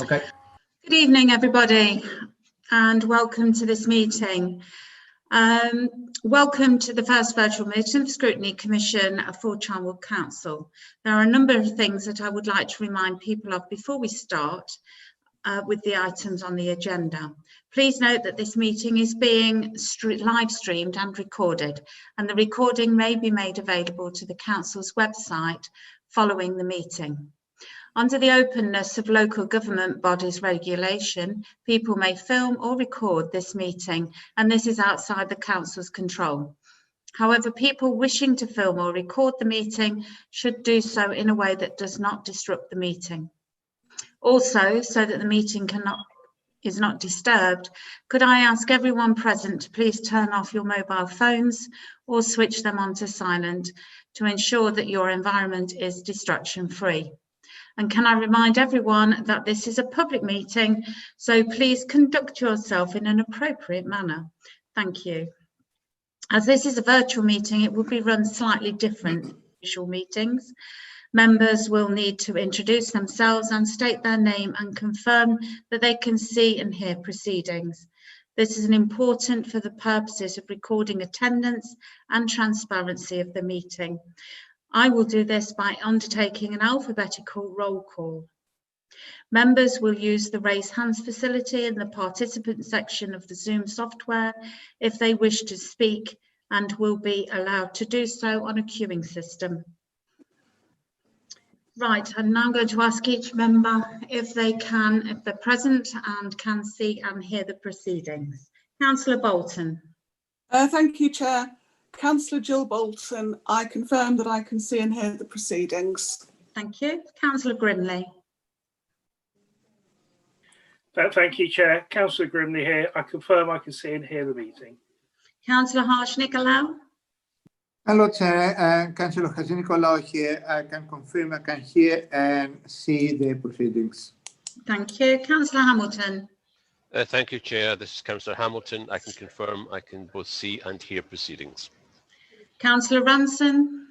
Okay. Good evening, everybody, and welcome to this meeting. Welcome to the first virtual meeting of the Scrutiny Commission for Charnwood Council. There are a number of things that I would like to remind people of before we start with the items on the agenda. Please note that this meeting is being live streamed and recorded, and the recording may be made available to the Council's website following the meeting. Under the openness of local government bodies regulation, people may film or record this meeting, and this is outside the Council's control. However, people wishing to film or record the meeting should do so in a way that does not disrupt the meeting. Also, so that the meeting is not disturbed, could I ask everyone present to please turn off your mobile phones or switch them onto silent to ensure that your environment is distraction-free. And can I remind everyone that this is a public meeting, so please conduct yourself in an appropriate manner. Thank you. As this is a virtual meeting, it will be run slightly different to usual meetings. Members will need to introduce themselves and state their name and confirm that they can see and hear proceedings. This is important for the purposes of recording attendance and transparency of the meeting. I will do this by undertaking an alphabetical roll call. Members will use the raise hands facility in the participant section of the Zoom software if they wish to speak, and will be allowed to do so on a queuing system. Right, I'm now going to ask each member if they're present and can see and hear the proceedings. Councillor Bolton. Thank you, Chair. Councillor Jill Bolton, I confirm that I can see and hear the proceedings. Thank you. Councillor Grimley. Thank you, Chair. Councillor Grimley here. I confirm I can see and hear the meeting. Councillor Harsh-Nicolau. Hello, Chair. Councillor Harsh-Nicolau here. I can confirm I can hear and see the proceedings. Thank you. Councillor Hamilton. Thank you, Chair. This is Councillor Hamilton. I can confirm I can both see and hear proceedings. Councillor Ranson.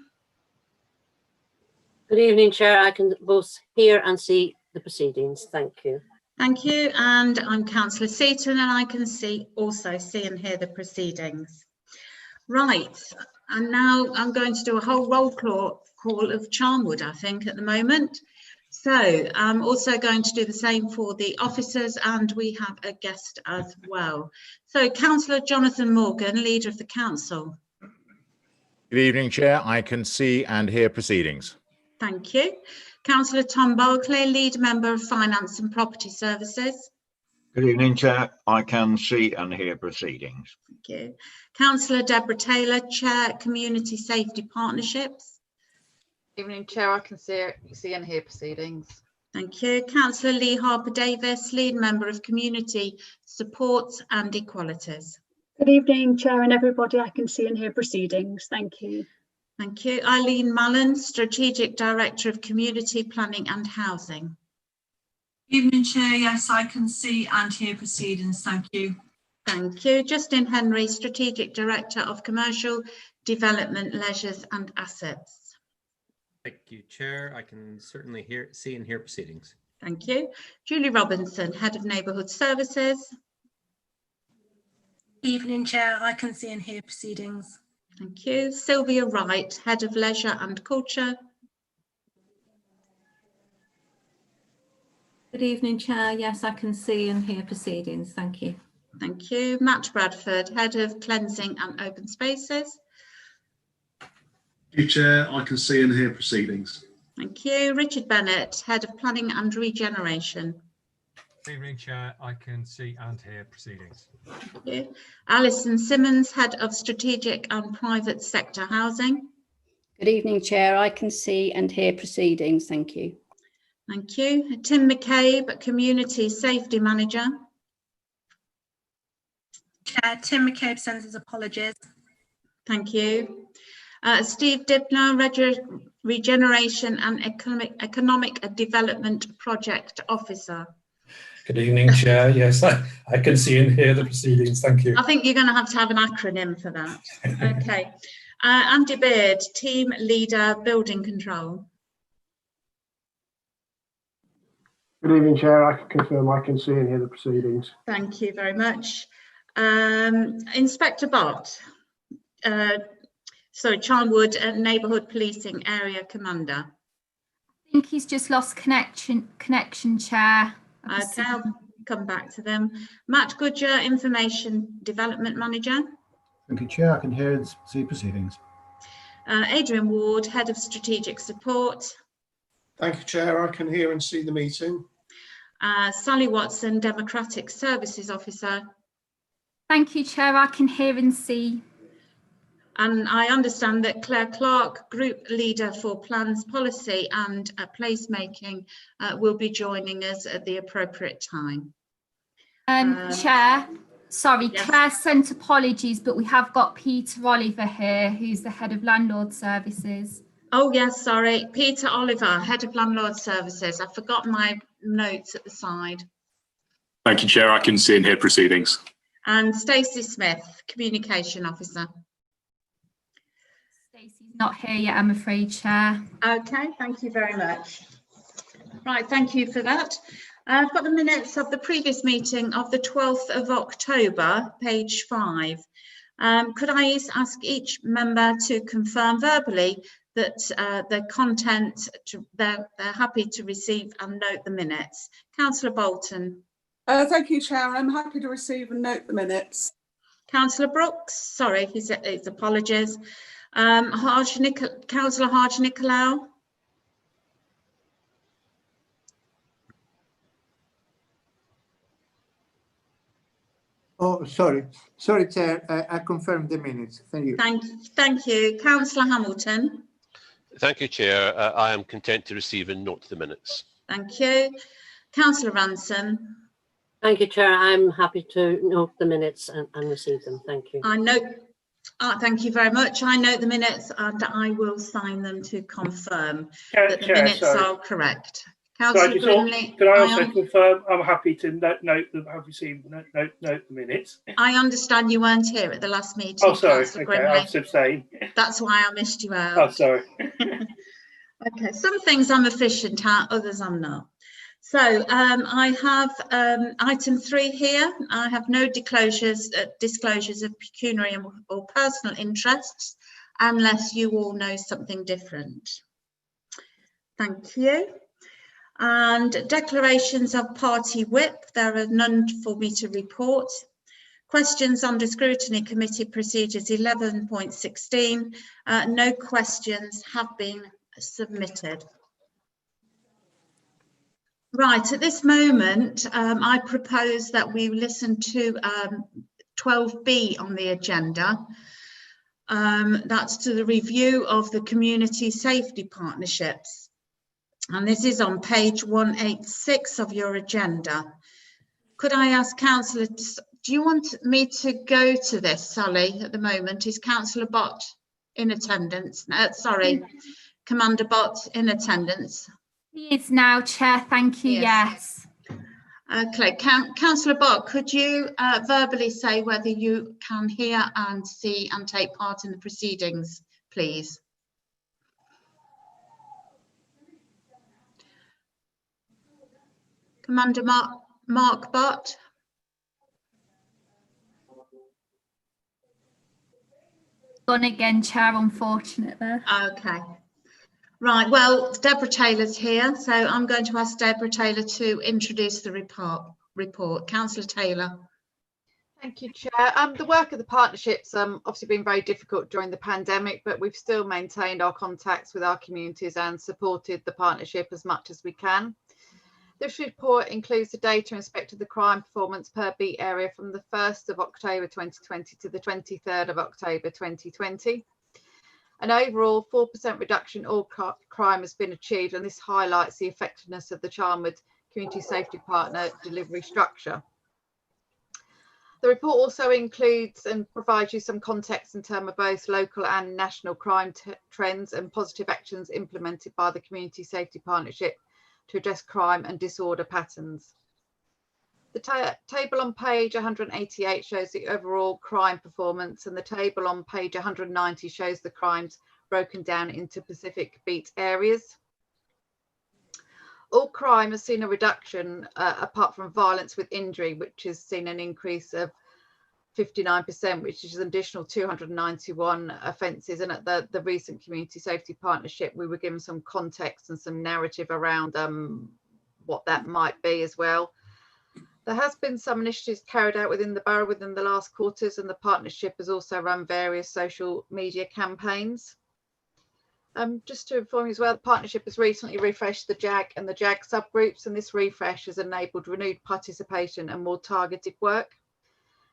Good evening, Chair. I can both hear and see the proceedings. Thank you. Thank you. And I'm Councillor Seaton, and I can also see and hear the proceedings. Right. And now I'm going to do a whole roll call of Charnwood, I think, at the moment. So I'm also going to do the same for the officers, and we have a guest as well. So Councillor Jonathan Morgan, Leader of the Council. Good evening, Chair. I can see and hear proceedings. Thank you. Councillor Tom Barclay, Lead Member of Finance and Property Services. Good evening, Chair. I can see and hear proceedings. Thank you. Councillor Deborah Taylor, Chair, Community Safety Partnerships. Evening, Chair. I can see and hear proceedings. Thank you. Councillor Lee Harper-Davis, Lead Member of Community Support and Equalities. Good evening, Chair and everybody. I can see and hear proceedings. Thank you. Thank you. Eileen Mallon, Strategic Director of Community Planning and Housing. Evening, Chair. Yes, I can see and hear proceedings. Thank you. Thank you. Justin Henry, Strategic Director of Commercial Development, Leisures and Assets. Thank you, Chair. I can certainly see and hear proceedings. Thank you. Julie Robinson, Head of Neighbourhood Services. Evening, Chair. I can see and hear proceedings. Thank you. Sylvia Wright, Head of Leisure and Culture. Good evening, Chair. Yes, I can see and hear proceedings. Thank you. Thank you. Matt Bradford, Head of Cleansing and Open Spaces. Thank you, Chair. I can see and hear proceedings. Thank you. Richard Bennett, Head of Planning and Regeneration. Good evening, Chair. I can see and hear proceedings. Thank you. Alison Simmons, Head of Strategic and Private Sector Housing. Good evening, Chair. I can see and hear proceedings. Thank you. Thank you. Tim McCabe, Community Safety Manager. Chair, Tim McCabe sends his apologies. Thank you. Steve Dibner, Regeneration and Economic Development Project Officer. Good evening, Chair. Yes, I can see and hear the proceedings. Thank you. I think you're going to have an acronym for that. Okay. Andy Beard, Team Leader, Building Control. Good evening, Chair. I can confirm I can see and hear the proceedings. Thank you very much. Inspector Bott, Charnwood Neighbourhood Policing Area Commander. I think he's just lost connection, Chair. Okay, I'll come back to them. Matt Goodger, Information Development Manager. Thank you, Chair. I can hear and see proceedings. Adrian Ward, Head of Strategic Support. Thank you, Chair. I can hear and see the meeting. Sally Watson, Democratic Services Officer. Thank you, Chair. I can hear and see. And I understand that Claire Clark, Group Leader for Plans, Policy and Placemaking, will be joining us at the appropriate time. Chair, sorry, yes. Claire sent apologies, but we have got Peter Oliver here, who's the Head of Landlord Services. Oh, yes, sorry. Peter Oliver, Head of Landlord Services. I forgot my notes at the side. Thank you, Chair. I can see and hear proceedings. And Stacey Smith, Communication Officer. Stacey's not here yet, I'm afraid, Chair. Okay, thank you very much. Right, thank you for that. I've got the minutes of the previous meeting of the 12th of October, page 5. Could I ask each member to confirm verbally that the content, they're happy to receive and note the minutes? Councillor Bolton. Thank you, Chair. I'm happy to receive and note the minutes. Councillor Brooks, sorry, his apologies. Councillor Hodge-Nicolau. Oh, sorry, Chair. I confirm the minutes. Thank you. Thank you, Councillor Hamilton. Thank you, Chair. I am content to receive and note the minutes. Thank you, Councillor Ransom. Thank you, Chair. I'm happy to note the minutes and receive them. Thank you. I note. Thank you very much. I note the minutes and I will sign them to confirm that the minutes are correct. Councillor Grimley. Can I also confirm I'm happy to note the minutes? I understand you weren't here at the last meeting. Oh, sorry. Councillor Okay, Grimley. I'll abstain. That's why I missed you out. Oh, sorry. Okay, some things I'm efficient at, others I'm not. So I have item 3 here. I have no disclosures of pecuniary or personal interests, unless you all know something different. Thank you. And declarations of party whip, there are none for me to report. Questions under Scrutiny Committee Procedures 11.16. No questions have been submitted. Right, at this moment, I propose that we listen to 12B on the agenda. That's to the review of the community safety partnerships. And this is on page 186 of your agenda. Could I ask Councillor, do you want me to go to this, Sally, at the moment? Is Councillor Bott in attendance? Sorry, Commander Bott in attendance? He is now, Chair. Thank you. Yes. Okay, Councillor Bott, could you verbally say whether you can hear and see and take part in the proceedings, please? Commander Mark Bott. Gone again, Chair, unfortunately. Okay. Right, well, Deborah Taylor's here, so I'm going to ask Deborah Taylor to introduce the report. Councillor Taylor. Thank you, Chair. The work of the partnerships obviously been very difficult during the pandemic, but we've still maintained our contacts with our communities and supported the partnership as much as we can. This report includes the data in respect of the crime performance per beat area from the 1st of October 2020 to the 23rd of October 2020. An overall 4% reduction in all crime has been achieved, and this highlights the effectiveness of the Charnwood Community Safety Partner delivery structure. The report also includes and provides you some context in terms of both local and national crime trends and positive actions implemented by the Community Safety Partnership to address crime and disorder patterns. The table on page 188 shows the overall crime performance, and the table on page 190 shows the crimes broken down into specific beat areas. All crime has seen a reduction apart from violence with injury, which has seen an increase of 59%, which is an additional 291 offences. And at the recent Community Safety Partnership, we were given some context and some narrative around what that might be as well. There has been some initiatives carried out within the borough within the last quarters, and the partnership has also run various social media campaigns. Just to inform you as well, the partnership has recently refreshed the JAG and the JAG subgroups, and this refresh has enabled renewed participation and more targeted work.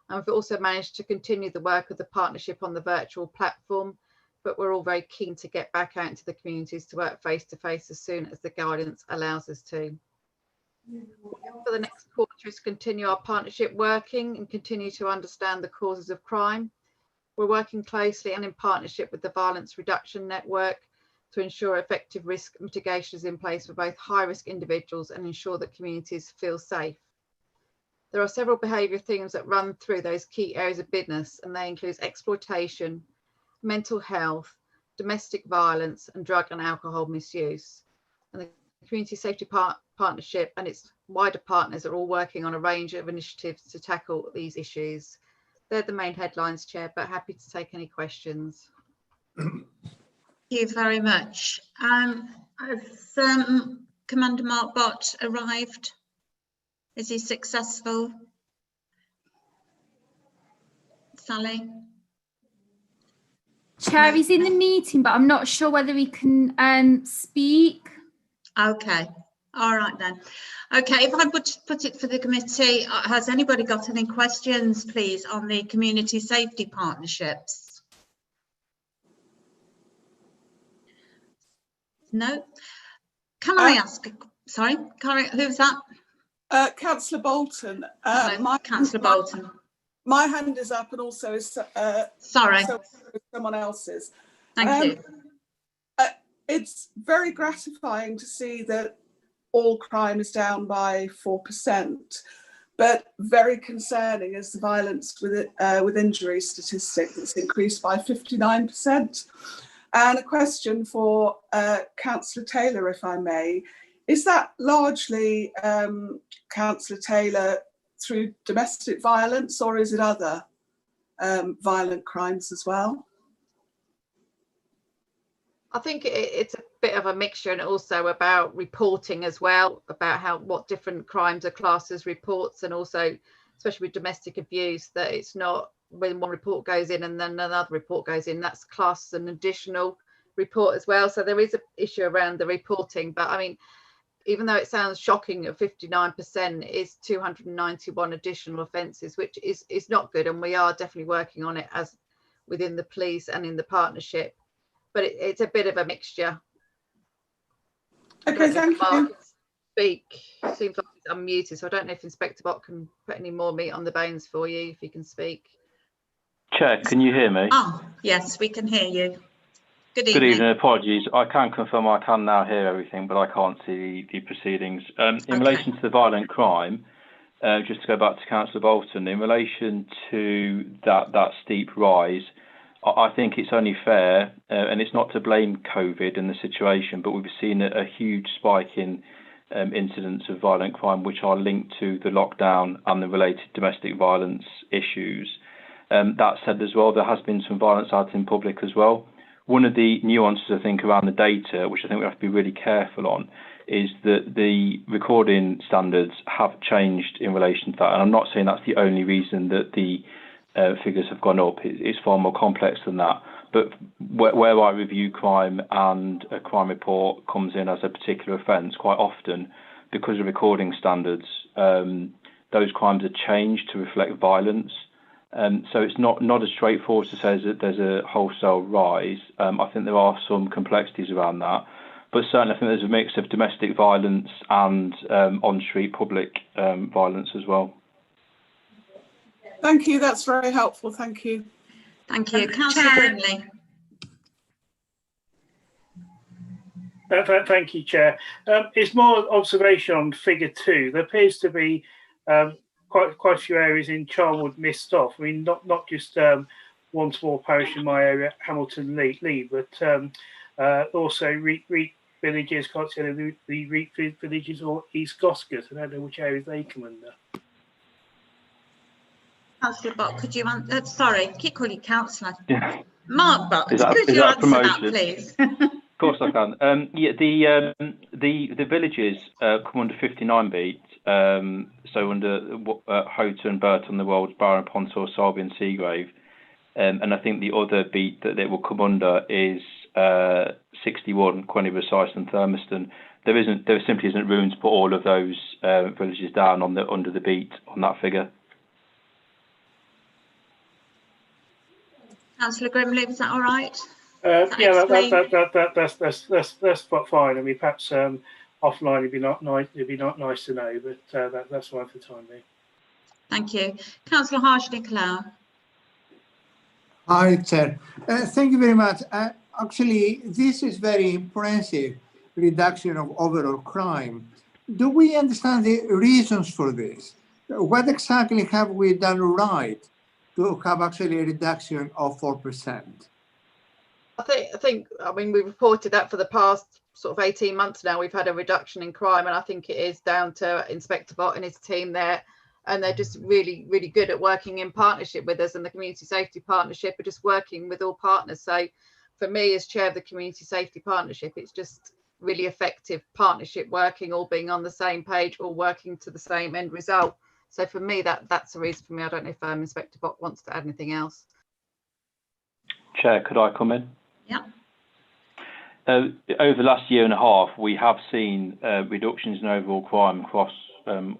And we've also managed to continue the work of the partnership on the virtual platform, but we're all very keen to get back out into the communities to work face to face as soon as the guidance allows us to. For the next quarter is continue our partnership working and continue to understand the causes of crime. We're working closely and in partnership with the Violence Reduction Network to ensure effective risk mitigation is in place for both high-risk individuals and ensure that communities feel safe. There are several behaviour themes that run through those key areas of business, and they include exploitation, mental health, domestic violence, and drug and alcohol misuse. And the Community Safety Partnership and its wider partners are all working on a range of initiatives to tackle these issues. They're the main headlines, Chair, but happy to take any questions. Thank you very much. Has Commander Mark Bott arrived? Is he successful? Sally? Chair, he's in the meeting, but I'm not sure whether he can speak. Okay. All right then. Okay, if I put it for the committee, has anybody got any questions, please, on the community safety partnerships? No? Can I ask? Sorry, who's that? Councillor Bolton. Councillor Bolton. My hand is up, and also is sorry, someone else's. Thank you. It's very gratifying to see that all crime is down by 4%, but very concerning is the violence with injury statistic that's increased by 59%. And a question for Councillor Taylor, if I may. Is that largely, Councillor Taylor, through domestic violence, or is it other violent crimes as well? I think it's a bit of a mixture, and also about reporting as well, about what different crimes are classed as reports, and also, especially with domestic abuse, that it's not when one report goes in and then another report goes in, that's classed as an additional report as well. So there is an issue around the reporting, but I mean, even though it sounds shocking at 59%, is 291 additional offences, which is not good, and we are definitely working on it as within the police and in the partnership. But it's a bit of a mixture. Okay, thank you. Speak. Seems like it's unmuted, so I don't know if Inspector Bott can put any more meat on the bones for you, if you can speak. Chair, can you hear me? Oh, yes, we can hear you. Good evening. Good evening. Apologies. I can confirm I can now hear everything, but I can't see the proceedings. In relation to the violent crime, just to go back to Councillor Bolton, in relation to that steep rise, I think it's only fair, and it's not to blame COVID and the situation, but we've seen a huge spike in incidents of violent crime, which are linked to the lockdown and the related domestic violence issues. That said as well, there has been some violence out in public as well. One of the nuances, I think, around the data, which I think we have to be really careful on, is that the recording standards have changed in relation to that. And I'm not saying that's the only reason that the figures have gone up. It's far more complex than that. But where I review crime and a crime report comes in as a particular offence, quite often, because of recording standards, those crimes are changed to reflect violence. So it's not as straightforward to say that there's a wholesale rise. I think there are some complexities around that. But certainly I think there's a mix of domestic violence and on-street public violence as well. Thank you, that's very helpful, thank you. Thank you. Councillor Grimley. Thank you, Chair. It's more observation on figure 2. There appears to be quite a few areas in Charnwood missed off. I mean, not just one small parish in my area, Hamilton Lee, but also villages, consider the Reapfield villages or East Goscott. I don't know which areas they come under. Councillor Bott, could you answer? Sorry, keep calling you councillor. Yeah. Mark Bott, could you that answer that, promotion? please? Of course I can. Yeah, the villages come under 59 beat. So under Houghton, Burton, the Wolds, Barrow, Pontor, Solby, and Seagrave. And I think the other beat that it will come under is 61, Quenny, Syce, and Thurmaston. There simply isn't room to put all of those villages down on under the beat on that figure. Councillor Grimley, is that all right? Yeah, that's fine. I mean, perhaps offline it'd be not nice to know, but that's fine for the time being. Thank you, Councillor Harsh-Nicolau. Hi, Chair. Thank you very much. Actually, this is very impressive reduction of overall crime. Do we understand the reasons for this? What exactly have we done right to have actually a reduction of 4%? I mean, we've reported that for the past sort of 18 months now, we've had a reduction in crime, and I think it is down to Inspector Bott and his team there. And they're just really, really good at working in partnership with us, and the Community Safety Partnership are just working with all partners. So for me, as chair of the Community Safety Partnership, it's just really effective partnership working, all being on the same page, all working to the same end result. So for me, that's the reason for me. I don't know if Inspector Bott wants to add anything else. Chair, could I come in? Yeah. Over the last year and a half, we have seen reductions in overall crime across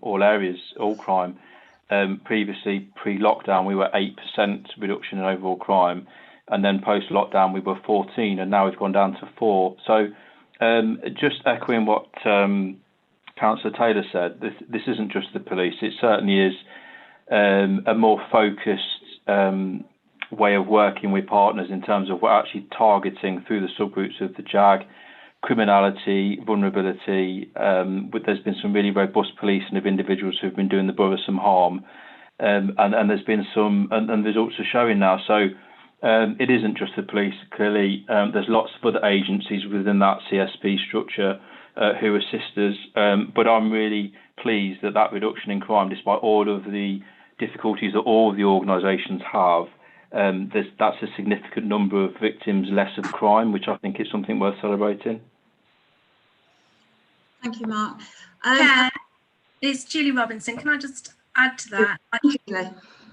all areas, all crime. Previously, pre-lockdown, we were 8% reduction in overall crime, and then post-lockdown, we were 14%, and now we've gone down to 4%. So, just echoing what Councillor Taylor said, this isn't just the police. It certainly is a more focused way of working with partners in terms of we're actually targeting through the subgroups of the JAG, criminality, vulnerability. There's been some really robust policing of individuals who've been doing the borough some harm, and there's been some, and results are showing now. So it isn't just the police. Clearly, there's lots of other agencies within that CSP structure who assist us. But I'm really pleased that reduction in crime, despite all of the difficulties that all of the organisations have, that's a significant number of victims less of crime, which I think is something worth celebrating. Thank you, Mark. It's Julie Robinson. Can I just add to that? I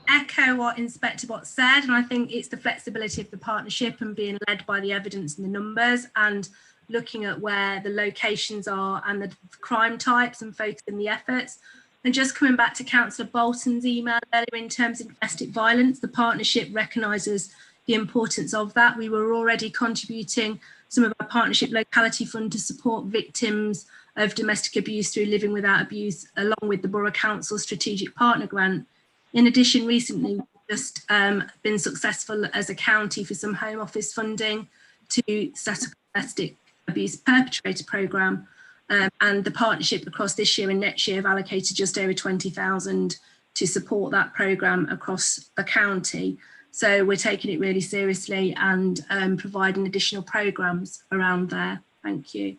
echo what Inspector Bott said, and I think it's the flexibility of the partnership and being led by the evidence and the numbers, and looking at where the locations are and the crime types and focusing the efforts. And just coming back to Councillor Bolton's email earlier in terms of domestic violence, the partnership recognises the importance of that. We were already contributing some of our partnership locality fund to support victims of domestic abuse through Living Without Abuse, along with the Borough Council Strategic Partner Grant. In addition, recently we've just been successful as a county for some Home Office funding to set up a domestic abuse perpetrator programme. And the partnership across this year and next year have allocated just over 20,000 to support that programme across the county. So we're taking it really seriously and providing additional programmes around there. Thank you.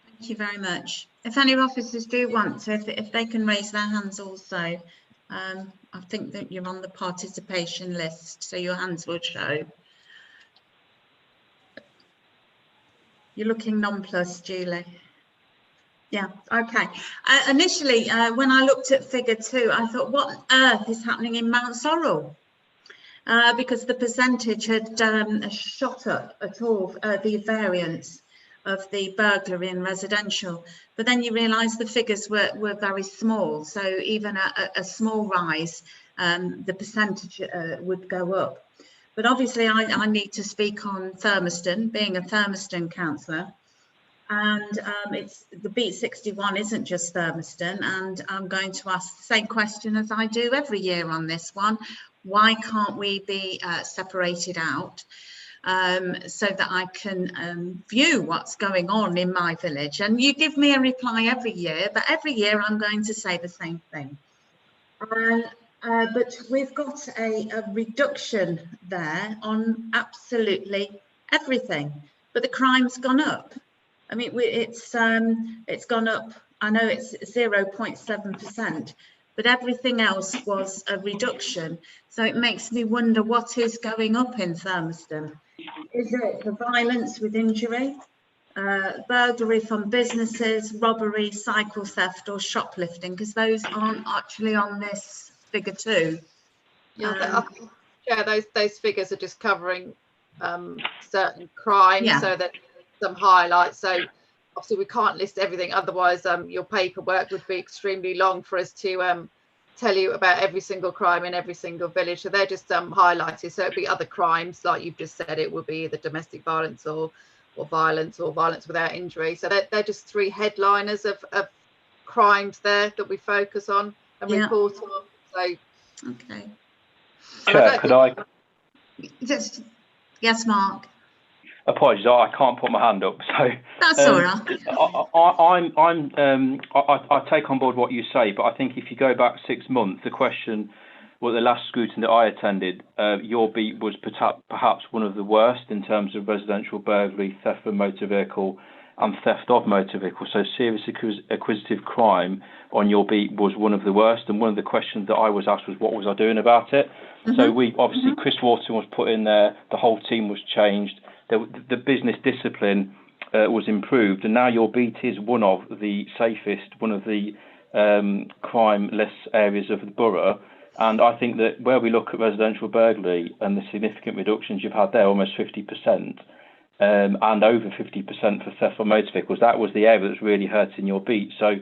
Thank you very much. If any officers do want to, if they can raise their hands also, I think that you're on the participation list, so your hands will show. You're looking nonplussed, Julie. Yeah, okay. Initially, when I looked at figure 2, I thought, what on earth is happening in Mount Sorrel? Because the percentage had shot up at all, the variance of the burglary in residential. But then you realise the figures were very small. So even a small rise, the percentage would go up. But obviously, I need to speak on Thurmaston, being a Thurmaston councillor. And it's the beat 61 isn't just Thurmaston, and I'm going to ask the same question as I do every year on this one. Why can't we be separated out so that I can view what's going on in my village? And you give me a reply every year, but every year I'm going to say the same thing. But we've got a reduction there on absolutely everything, but the crime's gone up. I mean, it's gone up. I know it's 0.7%, but everything else was a reduction. So it makes me wonder what is going up in Thurmaston. Is it the violence with injury, burglary from businesses, robbery, cycle theft, or shoplifting? Because those aren't actually on this figure too. Yeah, I think, yeah, those figures are just covering certain crimes, Yeah. so that some highlights. So obviously we can't list everything, otherwise your paperwork would be extremely long for us to tell you about every single crime in every single village. So they're just highlighted. So it'd be other crimes, like you've just said, it would be either domestic violence or violence without injury. So they're just 3 headliners of crimes there that we focus on and report on. So okay. Chair, could I? Just, yes, Mark. Apologies, I can't put my hand up. So that's all right. I take on board what you say, but I think if you go back 6 months, the question, well, the last scrutiny that I attended, your beat was perhaps one of the worst in terms of residential burglary, theft of motor vehicle, and theft of motor vehicle. So serious acquisitive crime on your beat was one of the worst. And one of the questions that I was asked was, what was I doing about it? So we obviously, Chris Wharton was put in there, the whole team was changed, the business discipline was improved, and now your beat is one of the safest, one of the crime-less areas of the borough. And I think that where we look at residential burglary and the significant reductions you've had there, almost 50%, and over 50% for theft of motor vehicles, that was the area that's really hurting your beat. So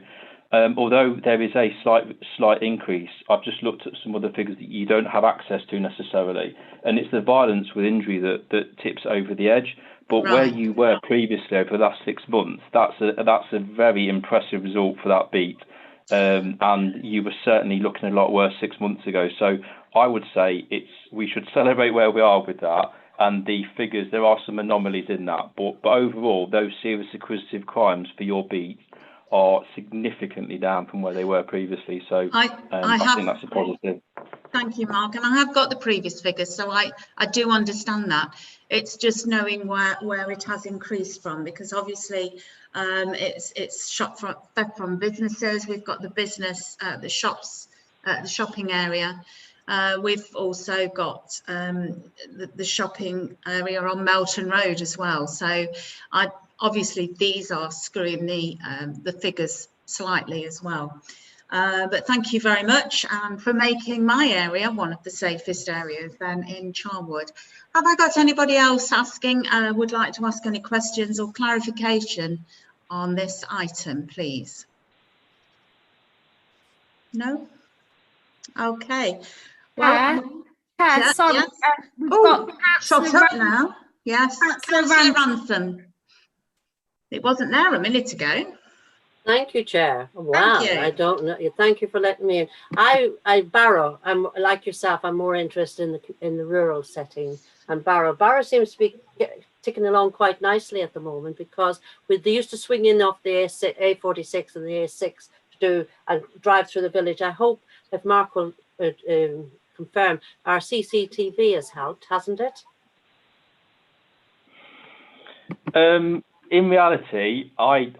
although there is a slight increase, I've just looked at some other figures that you don't have access to necessarily, and it's the violence with injury that tips over the edge. But where you were previously over the last 6 months, that's a very impressive result for that beat. And you were certainly looking a lot worse 6 months ago. So I would say we should celebrate where we are with that. And the figures, there are some anomalies in that. But overall, those serious acquisitive crimes for your beat are significantly down from where they were previously. So I think that's a positive. Thank you, Mark. And I have got the previous figures, so I do understand that. It's just knowing where it has increased from, because obviously it's theft from businesses. We've got the business, the shops, the shopping area. We've also got the shopping area on Melton Road as well. So obviously these are screwing the figures slightly as well. But thank you very much for making my area one of the safest areas then in Charnwood. Have I got anybody else would like to ask any questions or clarification on this item, please? No? Okay. Well, sorry, yes. we've got shot up now. Yes, Councillor Ransom. It wasn't there a minute ago. Thank you, Chair. Wow, Thank you. I don't know. Thank you for letting me in. Barrow, I'm like yourself. I'm more interested in the rural setting. And Barrow seems to be ticking along quite nicely at the moment, because they used to swing in off the A46 and the A6 and drive through the village. I hope, if Mark will confirm, our CCTV has helped, hasn't it? In reality, I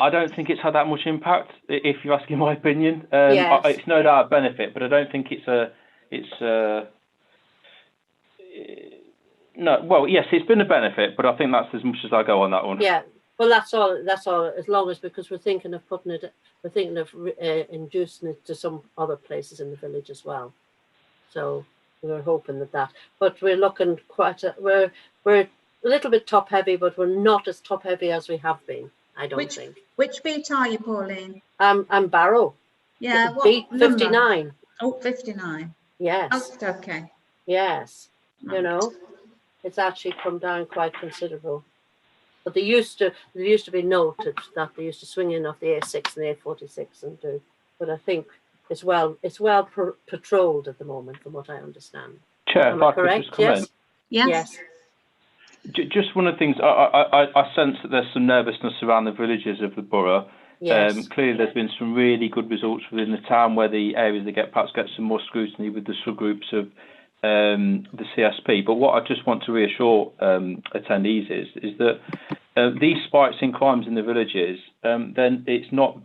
don't think it's had that much impact, if you're asking my opinion. Yes. It's no doubt a benefit, but I don't think no, well, yes, it's been a benefit, but I think that's as much as I go on that one. Yeah, well, that's all, as long as, because we're thinking of inducing it to some other places in the village as well. So we're hoping that, but we're looking we're a little bit top heavy, but we're not as top heavy as we have been, I don't think. Which beat are you, Pauline? I'm Barrow. Yeah, what beat number? 59. Oh, 59. Yes. Oh, okay. Yes. You know, it's actually come down quite considerable. But they used to be noted that they used to swing in off the A6 and the A46 and do. But I think it's well patrolled at the moment, from what I understand. Chair, am I correct? Yes. Yes. Just one of the things, I sense that there's some nervousness around the villages of the borough. Yes. Clearly, there's been some really good results within the town, where the areas that perhaps get some more scrutiny with the subgroups of the CSP. But what I just want to reassure attendees is that these spikes in crimes in the villages, then it's not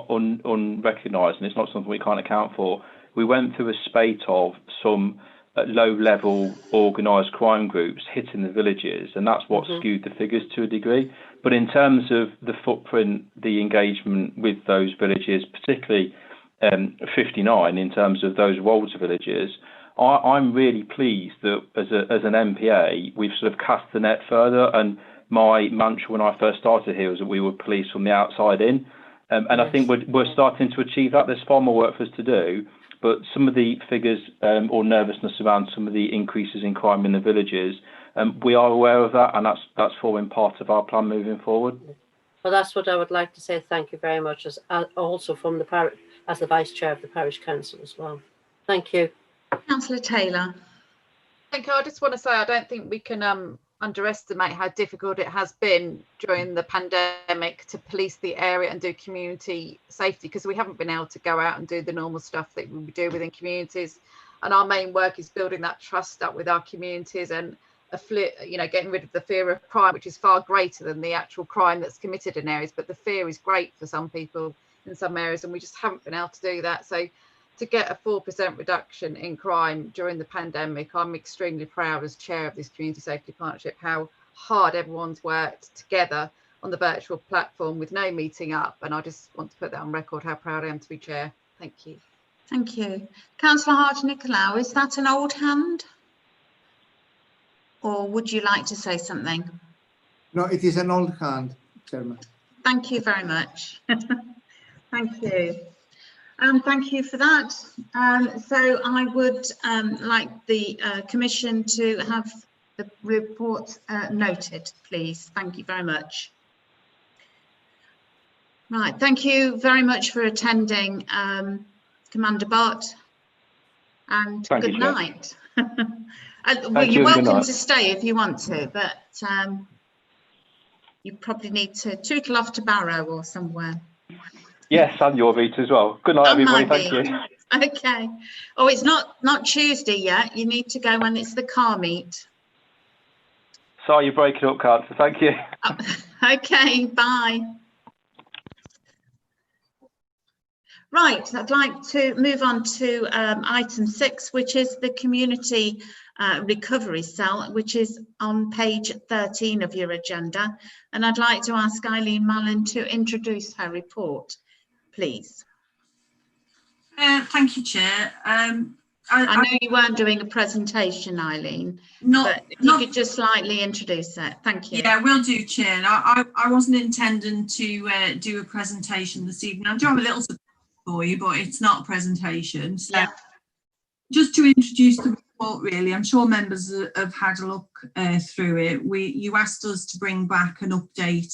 unrecognised, and it's not something we can't account for. We went through a spate of some low-level organised crime groups hitting the villages, and that's what skewed the figures to a degree. But in terms of the footprint, the engagement with those villages, particularly 59 in terms of those Wolds villages, I'm really pleased that as an MPA, we've sort of cast the net further. And my mantra when I first started here was that we would police from the outside in. And I think we're starting to achieve that. There's far more work for us to do, but some of the figures or nervousness around some of the increases in crime in the villages, we are aware of that, and that's forming part of our plan moving forward. Well, that's what I would like to say. Thank you very much, as also from the parish, as the Vice Chair of the Parish Council as well. Thank you. Councillor Taylor. Thank you. I just want to say I don't think we can underestimate how difficult it has been during the pandemic to police the area and do community safety, because we haven't been able to go out and do the normal stuff that we do within communities. And our main work is building that trust up with our communities and getting rid of the fear of crime, which is far greater than the actual crime that's committed in areas. But the fear is great for some people in some areas, and we just haven't been able to do that. So to get a 4% reduction in crime during the pandemic, I'm extremely proud as chair of this community safety partnership, how hard everyone's worked together on the virtual platform with no meeting up. And I just want to put that on record, how proud I am to be chair. Thank you. Thank you. Councillor Hart-Nicolau, is that an old hand? Or would you like to say something? No, it is an old hand, Chairman. Thank you very much. Thank you. Thank you for that. So I would like the Commission to have the report noted, please. Thank you very much. Right, thank you very much for attending, Commander Bott, and good night. Well, you're welcome to stay if you want to, but you probably need to tootle off to Barrow or somewhere. Yes, and your Vita as well. Good night, everybody. Thank you. Okay. Oh, it's not Tuesday yet. You need to go when it's the car meet. Sorry, you're breaking up, Councillor. Thank you. Okay, bye. Right, I'd like to move on to item 6, which is the community recovery cell, which is on page 13 of your agenda. And I'd like to ask Eileen Mallon to introduce her report, please. Thank you, Chair. I know you weren't doing a presentation, Eileen, but if you could just slightly introduce it. Thank you. Yeah, will do, Chair. I wasn't intending to do a presentation this evening. I do have a little support for you, but it's not a presentation. So yeah. Just to introduce the report, really, I'm sure members have had a look through it. You asked us to bring back an update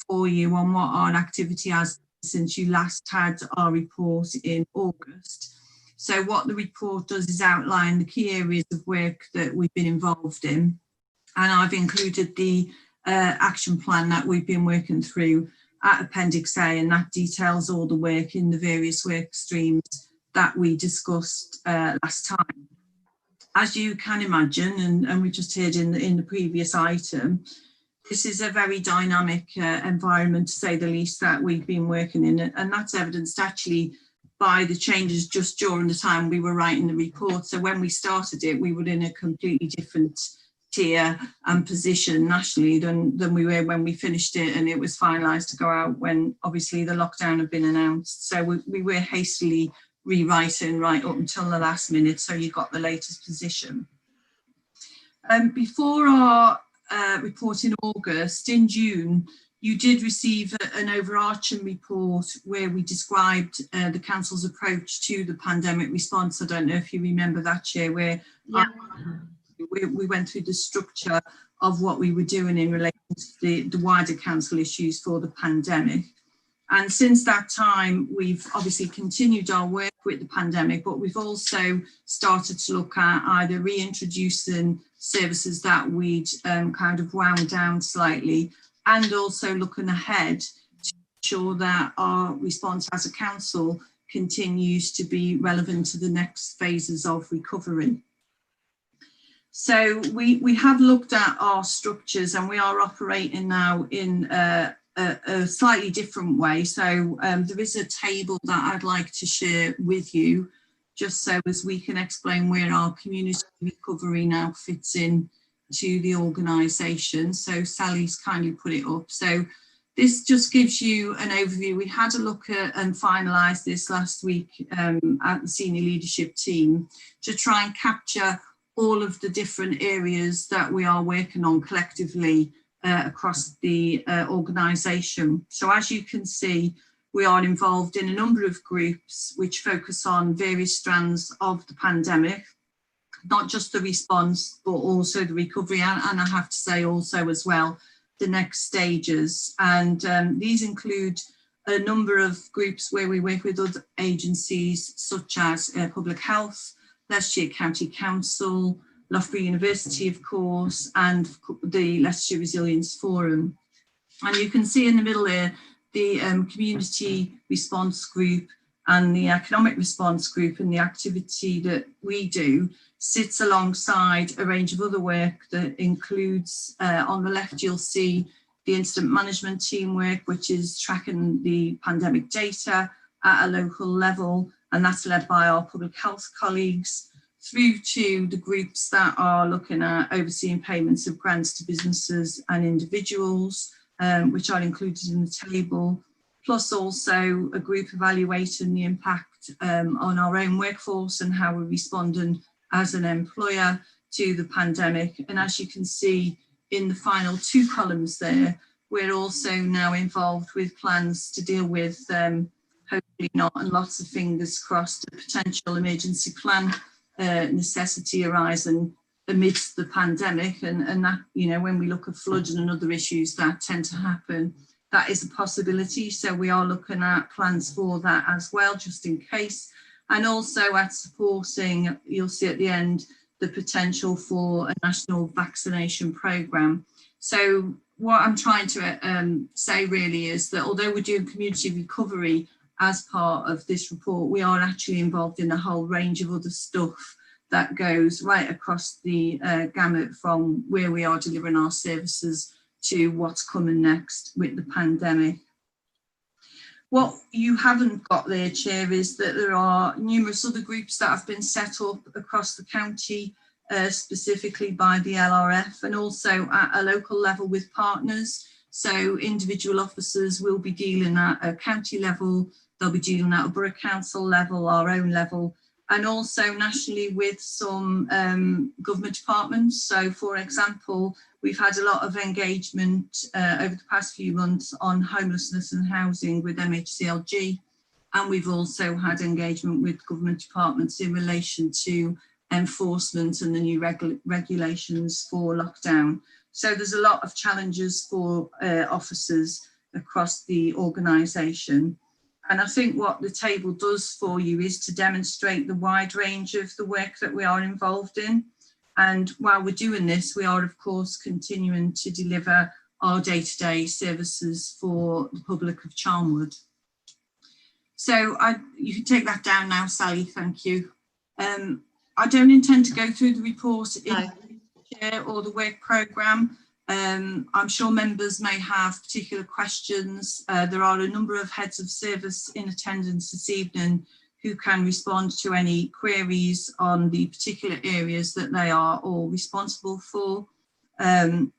for you on what our activity has since you last had our report in August. So what the report does is outline the key areas of work that we've been involved in, and I've included the action plan that we've been working through at Appendix A, and that details all the work in the various work streams that we discussed last time. As you can imagine, and we just heard in the previous item, this is a very dynamic environment, to say the least, that we've been working in, and that's evidenced actually by the changes just during the time we were writing the report. So when we started it, we were in a completely different tier and position nationally than we were when we finished it, and it was finalised to go out when obviously the lockdown had been announced. So we were hastily rewriting right up until the last minute, so you got the latest position. Before our report in August, in June, you did receive an overarching report where we described the council's approach to the pandemic response. I don't know if you remember that, Chair, where we went through the structure of what we were doing in relation to the wider council issues for the pandemic. And since that time, we've obviously continued our work with the pandemic, but we've also started to look at either reintroducing services that we'd kind of wound down slightly, and also looking ahead to ensure that our response as a council continues to be relevant to the next phases of recovery. So we have looked at our structures, and we are operating now in a slightly different way. So there is a table that I'd like to share with you, just so as we can explain where our community recovery now fits in to the organisation. So Sally's kindly put it up. So this just gives you an overview. We had a look at and finalised this last week at the senior leadership team to try and capture all of the different areas that we are working on collectively across the organisation. So as you can see, we are involved in a number of groups which focus on various strands of the pandemic, not just the response, but also the recovery, and I have to say also as well, the next stages. And these include a number of groups where we work with other agencies such as Public Health, Leicestershire County Council, Loughborough University, of course, and the Leicestershire Resilience Forum. And you can see in the middle there, the community response group and the economic response group, and the activity that we do sits alongside a range of other work that includes, on the left, you'll see the incident management team work, which is tracking the pandemic data at a local level, and that's led by our public health colleagues, through to the groups that are looking at overseeing payments of grants to businesses and individuals, which are included in the table, plus also a group evaluating the impact on our own workforce and how we're responding as an employer to the pandemic. And as you can see in the final two columns there, we're also now involved with plans to deal with, hopefully not, and lots of fingers crossed, a potential emergency plan necessity arising amidst the pandemic. And that, you know, when we look at floods and other issues that tend to happen, that is a possibility. So we are looking at plans for that as well, just in case. And also at supporting, you'll see at the end, the potential for a national vaccination programme. So what I'm trying to say really is that although we're doing community recovery as part of this report, we are actually involved in a whole range of other stuff that goes right across the gamut, from where we are delivering our services to what's coming next with the pandemic. What you haven't got there, Chair, is that there are numerous other groups that have been set up across the county, specifically by the LRF, and also at a local level with partners. So individual officers will be dealing at a county level, they'll be dealing at a borough council level, our own level, and also nationally with some government departments. So for example, we've had a lot of engagement over the past few months on homelessness and housing with MHCLG, and we've also had engagement with government departments in relation to enforcement and the new regulations for lockdown. So there's a lot of challenges for officers across the organisation. And I think what the table does for you is to demonstrate the wide range of the work that we are involved in. And while we're doing this, we are, of course, continuing to deliver our day-to-day services for the public of Charnwood. So you can take that down now, Sally, thank you. I don't intend to go through the report in Chair or the work programme. I'm sure members may have particular questions. There are a number of heads of service in attendance this evening who can respond to any queries on the particular areas that they are all responsible for. And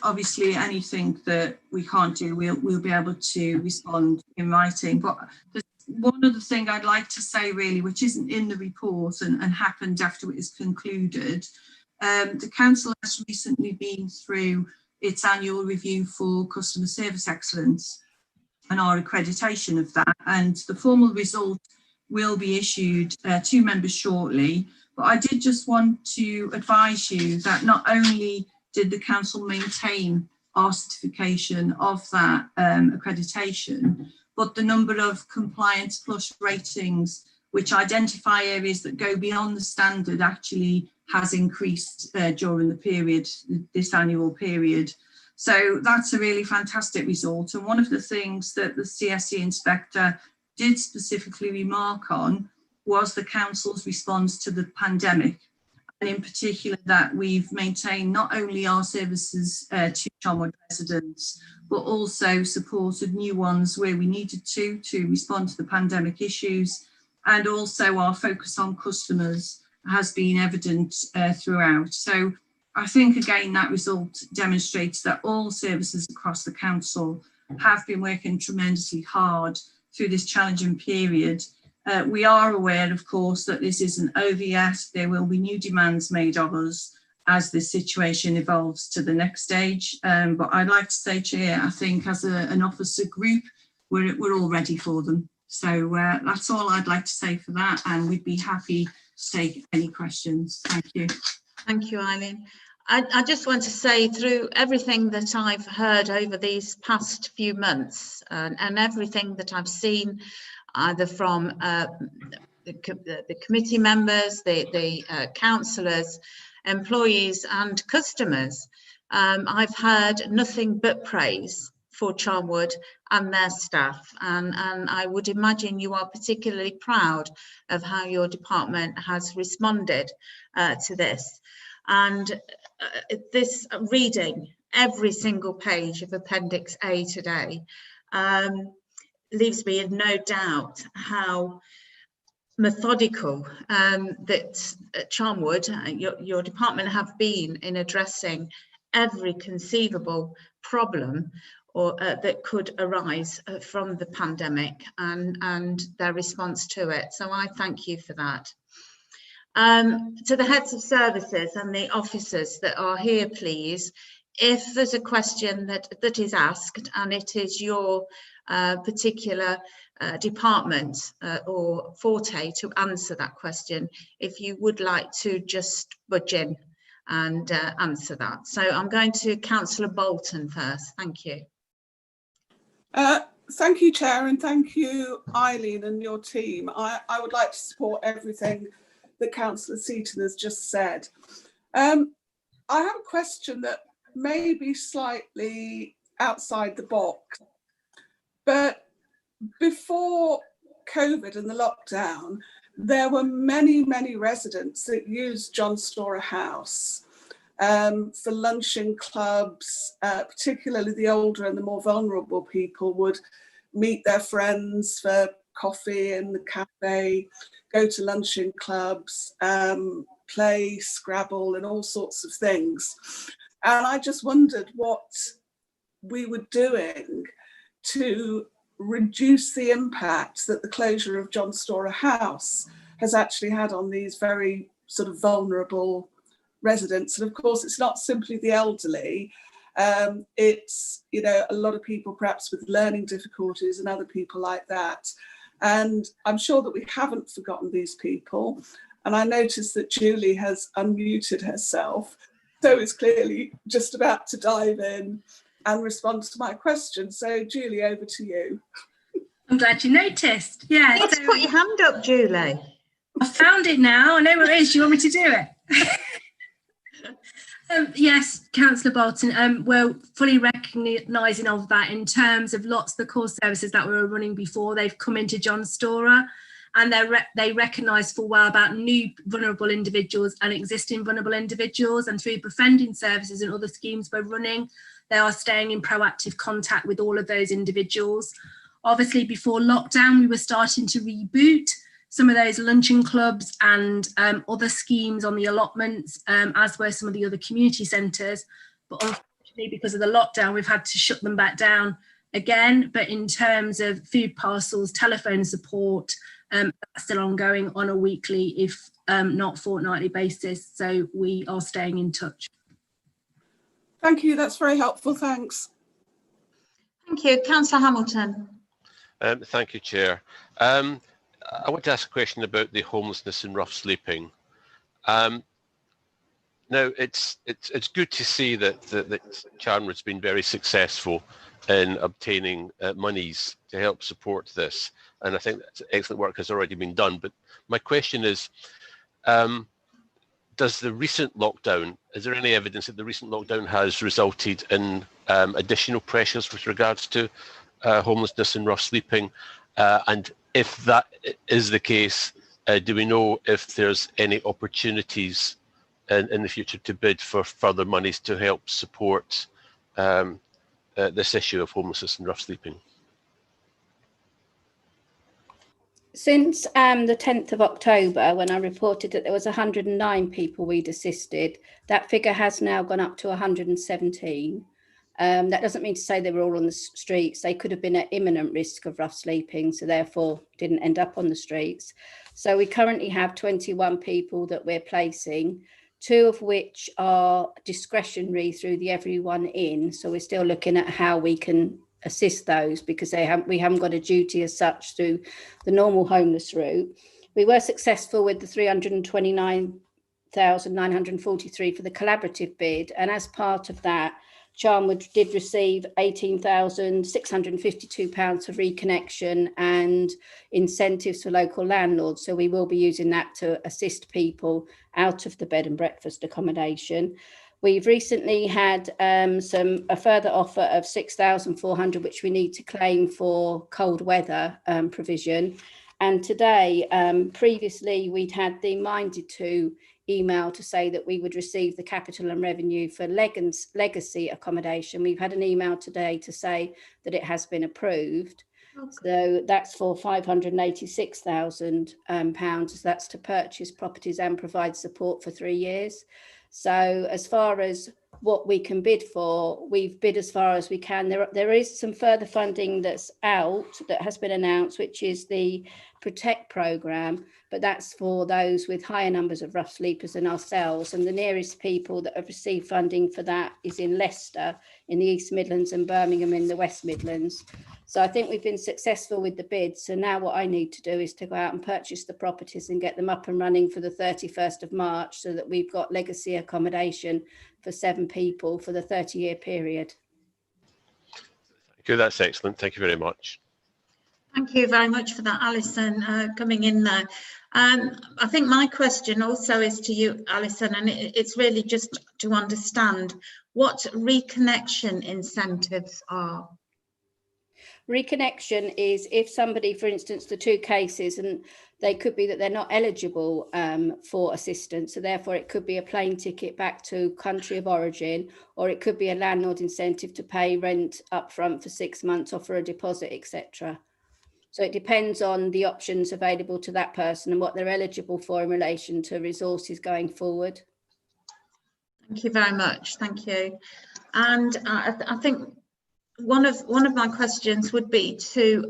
obviously anything that we can't do, we'll be able to respond in writing. But there's one other thing I'd like to say really, which isn't in the report and happened after it is concluded. The council has recently been through its annual review for customer service excellence and our accreditation of that, and the formal result will be issued to members shortly. But I did just want to advise you that not only did the council maintain our certification of that accreditation, but the number of compliance plus ratings which identify areas that go beyond the standard actually has increased during the period, this annual period. So that's a really fantastic result. And one of the things that the CSE inspector did specifically remark on was the council's response to the pandemic. and in particular that we've maintained not only our services to Charnwood residents, but also supported new ones where we needed to respond to the pandemic issues, and also our focus on customers has been evident throughout. So I think again that result demonstrates that all services across the council have been working tremendously hard through this challenging period. We are aware, of course, that this isn't over yet. There will be new demands made of us as this situation evolves to the next stage. But I'd like to say, Chair, I think as an officer group, we're all ready for them. So that's all I'd like to say for that, and we'd be happy to take any questions. Thank you. Thank you, Eileen. I just want to say, through everything that I've heard over these past few months and everything that I've seen, either from the committee members, the councillors, employees and customers, I've heard nothing but praise for Charnwood and their staff, and I would imagine you are particularly proud of how your department has responded to this. And this reading every single page of Appendix A today leaves me in no doubt how methodical that Charnwood, your department, have been in addressing every conceivable problem or that could arise from the pandemic and their response to it. So I thank you for that. To the heads of services and the officers that are here, please, if there's a question that is asked and it is your particular department or forte to answer that question, if you would like to just budge in and answer that. So I'm going to Councillor Bolton first. Thank you. Thank you, Chair, and thank you, Eileen and your team. I would like to support everything that Councillor Seaton has just said. I have a question that may be slightly outside the box, but before COVID and the lockdown, there were many, many residents that used John Storer House for luncheon clubs, particularly the older and the more vulnerable people would meet their friends for coffee in the cafe, go to luncheon clubs, play Scrabble and all sorts of things. And I just wondered what we were doing to reduce the impact that the closure of John Storer House has actually had on these very sort of vulnerable residents. And of course, it's not simply the elderly. It's, you know, a lot of people perhaps with learning difficulties and other people like that. And I'm sure that we haven't forgotten these people. And I noticed that Julie has unmuted herself. So is clearly just about to dive in and respond to my question. So Julie, over to you. I'm glad you noticed. Yeah. You need to put your hand up, Julie. I found it now. I know where it is. Do you want me to do it? Yes, Councillor Bolton, we're fully recognising of that in terms of lots of the core services that we were running before they've come into John Storer, and they recognise full well about new vulnerable individuals and existing vulnerable individuals, and through befriending services and other schemes we're running, they are staying in proactive contact with all of those individuals. Obviously, before lockdown, we were starting to reboot some of those luncheon clubs and other schemes on the allotments, as were some of the other community centres. But unfortunately, because of the lockdown, we've had to shut them back down again. But in terms of food parcels, telephone support, that's still ongoing on a weekly, if not fortnightly basis. So we are staying in touch. Thank you, that's very helpful, thanks. Thank you. Councillor Hamilton. Thank you, Chair. I want to ask a question about the homelessness and rough sleeping. Now, it's good to see that Charnwood's been very successful in obtaining monies to help support this, and I think that excellent work has already been done. But my question is, does the recent lockdown, is there any evidence that the recent lockdown has resulted in additional pressures with regards to homelessness and rough sleeping? And if that is the case, do we know if there's any opportunities in the future to bid for further monies to help support this issue of homelessness and rough sleeping? Since the 10th of October, when I reported that there was 109 people we'd assisted, that figure has now gone up to 117. That doesn't mean to say they were all on the streets. They could have been at imminent risk of rough sleeping, so therefore didn't end up on the streets. So we currently have 21 people that we're placing, 2 of which are discretionary through the Everyone In. So we're still looking at how we can assist those, because we haven't got a duty as such through the normal homeless route. We were successful with the 329,943 for the collaborative bid, and as part of that, Charnwood did receive £18,652 for reconnection and incentives for local landlords. So we will be using that to assist people out of the bed and breakfast accommodation. We've recently had a further offer of 6,400, which we need to claim for cold weather provision. And today, previously, we'd had the Minded To email to say that we would receive the capital and revenue for legacy accommodation. We've had an email today to say that it has been approved. Okay. So that's for £586,000. That's to purchase properties and provide support for 3 years. So as far as what we can bid for, we've bid as far as we can. There is some further funding that's out that has been announced, which is the Protect programme, but that's for those with higher numbers of rough sleepers than ourselves. And the nearest people that have received funding for that is in Leicester in the East Midlands and Birmingham in the West Midlands. So I think we've been successful with the bids. So now what I need to do is to go out and purchase the properties and get them up and running for the 31st of March so that we've got legacy accommodation for 7 people for the 30-year period. Okay, that's excellent. Thank you very much. Thank you very much for that, Alison, coming in there. I think my question also is to you, Alison, and it's really just to understand what reconnection incentives are. Reconnection is if somebody, for instance, the 2 cases, and they could be that they're not eligible for assistance, so therefore it could be a plane ticket back to country of origin, or it could be a landlord incentive to pay rent up front for 6 months, offer a deposit, etc. So it depends on the options available to that person and what they're eligible for in relation to resources going forward. Thank you very much. Thank you. And I think one of my questions would be to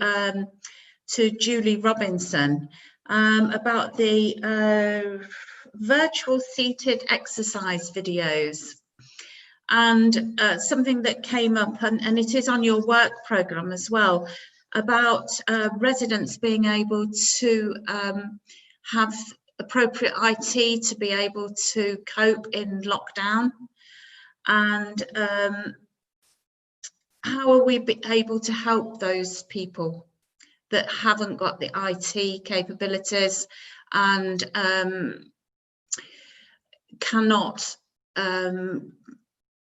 Julie Robinson about the virtual seated exercise videos, and something that came up, and it is on your work programme as well, about residents being able to have appropriate IT to be able to cope in lockdown, and how are we able to help those people that haven't got the IT capabilities and cannot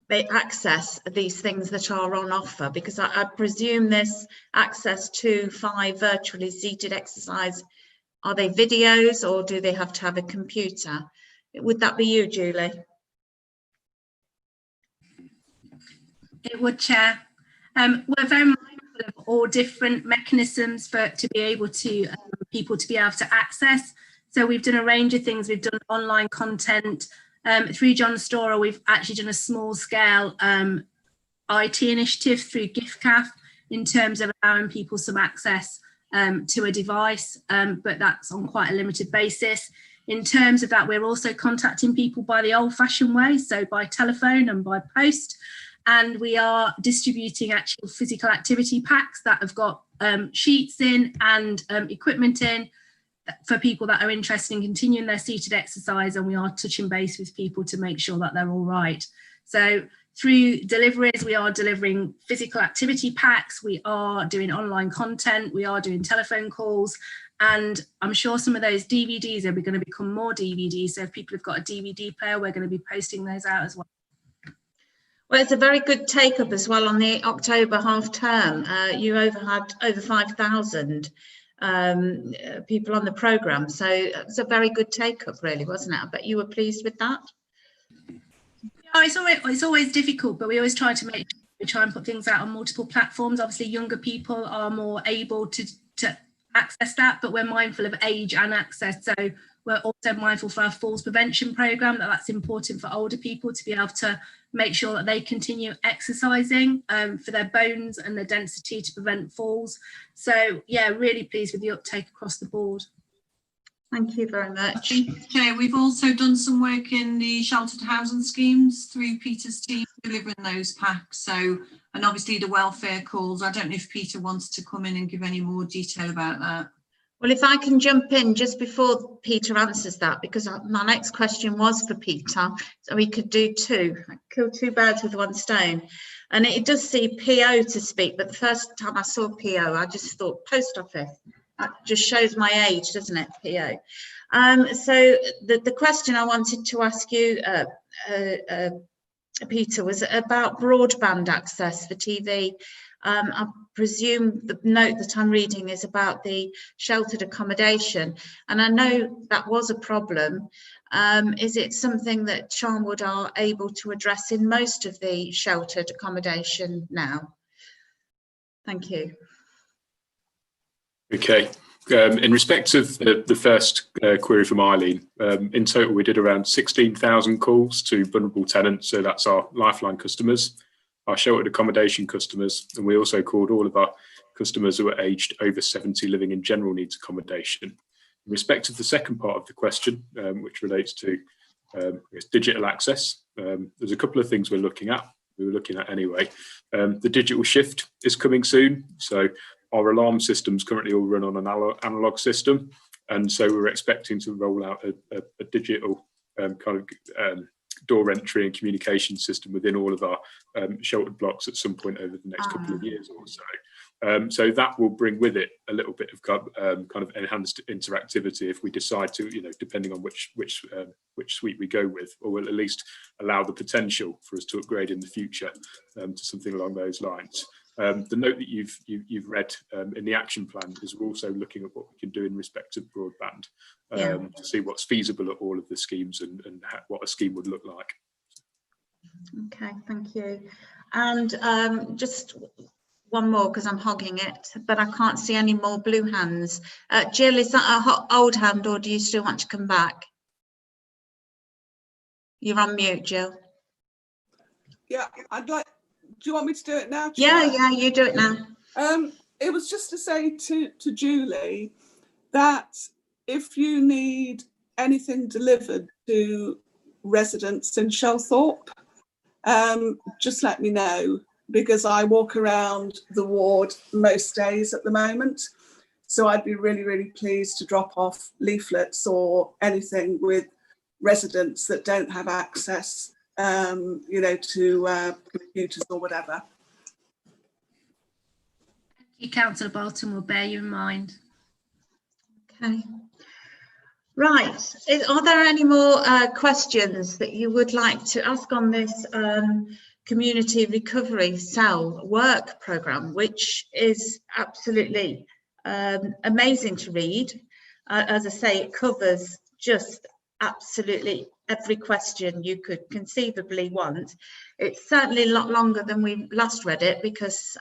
they access these things that are on offer? Because I presume this access to 5 virtually seated exercise, are they videos or do they have to have a computer? Would that be you, Julie? It would, Chair. We're very mindful of all different mechanisms to be able to people to be able to access. So we've done a range of things. We've done online content. Through John Storer, we've actually done a small scale IT initiative through GiftCaf in terms of allowing people some access to a device, but that's on quite a limited basis. In terms of that, we're also contacting people by the old-fashioned way, so by telephone and by post, and we are distributing actual physical activity packs that have got sheets in and equipment in for people that are interested in continuing their seated exercise, and we are touching base with people to make sure that they're all right. So through deliveries, we are delivering physical activity packs, we are doing online content, we are doing telephone calls, and I'm sure some of those DVDs are going to become more DVDs. So if people have got a DVD player, we're going to be posting those out as well. Well, it's a very good take up as well on the October half term. You had over 5,000 people on the programme, so it's a very good take up, really, wasn't it? I bet you were pleased with that. Oh, it's always difficult, but we always try to try and put things out on multiple platforms. Obviously, younger people are more able to access that, but we're mindful of age and access. So we're also mindful for our falls prevention programme that's important for older people to be able to make sure that they continue exercising for their bones and their density to prevent falls. So yeah, really pleased with the uptake across the board. Thank you very much. Chair, we've also done some work in the sheltered housing schemes through Peter's team delivering those packs. So, and obviously the welfare calls. I don't know if Peter wants to come in and give any more detail about that. Well, if I can jump in just before Peter answers that, because my next question was for Peter, so we could do kill two birds with one stone. And it does see PO to speak, but the first time I saw PO, I just thought post office. That just shows my age, doesn't it, PO? So the question I wanted to ask you, Peter, was about broadband access for TV. I presume the note that I'm reading is about the sheltered accommodation, and I know that was a problem. Is it something that Charnwood are able to address in most of the sheltered accommodation now? Thank you. Okay. In respect of the first query from Eileen, in total we did around 16,000 calls to vulnerable tenants, so that's our lifeline customers, our sheltered accommodation customers, and we also called all of our customers who are aged over 70 living in general needs accommodation. In respect of the second part of the question, which relates to digital access, there's a couple of things we were looking at anyway. The digital shift is coming soon, so our alarm systems currently all run on an analog system, and so we're expecting to roll out a digital door entry and communication system within all of our sheltered blocks at some point over the next couple of years or so. So that will bring with it a little bit of kind of enhanced interactivity if we decide to, depending on which suite we go with, or will at least allow the potential for us to upgrade in the future to something along those lines. The note that you've read in the action plan is we're also looking at what we can do in respect of broadband to see what's feasible at all of the schemes and what a scheme would look like. Okay, thank you. And just one more, because I'm hogging it, but I can't see any more blue hands. Jill, is that a old hand, or do you still want to come back? You're on mute, Jill. Yeah, do you want me to do it now, Chair? Yeah, you do it now. It was just to say to Julie that if you need anything delivered to residents in Shelthorpe, just let me know, because I walk around the ward most days at the moment. So I'd be really, really pleased to drop off leaflets or anything with residents that don't have access to computers or whatever. Thank you, Councillor Bolton. We'll bear you in mind. Okay. Right. Are there any more questions that you would like to ask on this community recovery cell work programme, which is absolutely amazing to read? As I say, it covers just absolutely every question you could conceivably want. It's certainly a lot longer than we last read it, because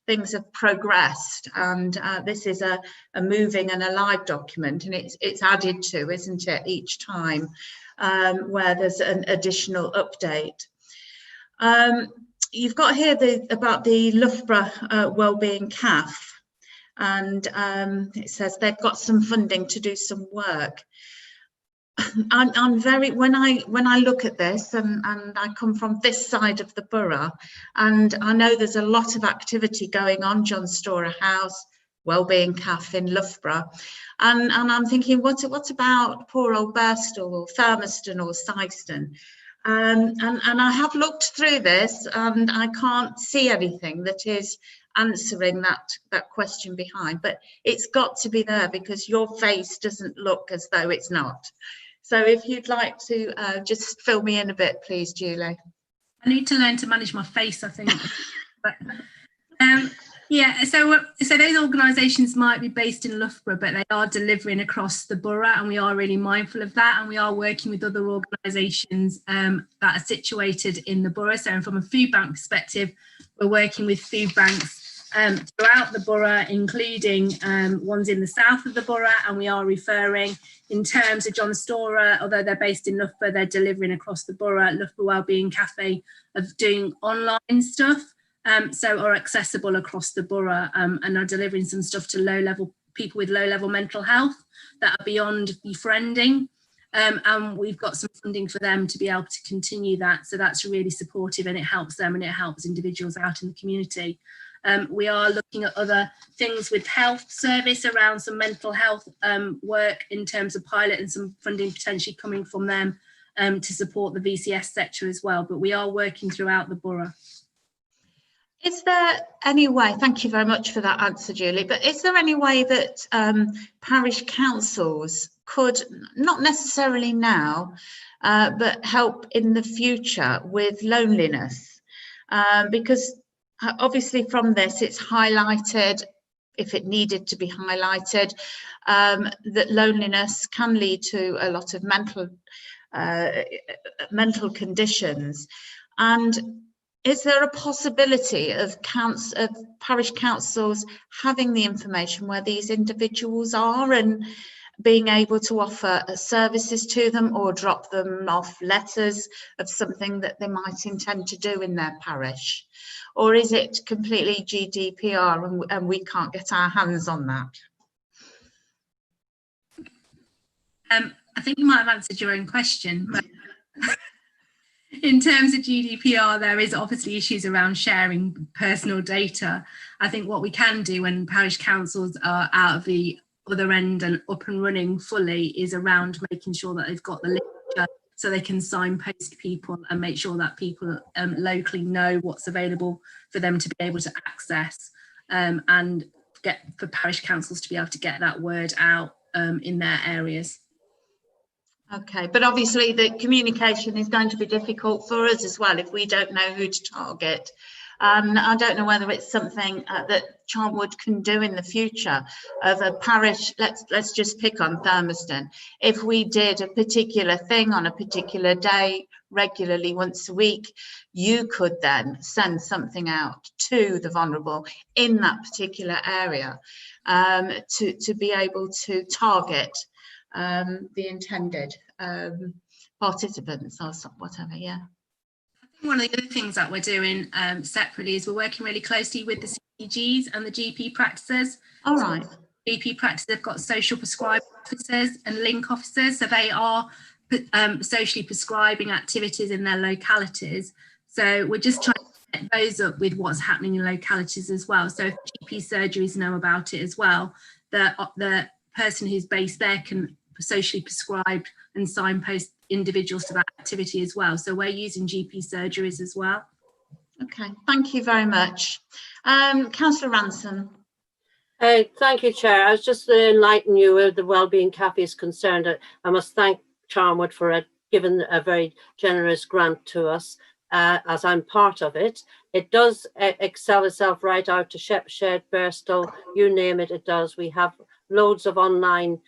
things have progressed, and this is a moving and alive document, and it's added to, isn't it, each time where there's an additional update. You've got here about the Loughborough Wellbeing CAF, and it says they've got some funding to do some work. I'm very, when I look at this, and I come from this side of the borough, and I know there's a lot of activity going on, John Storer House, Wellbeing CAF in Loughborough, and I'm thinking, what about poor old Birstall or Thermiston or Syston? And I have looked through this, and I can't see anything that is answering that question behind, but it's got to be there, because your face doesn't look as though it's not. So if you'd like to just fill me in a bit, please, Julie. I need to learn to manage my face, I think. But, Yeah, so those organisations might be based in Loughborough, but they are delivering across the borough, and we are really mindful of that. And we are working with other organisations that are situated in the borough. So from a food bank perspective, we're working with food banks throughout the borough, including ones in the south of the borough, and we are referring in terms of John Storer, although they're based in Loughborough, they're delivering across the borough. Loughborough Wellbeing Cafe of doing online stuff. So are accessible across the borough and are delivering some stuff to people with low-level mental health that are beyond befriending. And we've got some funding for them to be able to continue that. So that's really supportive, and it helps them and it helps individuals out in the community. We are looking at other things with health service around some mental health work in terms of pilot, and some funding potentially coming from them to support the VCS sector as well. But we are working throughout the borough. Is there any way, thank you very much for that answer, Julie, but is there any way that parish councils could, not necessarily now, but help in the future with loneliness? Because obviously from this, it's highlighted, if it needed to be highlighted, that loneliness can lead to a lot of mental conditions. And is there a possibility of parish councils having the information where these individuals are and being able to offer services to them, or drop them off letters of something that they might intend to do in their parish? Or is it completely GDPR and we can't get our hands on that? I think you might have answered your own question, but in terms of GDPR, there is obviously issues around sharing personal data. I think what we can do when parish councils are out of the other end and up and running fully is around making sure that they've got the literature so they can signpost people and make sure that people locally know what's available for them to be able to access, and for parish councils to be able to get that word out in their areas. Okay, but obviously the communication is going to be difficult for us as well if we don't know who to target. I don't know whether it's something that Charnwood can do in the future of a parish. Let's just pick on Thurmaston. If we did a particular thing on a particular day regularly once a week, you could then send something out to the vulnerable in that particular area to be able to target the intended participants or whatever. Yeah. One of the other things that we're doing separately is we're working really closely with the CPGs and the GP practices. All right. So GP practices have got social prescribing officers and link officers, so they are socially prescribing activities in their localities. So we're just trying to set those up with what's happening in localities as well. So if GP surgeries know about it as well, the person who's based there can socially prescribe and signpost individuals to that activity as well. So we're using GP surgeries as well. Okay, thank you very much. Councillor Ransom. Thank you, Chair. I was just to enlighten you where the Wellbeing Cafe is concerned. I must thank Charnwood for giving a very generous grant to us, as I'm part of it. It does excel itself right out to Shepshed, Birstall, you name it, it does. We have loads of online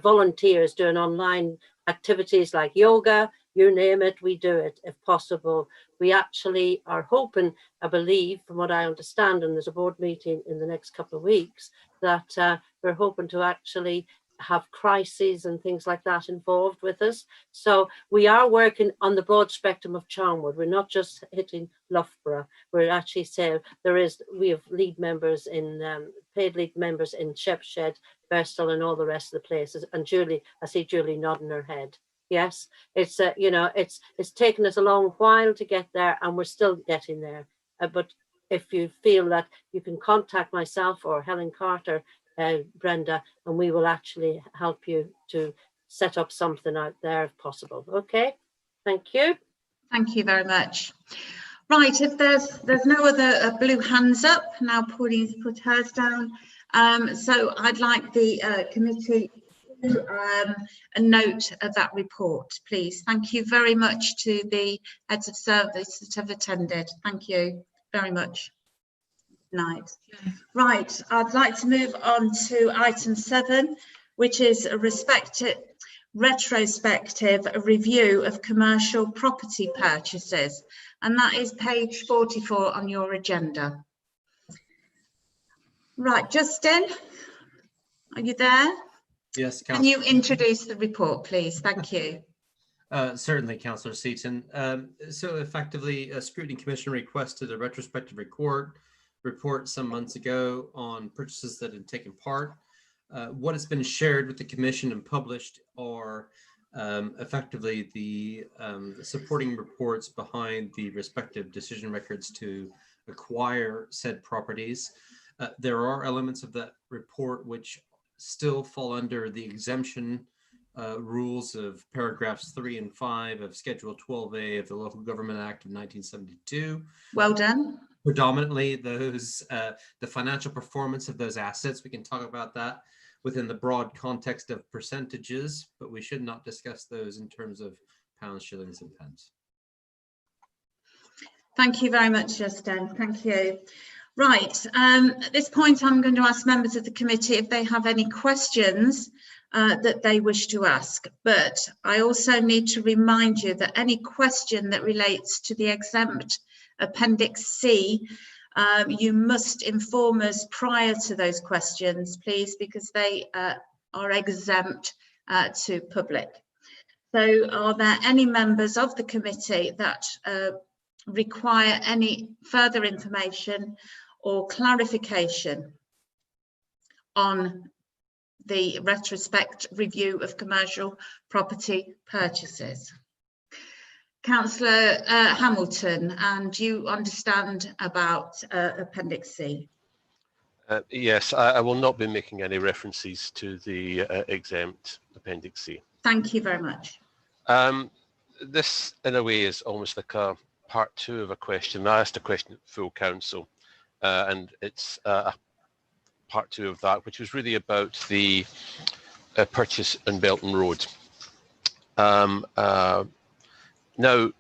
volunteers doing online activities like yoga, you name it, we do it if possible. We actually are hoping, I believe, from what I understand, and there's a board meeting in the next couple of weeks, that we're hoping to actually have crises and things like that involved with us. So we are working on the broad spectrum of Charnwood. We're not just hitting Loughborough. We're actually saying we have lead members in paid lead members in Shepshed, Birstall, and all the rest of the places. And Julie, I see Julie nodding her head. Yes, it's it's taken us a long while to get there, and we're still getting there. But if you feel that, you can contact myself or Helen Carter, Brenda, and we will actually help you to set up something out there if possible. Okay, thank you. Thank you very much. Right, if there's no other blue hands up, now Pauline's put hers down. So I'd like the committee to a note of that report, please. Thank you very much to the heads of service that have attended. Thank you very much. night. Right, I'd like to move on to item 7, which is a retrospective review of commercial property purchases, and that is page 44 on your agenda. Right, Justin, are you there? Yes, Can you introduce the report, please? Thank you. Certainly, Councillor Seaton. So effectively, a Scrutiny Commission requested a retrospective report some months ago on purchases that had taken part. What has been shared with the Commission and published are effectively the supporting reports behind the respective decision records to acquire said properties. There are elements of that report which still fall under the exemption rules of paragraphs 3 and 5 of Schedule 12A of the Local Government Act of 1972. Well done. Predominantly those, the financial performance of those assets, we can talk about that within the broad context of percentages, but we should not discuss those in terms of pounds, shillings and pence. Thank you very much, Justin. Thank you. Right, at this point, I'm going to ask members of the committee if they have any questions that they wish to ask. But I also need to remind you that any question that relates to the exempt Appendix C, you must inform us prior to those questions, please, because they are exempt to public. So are there any members of the committee that require any further information or clarification on the retrospect review of commercial property purchases? Councillor Hamilton, and you understand about Appendix C? Yes, I will not be making any references to the exempt Appendix C. Thank you very much. This, in a way, is almost like a part 2 of a question. I asked a question at full council, and it's a part 2 of that, which was really about the purchase in Belton Road. Now,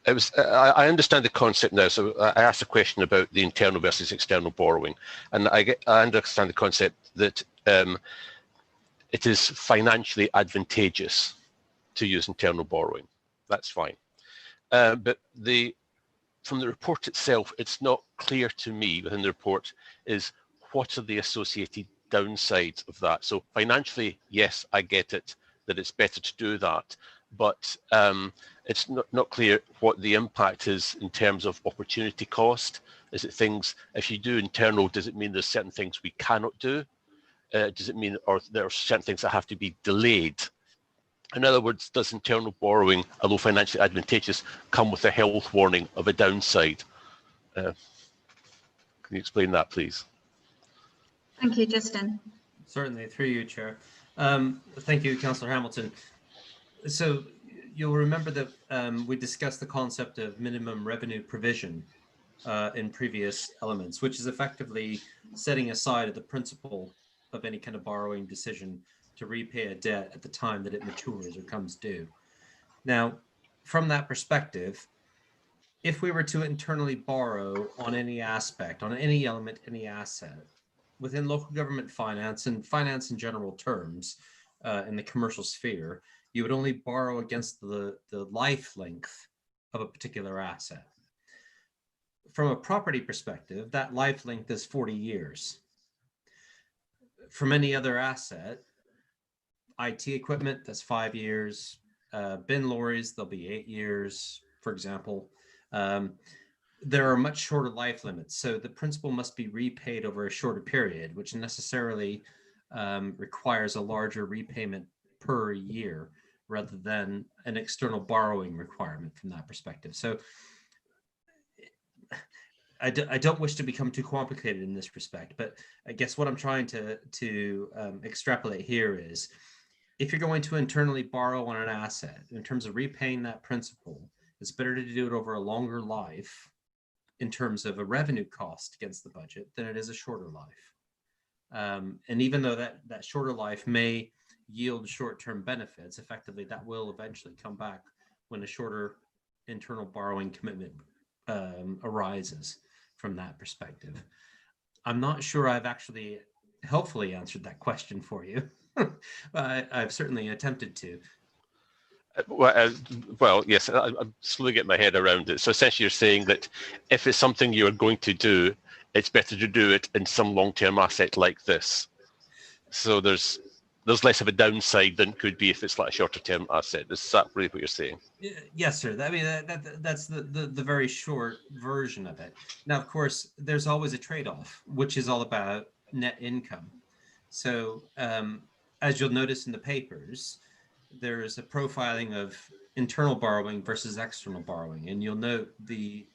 it was. I understand the concept now. So I asked a question about the internal versus external borrowing, and I understand the concept that it is financially advantageous to use internal borrowing. That's fine. But from the report itself, it's not clear to me within the report is what are the associated downsides of that. So financially, yes, I get it, that it's better to do that, but it's not clear what the impact is in terms of opportunity cost. Is it things, if you do internal, does it mean there's certain things we cannot do? Does it mean, or there are certain things that have to be delayed? In other words, does internal borrowing, although financially advantageous, come with a health warning of a downside? Can you explain that, please? Thank you, Justin. Certainly, through you, Chair. Thank you, Councillor Hamilton. So you'll remember that we discussed the concept of minimum revenue provision in previous elements, which is effectively setting aside the principle of any kind of borrowing decision to repay a debt at the time that it matures or comes due. Now, from that perspective, if we were to internally borrow on any aspect, on any element, any asset, within local government finance and finance in general terms, in the commercial sphere, you would only borrow against the life length of a particular asset. From a property perspective, that life length is 40 years. From any other asset, IT equipment, that's 5 years. Bin lorries, they'll be 8 years, for example. There are much shorter life limits, so the principal must be repaid over a shorter period, which necessarily requires a larger repayment per year rather than an external borrowing requirement from that perspective. So I don't wish to become too complicated in this respect, but I guess what I'm trying to extrapolate here is, if you're going to internally borrow on an asset, in terms of repaying that principal, it's better to do it over a longer life in terms of a revenue cost against the budget than it is a shorter life. And even though that shorter life may yield short-term benefits, effectively that will eventually come back when a shorter internal borrowing commitment arises from that perspective. I'm not sure I've actually helpfully answered that question for you. I've certainly attempted to. Well, yes, I'm slowly getting my head around it. So essentially you're saying that if it's something you're going to do, it's better to do it in some long-term asset like this. So there's less of a downside than could be if it's like a shorter-term asset. Is that really what you're saying? Yes, sir. I mean, that's the very short version of it. Now, of course, there's always a trade-off, which is all about net income. So as you'll notice in the papers, there is a profiling of internal borrowing versus external borrowing, and you'll note the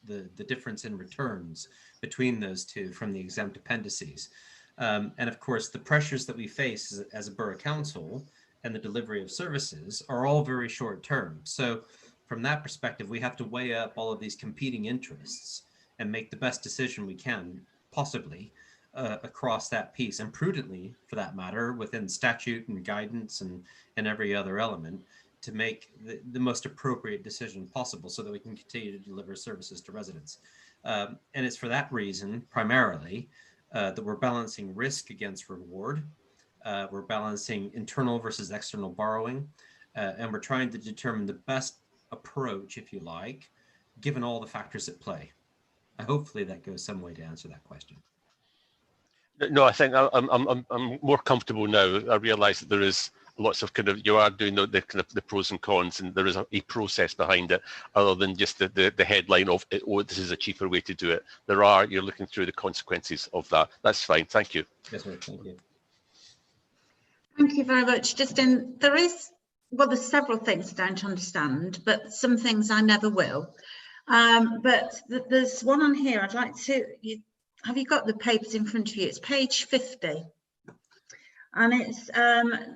difference in returns between those two from the exempt appendices. And of course, the pressures that we face as a borough council and the delivery of services are all very short term. So from that perspective, we have to weigh up all of these competing interests and make the best decision we can possibly across that piece, and prudently, for that matter, within statute and guidance and every other element, to make the most appropriate decision possible so that we can continue to deliver services to residents. And it's for that reason, primarily, that we're balancing risk against reward. We're balancing internal versus external borrowing, and we're trying to determine the best approach, if you like, given all the factors at play. Hopefully that goes some way to answer that question. No, I think I'm more comfortable now. I realise that there is lots of you are doing the kind of the pros and cons, and there is a process behind it, other than just the headline of oh, this is a cheaper way to do it. You're looking through the consequences of that. That's fine. Thank you. Yes, sir. Thank you. Thank you very much. There's several things I don't understand, but some things I never will. But there's one on here I'd like to. Have you got the papers in front of you? It's page 50. And it's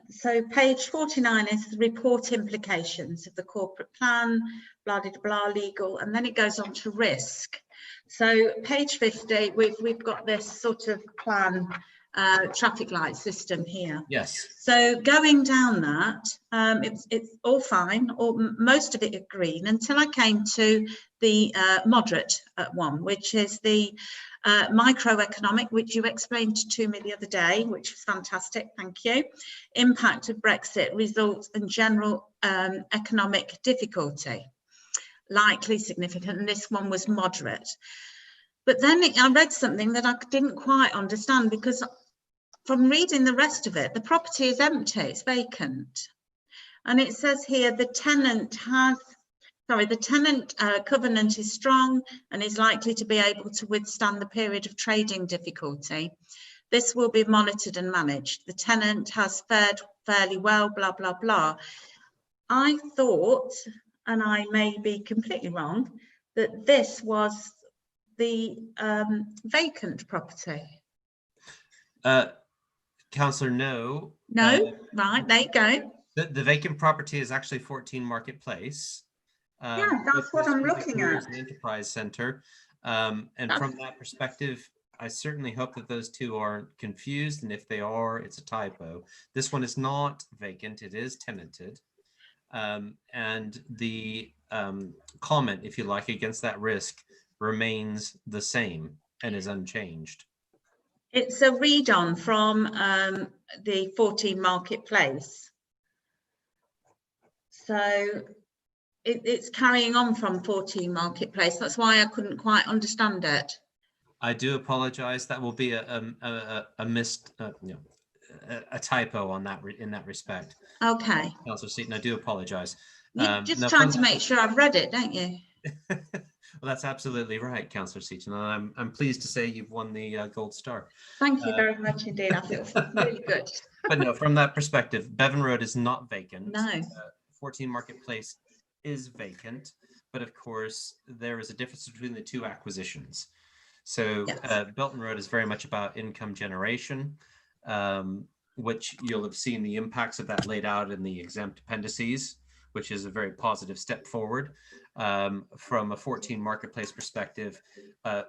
so page 49 is the report implications of the corporate plan, blah, blah, blah, legal, and then it goes on to risk. So page 50, we've got this sort of plan, traffic light system here. Yes. So going down that, it's all fine, or most of it is green, until I came to the moderate one, which is the microeconomic, which you explained to me the other day, which was fantastic, thank you. Impact of Brexit, results and general economic difficulty, likely significant, and this one was moderate. But then I read something that I didn't quite understand, because from reading the rest of it, the property is empty, it's vacant. And it says here the tenant covenant is strong and is likely to be able to withstand the period of trading difficulty. This will be monitored and managed. The tenant has fared fairly well, blah, blah, blah. I thought, and I may be completely wrong, that this was the vacant property. Councillor, no. No, right, there you go. The vacant property is actually 14 Marketplace. Yeah, that's what I'm looking at. The Enterprise Centre. And from that perspective, I certainly hope that those two aren't confused. And if they are, it's a typo. This one is not vacant, it is tenanted. And the comment, if you like, against that risk remains the same and is unchanged. It's a read-on from the 14 Marketplace. So it's carrying on from 14 Marketplace. That's why I couldn't quite understand it. I do apologise. That will be a typo on that in that respect. Okay. Councillor Seaton, I do apologise. You're just trying to make sure I've read it, don't you? Well, that's absolutely right, Councillor Seaton, and I'm pleased to say you've won the gold star. Thank you very much indeed. I feel really good. But no, from that perspective, Bevan Road is not vacant. No. 14 Marketplace is vacant, but of course there is a difference between the two acquisitions. So yes. Belton Road is very much about income generation, which you'll have seen the impacts of that laid out in the exempt appendices, which is a very positive step forward. From a 14 Marketplace perspective,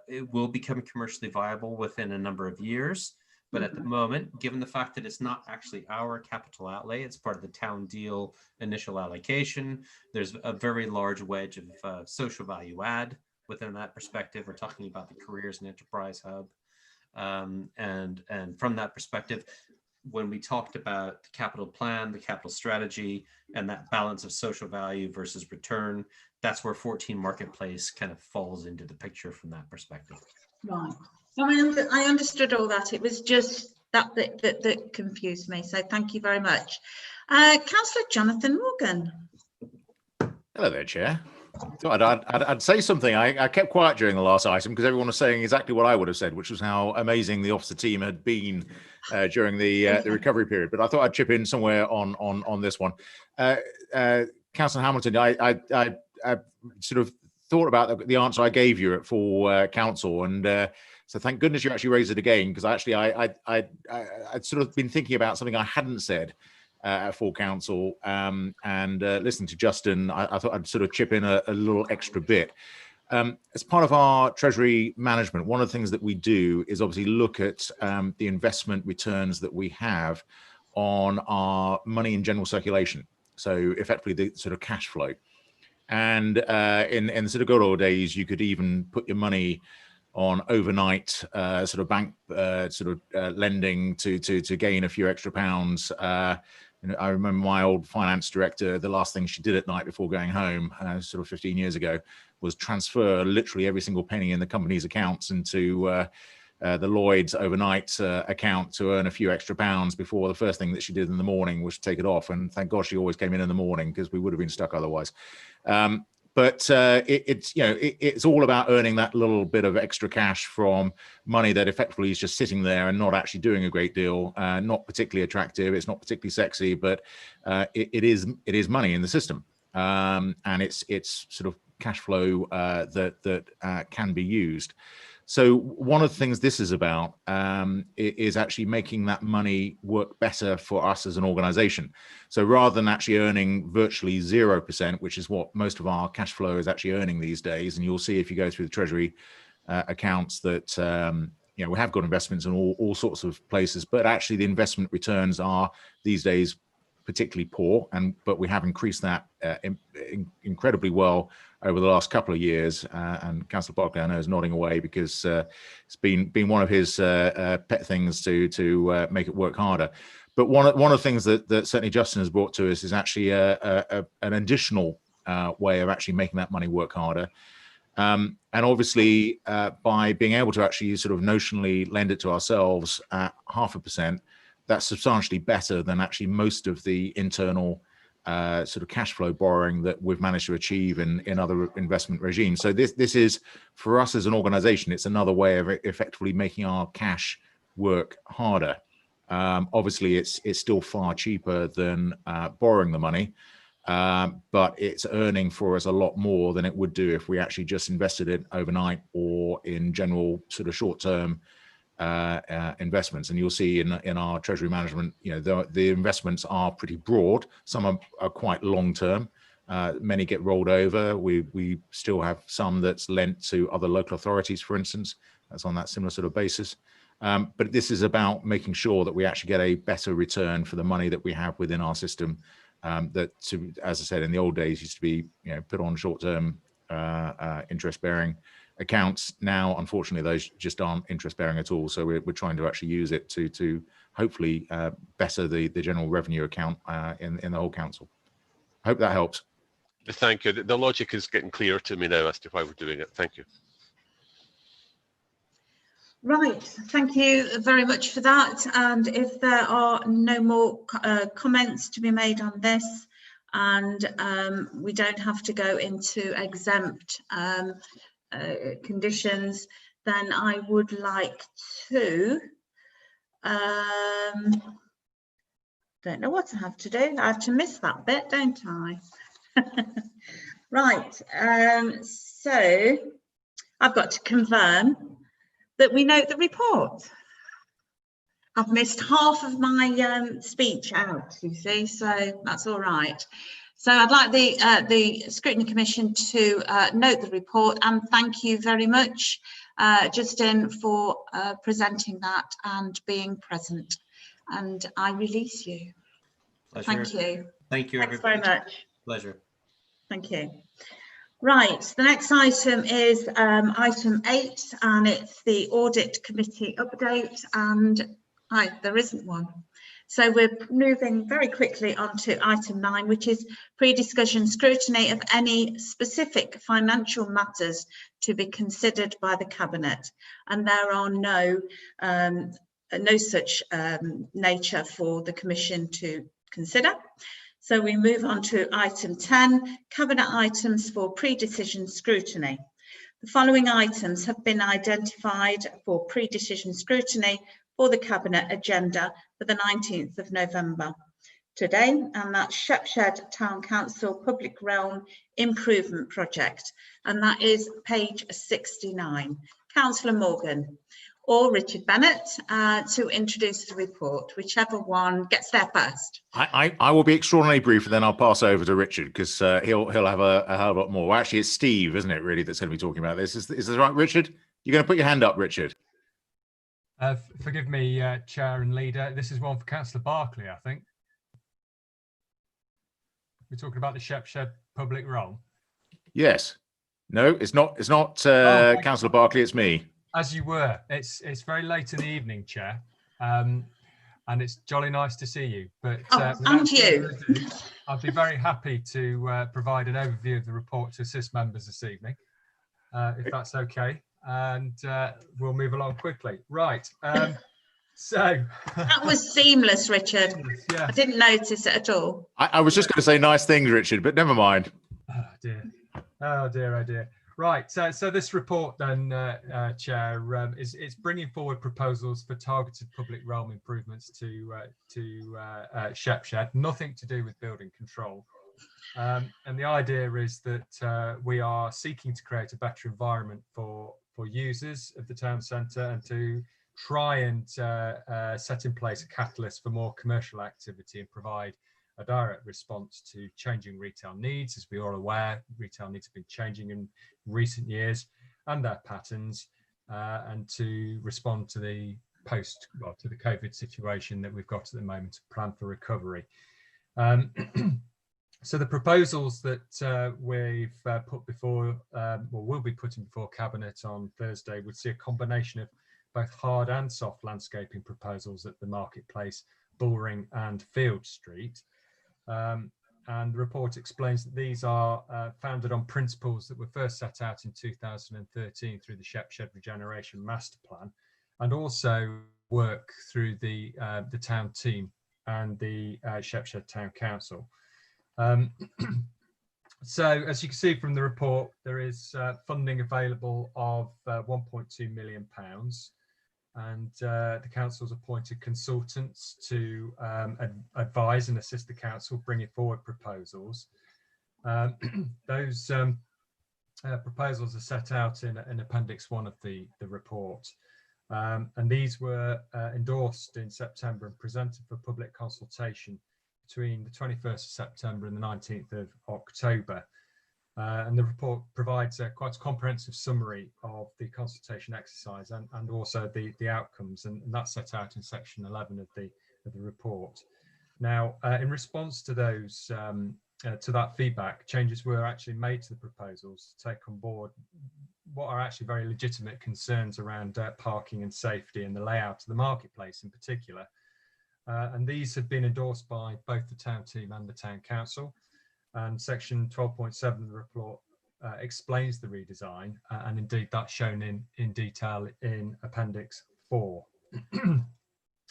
it will become commercially viable within a number of years. But at the moment, given the fact that it's not actually our capital outlay, it's part of the town deal initial allocation, there's a very large wedge of social value add within that perspective. We're talking about the Careers and Enterprise Hub. And from that perspective, when we talked about the capital plan, the capital strategy, and that balance of social value versus return, that's where 14 Marketplace kind of falls into the picture from that perspective. Right. I understood all that. It was just that bit that confused me. So thank you very much. Councillor Jonathan Morgan. Hello there, Chair. Thought I'd say something. I kept quiet during the last item because everyone was saying exactly what I would have said, which was how amazing the officer team had been during the recovery period. But I thought I'd chip in somewhere on this one. Councillor Hamilton, I sort of thought about the answer I gave you at full council, and so thank goodness you actually raised it again, because actually I'd sort of been thinking about something I hadn't said at full council, and listening to Justin, I thought I'd sort of chip in a little extra bit. As part of our treasury management, one of the things that we do is obviously look at the investment returns that we have on our money in general circulation. So effectively the sort of cash flow. And in the sort of good old days, you could even put your money on overnight sort of bank lending to gain a few extra pounds. I remember my old finance director, the last thing she did at night before going home, sort of 15 years ago, was transfer literally every single penny in the company's accounts into the Lloyd's overnight account to earn a few extra pounds before the first thing that she did in the morning was take it off. And thank God she always came in the morning, because we would have been stuck otherwise. But it's all about earning that little bit of extra cash from money that effectively is just sitting there and not actually doing a great deal, not particularly attractive. It's not particularly sexy, but it is money in the system, and it's sort of cash flow that can be used. So one of the things this is about is actually making that money work better for us as an organization. So rather than actually earning virtually 0%, which is what most of our cash flow is actually earning these days, and you'll see if you go through the Treasury accounts that we have got investments in all sorts of places, but actually the investment returns are these days particularly poor, but we have increased that incredibly well over the last couple of years, and Councillor Barclay, I know, is nodding away because it's been one of his pet things to make it work harder. But one of the things that certainly Justin has brought to us is actually an additional way of actually making that money work harder. And obviously, by being able to actually sort of notionally lend it to ourselves at 0.5%, that's substantially better than actually most of the internal sort of cash flow borrowing that we've managed to achieve in other investment regimes. So this is, for us as an organization, it's another way of effectively making our cash work harder. Obviously, it's still far cheaper than borrowing the money, but it's earning for us a lot more than it would do if we actually just invested it overnight or in general sort of short-term investments. And you'll see in our treasury management, the investments are pretty broad. Some are quite long-term. Many get rolled over. We still have some that's lent to other local authorities, for instance. That's on that similar sort of basis. But this is about making sure that we actually get a better return for the money that we have within our system. As I said, in the old days, used to be put on short-term interest-bearing accounts. Now, unfortunately, those just aren't interest-bearing at all. So we're trying to actually use it to hopefully better the general revenue account in the whole council. I hope that helps. Thank you. The logic is getting clearer to me now as to why we're doing it. Thank you. Right, thank you very much for that. And if there are no more comments to be made on this, and we don't have to go into exempt conditions, then I would like to, don't know what I have to do. I have to miss that bit, don't I? Right, so I've got to confirm that we note the report. I've missed half of my speech out, you see, so that's all right. So I'd like the Scrutiny Commission to note the report, and thank you very much, Justin, for presenting that and being present. And I release you. Pleasure. Thank you. Thank you, Thanks everybody. very much. Pleasure. Thank you. Right, the next item is item 8, and it's the Audit Committee update, and there isn't one. So we're moving very quickly on to item 9, which is pre-discussion scrutiny of any specific financial matters to be considered by the Cabinet. And there are no such nature for the Commission to consider. So we move on to item 10, Cabinet items for pre-decision scrutiny. The following items have been identified for pre-decision scrutiny for the Cabinet agenda for the 19th of November today, and that's Shepshed Town Council Public Realm Improvement Project, and that is page 69. Councillor Morgan or Richard Bennett to introduce the report, whichever one gets there first. I will be extraordinarily brief, and then I'll pass over to Richard because he'll have a hell of a lot more. Well, actually, it's Steve, isn't it, really, that's going to be talking about this? Is this right, Richard? You're going to put your hand up, Richard. Forgive me, Chair and Leader. This is one for Councillor Barclay, I think. We're talking about the Shepshed Public Realm. Yes. No, it's not. It's not Councillor Barclay. It's me. As you were. It's very late in the evening, Chair, and it's jolly nice to see you. But and you. I'd be very happy to provide an overview of the report to assist members this evening, if that's okay. And we'll move along quickly. Right. So that was seamless, Richard. Yeah. I didn't notice it at all. I was just going to say nice things, Richard, but never mind. Oh dear. Oh dear. Oh dear. Right. So this report then, Chair, it's bringing forward proposals for targeted public realm improvements to Shepshed. Nothing to do with building control. And the idea is that we are seeking to create a better environment for users of the town centre and to try and set in place a catalyst for more commercial activity and provide a direct response to changing retail needs. As we're all aware, retail needs have been changing in recent years and their patterns, and to respond to the to the COVID situation that we've got at the moment to plan for recovery. So the proposals that we've put before, or will be putting before Cabinet on Thursday, would see a combination of both hard and soft landscaping proposals at the Marketplace, Bullring and Field Street. And the report explains that these are founded on principles that were first set out in 2013 through the Shepshed Regeneration Master Plan, and also work through the town team and the Shepshed Town Council. So as you can see from the report, there is funding available of £1.2 million, and the council's appointed consultants to advise and assist the council bringing forward proposals. Those proposals are set out in Appendix 1 of the report, and these were endorsed in September and presented for public consultation between the 21st of September and the 19th of October. And the report provides quite a comprehensive summary of the consultation exercise and also the outcomes, and that's set out in section 11 of the report. Now, in response to those to that feedback, changes were actually made to the proposals to take on board what are actually very legitimate concerns around parking and safety and the layout of the marketplace in particular. And these have been endorsed by both the town team and the town council. And section 12.7 of the report explains the redesign, and indeed that's shown in detail in Appendix 4.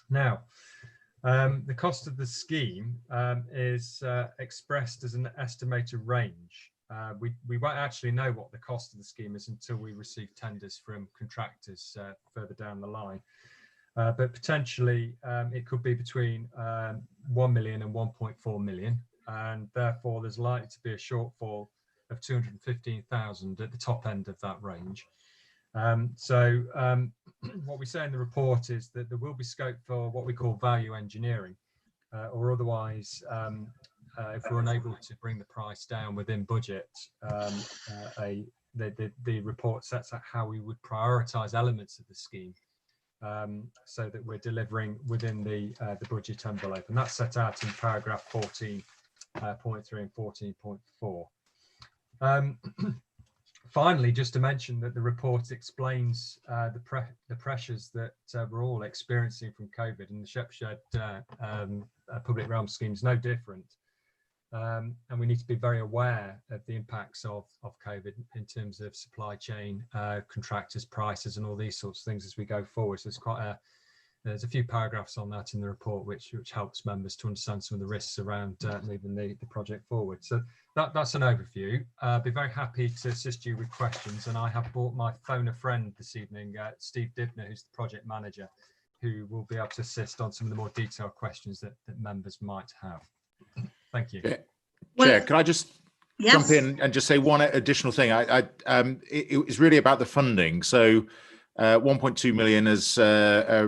Now, the cost of the scheme is expressed as an estimated range. We won't actually know what the cost of the scheme is until we receive tenders from contractors further down the line. But potentially it could be between 1 million and 1.4 million, and therefore there's likely to be a shortfall of 215,000 at the top end of that range. What we say in the report is that there will be scope for what we call value engineering, or otherwise, if we're unable to bring the price down within budget, the report sets out how we would prioritise elements of the scheme, so that we're delivering within the budget envelope, and that's set out in paragraph 14.3 and 14.4. Finally, just to mention that the report explains the pressures that we're all experiencing from COVID, and the Shepshed public realm scheme is no different. And we need to be very aware of the impacts of COVID in terms of supply chain, contractors, prices, and all these sorts of things as we go forward. So there's a few paragraphs on that in the report which helps members to understand some of the risks around moving the project forward. So that's an overview. I'll be very happy to assist you with questions, and I have brought my phone a friend this evening, Steve Dibner, who's the project manager, who will be able to assist on some of the more detailed questions that members might have. Thank you. Chair, can I just jump in and just say one additional thing? It was really about the funding. So 1.2 million, as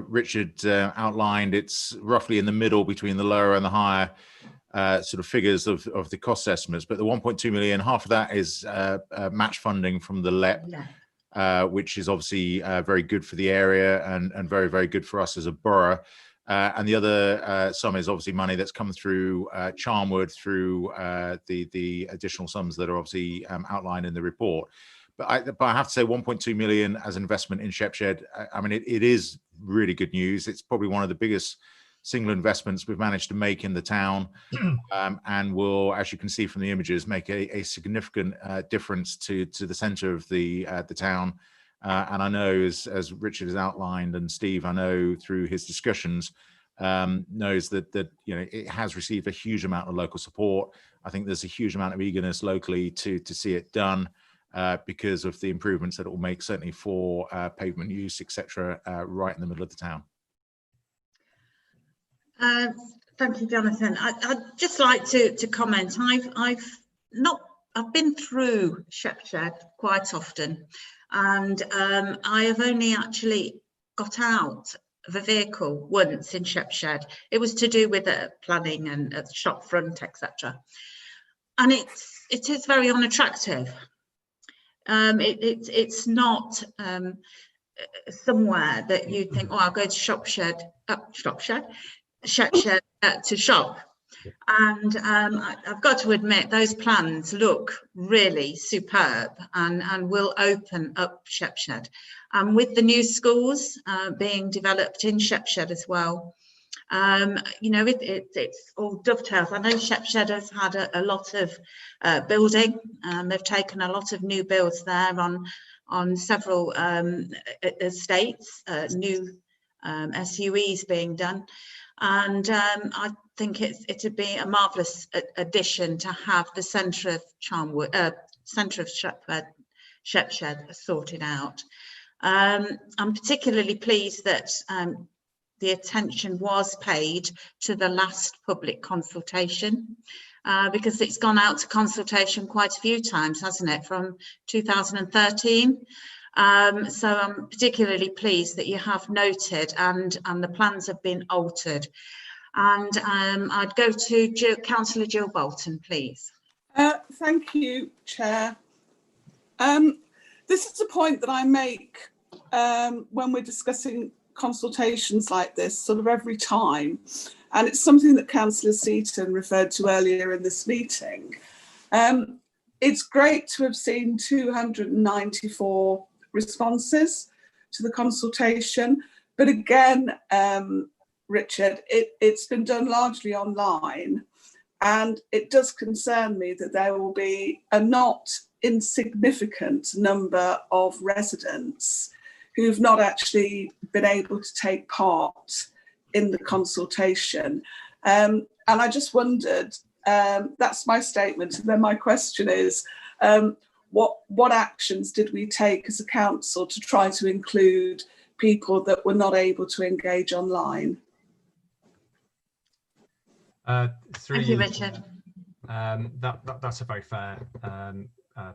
Richard outlined, it's roughly in the middle between the lower and the higher sort of figures of the cost estimates. But the 1.2 million, half of that is match funding from the LEP, which is obviously very good for the area and very, very good for us as a borough. And the other sum is obviously money that's come through Charnwood through the additional sums that are obviously outlined in the report. But I have to say 1.2 million as an investment in Shepshed, I mean, it is really good news. It's probably one of the biggest single investments we've managed to make in the town, and will, as you can see from the images, make a significant difference to the centre of the town. And I know, as Richard has outlined, and Steve, I know through his discussions, knows that you know, it has received a huge amount of local support. I think there's a huge amount of eagerness locally to see it done, because of the improvements that it will make, certainly for pavement use, etc., right in the middle of the town. Thank you, Jonathan. I'd just like to comment. I've been through Shepshed quite often, and I have only actually got out of a vehicle once in Shepshed. It was to do with planning and shop front, etc. And it is very unattractive. It's not somewhere that you think, oh, I'll go to Shepshed to shop. And I've got to admit, those plans look really superb and will open up Shepshed. And with the new schools being developed in Shepshed as well, you know, it's all dovetails. I know Shepshed has had a lot of building. They've taken a lot of new builds there on several estates, new SUEs being done. And I think it'd be a marvellous addition to have the centre of Shepshed sorted out. I'm particularly pleased that the attention was paid to the last public consultation, because it's gone out to consultation quite a few times, hasn't it, from 2013. So I'm particularly pleased that you have noted and the plans have been altered. And I'd go to Councillor Jill Bolton, please. Thank you, Chair. This is a point that I make when we're discussing consultations like this sort of every time, and it's something that Councillor Seaton referred to earlier in this meeting. It's great to have seen 294 responses to the consultation, but again, Richard, it's been done largely online, and it does concern me that there will be a not insignificant number of residents who've not actually been able to take part in the consultation. And I just wondered, that's my statement. And then my question is, what actions did we take as a council to try to include people that were not able to engage online? Thank you, Richard. That's a very fair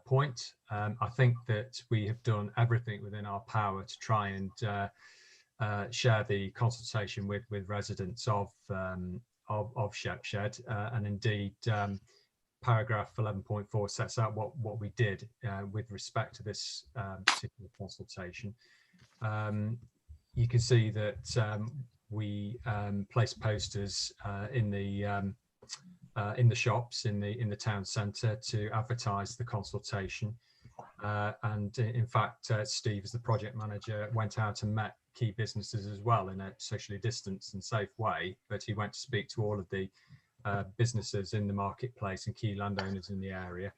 point. I think that we have done everything within our power to try and share the consultation with residents of Shepshed, and indeed paragraph 11.4 sets out what we did with respect to this particular consultation. You can see that we placed posters in the in the shops in the town centre to advertise the consultation. And in fact, Steve, as the project manager, went out and met key businesses as well in a socially distanced and safe way. But he went to speak to all of the businesses in the marketplace and key landowners in the area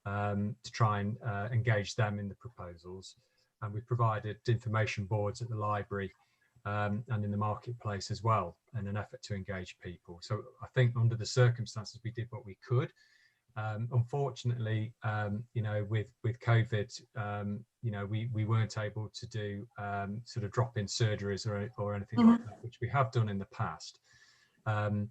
to try and engage them in the proposals. And we provided information boards at the library and in the marketplace as well in an effort to engage people. So I think under the circumstances, we did what we could. Unfortunately, you know, with COVID, you know, we weren't able to do sort of drop-in surgeries or anything like that, which we have done in the past. And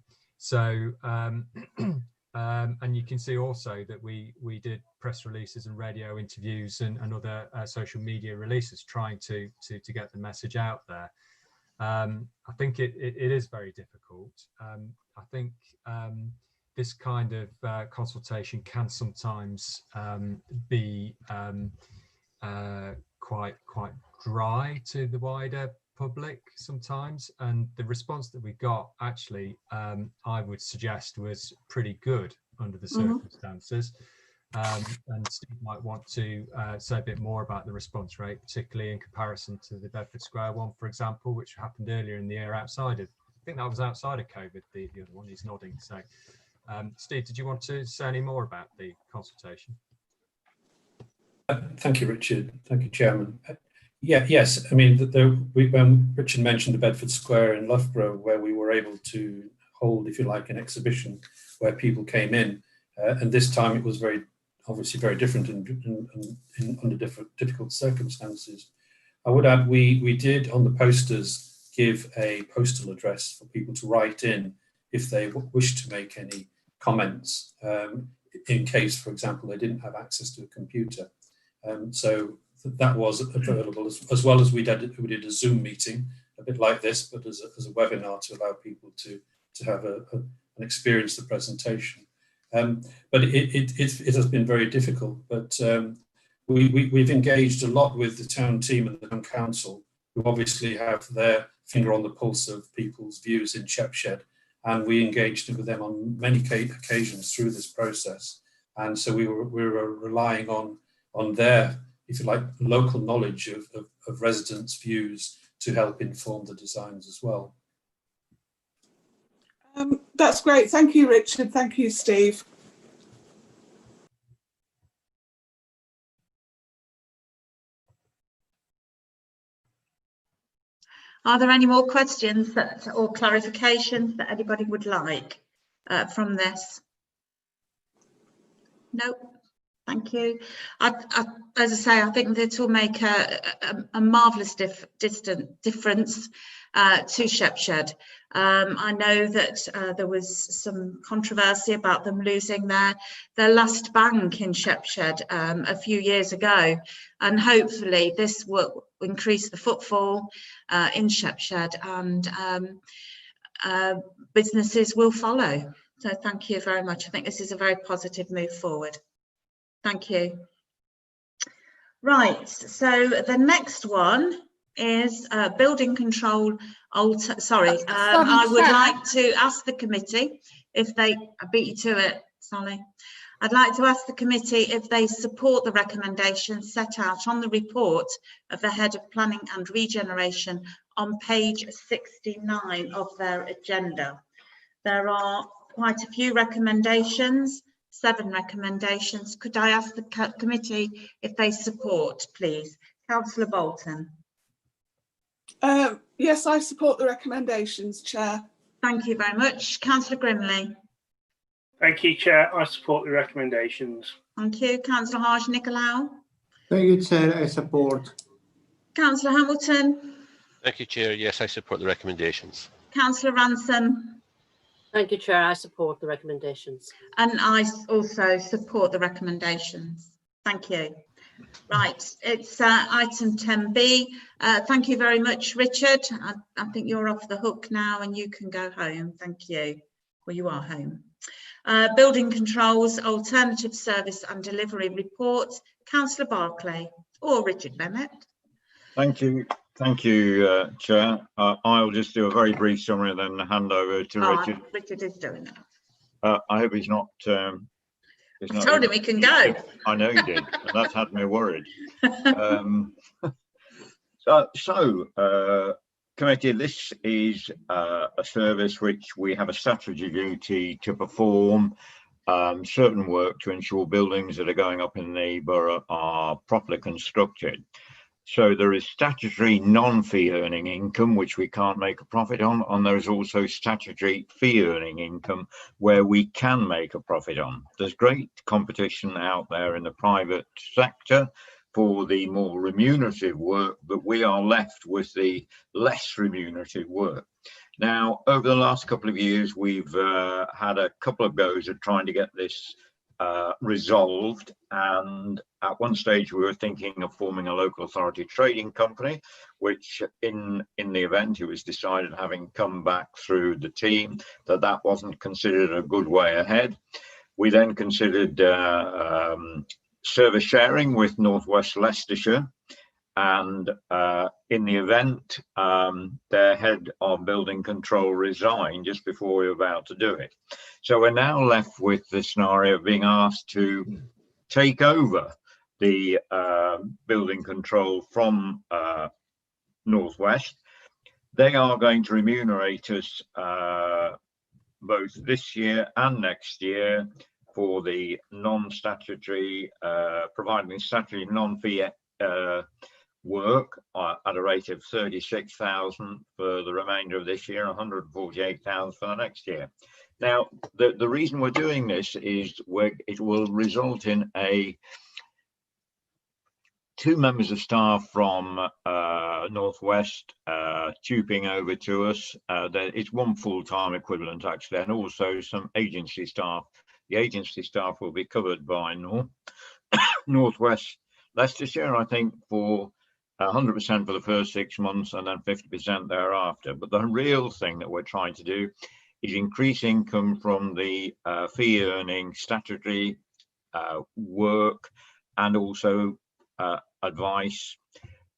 you can see also that we did press releases and radio interviews and other social media releases trying to get the message out there. I think it is very difficult. I think this kind of consultation can sometimes be quite dry to the wider public sometimes, and the response that we got actually I would suggest was pretty good under the circumstances. And Steve might want to say a bit more about the response rate, particularly in comparison to the Bedford Square one, for example, which happened earlier in the year outside of, I think that was outside of COVID, the other one. He's nodding. So Steve, did you want to say any more about the consultation? Thank you, Richard. Thank you, Chairman. Yes, I mean, when Richard mentioned the Bedford Square in Loughborough, where we were able to hold, if you like, an exhibition where people came in, and this time it was obviously very different and under difficult circumstances. I would add we did on the posters give a postal address for people to write in if they wish to make any comments, in case, for example, they didn't have access to a computer. So that was available, as well as we did a Zoom meeting, a bit like this, but as a webinar to allow people to have an experience the presentation. But it has been very difficult. But we've engaged a lot with the town team and the town council, who obviously have their finger on the pulse of people's views in Shepshed, and we engaged with them on many occasions through this process. And so we were relying on their, if you like, local knowledge of residents' views to help inform the designs as well. That's great. Thank you, Richard. Thank you, Steve. Are there any more questions or clarifications that anybody would like from this? No. Thank you. As I say, I think this will make a marvellous difference to Shepshed. I know that there was some controversy about them losing their last bank in Shepshed a few years ago, and hopefully this will increase the footfall in Shepshed, and businesses will follow. So thank you very much. I think this is a very positive move forward. Thank you. Right, so the next one is building control. I would like to ask the committee if they, I beat you to it, Sally. I'd like to ask the committee if they support the recommendations set out on the report of the Head of Planning and Regeneration on page 69 of their agenda. There are quite a few recommendations. 7 recommendations. Could I ask the committee if they support, please? Councillor Bolton. Yes, I support the recommendations, Chair. Thank you very much. Councillor Grimley. Thank you, Chair. I support the recommendations. Thank you. Councillor Haj-Nicolau. Thank you, Chair. I support. Councillor Hamilton. Thank you, Chair. Yes, I support the recommendations. Councillor Ransom. Thank you, Chair. I support the recommendations. And I also support the recommendations. Thank you. Right, it's item 10B. Thank you very much, Richard. I think you're off the hook now and you can go home. Thank you. Well, you are home. Building controls, alternative service and delivery report. Councillor Barclay or Richard Bennett. Thank you. Thank you, Chair. I'll just do a very brief summary and then hand over to Richard. Richard is doing I hope he's not. He's I not told him he can go. I know you did, and that's had me worried. Committee, this is a service which we have a statutory duty to perform certain work to ensure buildings that are going up in the borough are properly constructed. So there is statutory non-fee earning income, which we can't make a profit on, and there is also statutory fee earning income where we can make a profit on. There's great competition out there in the private sector for the more remunerative work, but we are left with the less remunerative work. Now, over the last couple of years, we've had a couple of goes at trying to get this resolved, and at one stage we were thinking of forming a local authority trading company, which in the event it was decided, having come back through the team, that wasn't considered a good way ahead. We then considered service sharing with Northwest Leicestershire, and in the event their head of building control resigned just before we were about to do it. So we're now left with the scenario of being asked to take over the building control from Northwest. They are going to remunerate us both this year and next year for the non-statutory, providing statutory non-fee work at a rate of 36,000 for the remainder of this year, 148,000 for the next year. Now, the reason we're doing this is it will result in two members of staff from Northwest tubing over to us. It's one full-time equivalent actually, and also some agency staff. The agency staff will be covered by Northwest Leicestershire, I think, for 100% for the first 6 months and then 50% thereafter. But the real thing that we're trying to do is increase income from the fee earning statutory work and also advice.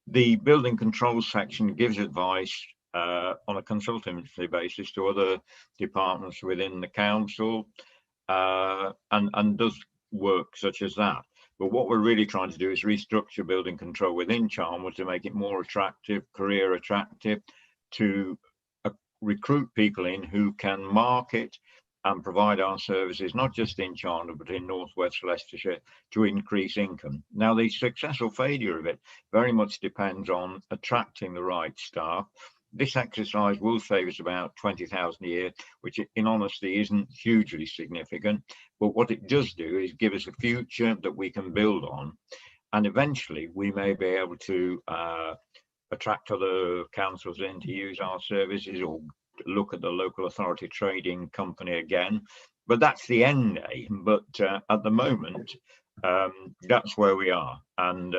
The building control section gives advice on a consultancy basis to other departments within the council and does work such as that. But what we're really trying to do is restructure building control within Charnwood to make it more attractive, career attractive, to recruit people in who can market and provide our services, not just in Charnwood, but in Northwest Leicestershire, to increase income. Now, the successful failure of it very much depends on attracting the right staff. This exercise will save us about 20,000 a year, which in honesty isn't hugely significant. But what it does do is give us a future that we can build on. And eventually we may be able to attract other councils in to use our services or look at the local authority trading company again. But that's the end game. But at the moment, that's where we are. And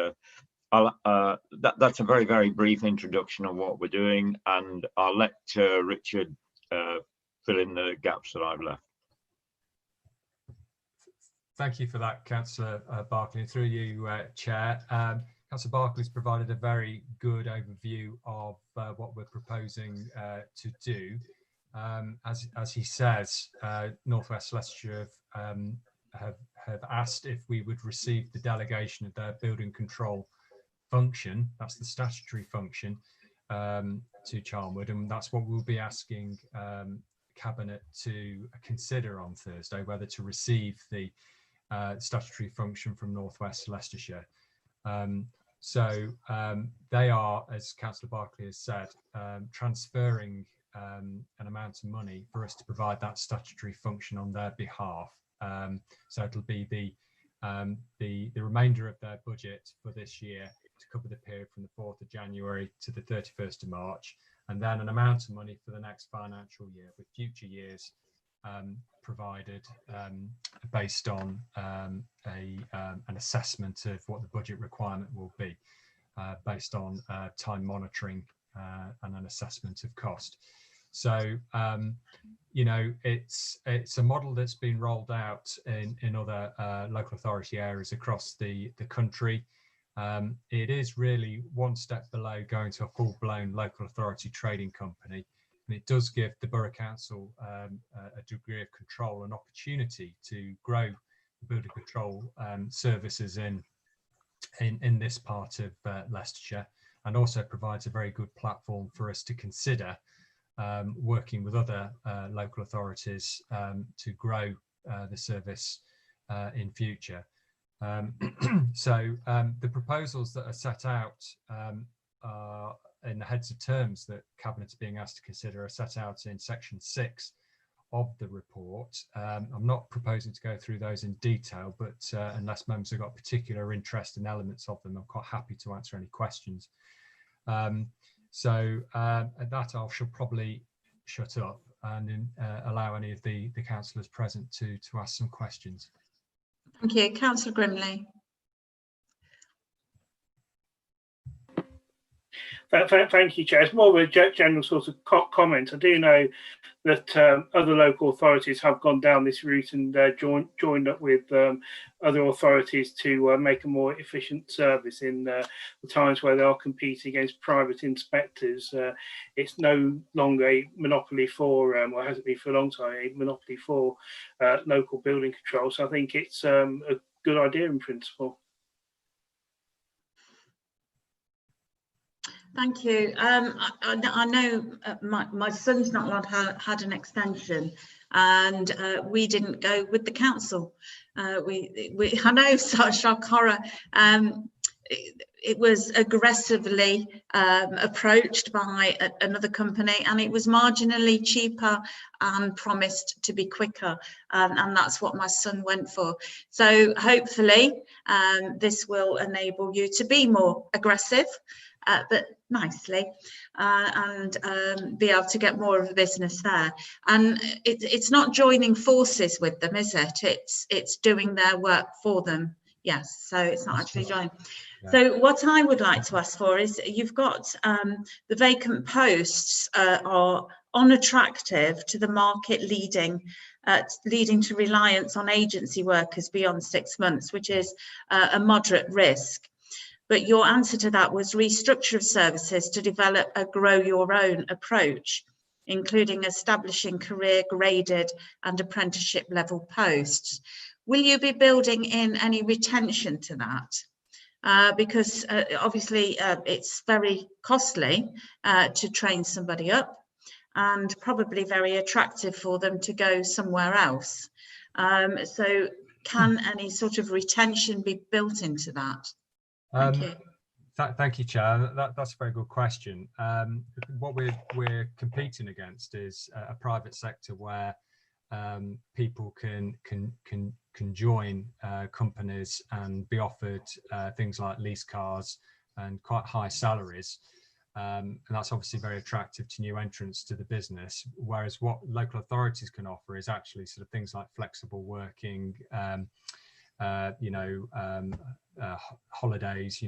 that's a very, very brief introduction of what we're doing, and I'll let Richard fill in the gaps that I've left. Thank you for that, Councillor Barclay. Through you, Chair. Councillor Barclay's provided a very good overview of what we're proposing to do. As he says, Northwest Leicestershire have asked if we would receive the delegation of their building control function, that's the statutory function, to Charnwood, and that's what we'll be asking Cabinet to consider on Thursday, whether to receive the statutory function from Northwest Leicestershire. They are, as Councillor Barclay has said, transferring an amount of money for us to provide that statutory function on their behalf. So it'll be the remainder of their budget for this year to cover the period from the 4th of January to the 31st of March, and then an amount of money for the next financial year, with future years provided based on an assessment of what the budget requirement will be, based on time monitoring and an assessment of cost. So you know, it's a model that's been rolled out in other local authority areas across the country. It is really one step below going to a full-blown local authority trading company. and it does give the Borough Council a degree of control and opportunity to grow building control services in this part of Leicestershire, and also provides a very good platform for us to consider working with other local authorities to grow the service in future. So the proposals that are set out in the heads of terms that Cabinet's being asked to consider are set out in section 6 of the report. I'm not proposing to go through those in detail, but unless members have got particular interest in elements of them, I'm quite happy to answer any questions. So at that, I shall probably shut up and allow any of the councillors present to ask some questions. Thank you. Councillor Grimley. Thank you, Chair. It's more of a general sort of comment. I do know that other local authorities have gone down this route and joined up with other authorities to make a more efficient service in the times where they are competing against private inspectors. It's no longer a monopoly for, or hasn't been for a long time, a monopoly for local building control. So I think it's a good idea in principle. Thank you. I know my son's not long had an extension, and we didn't go with the council. I know shock horror. It was aggressively approached by another company, and it was marginally cheaper and promised to be quicker, and that's what my son went for. So hopefully this will enable you to be more aggressive, but nicely, and be able to get more of a business there. And it's not joining forces with them, is it? It's doing their work for them. Yes, so it's not actually joining. Yeah. So what I would like to ask for is, you've got the vacant posts are unattractive to the market, leading to reliance on agency workers beyond 6 months, which is a moderate risk. But your answer to that was restructure of services to develop a grow your own approach, including establishing career graded and apprenticeship level posts. Will you be building in any retention to that? Because obviously it's very costly to train somebody up, and probably very attractive for them to go somewhere else. So can any sort of retention be built into that? Thank you. Thank you, Chair. That's a very good question. What we're competing against is a private sector where people can join companies and be offered things like lease cars and quite high salaries. And that's obviously very attractive to new entrants to the business. Whereas what local authorities can offer is actually sort of things like flexible working, holidays.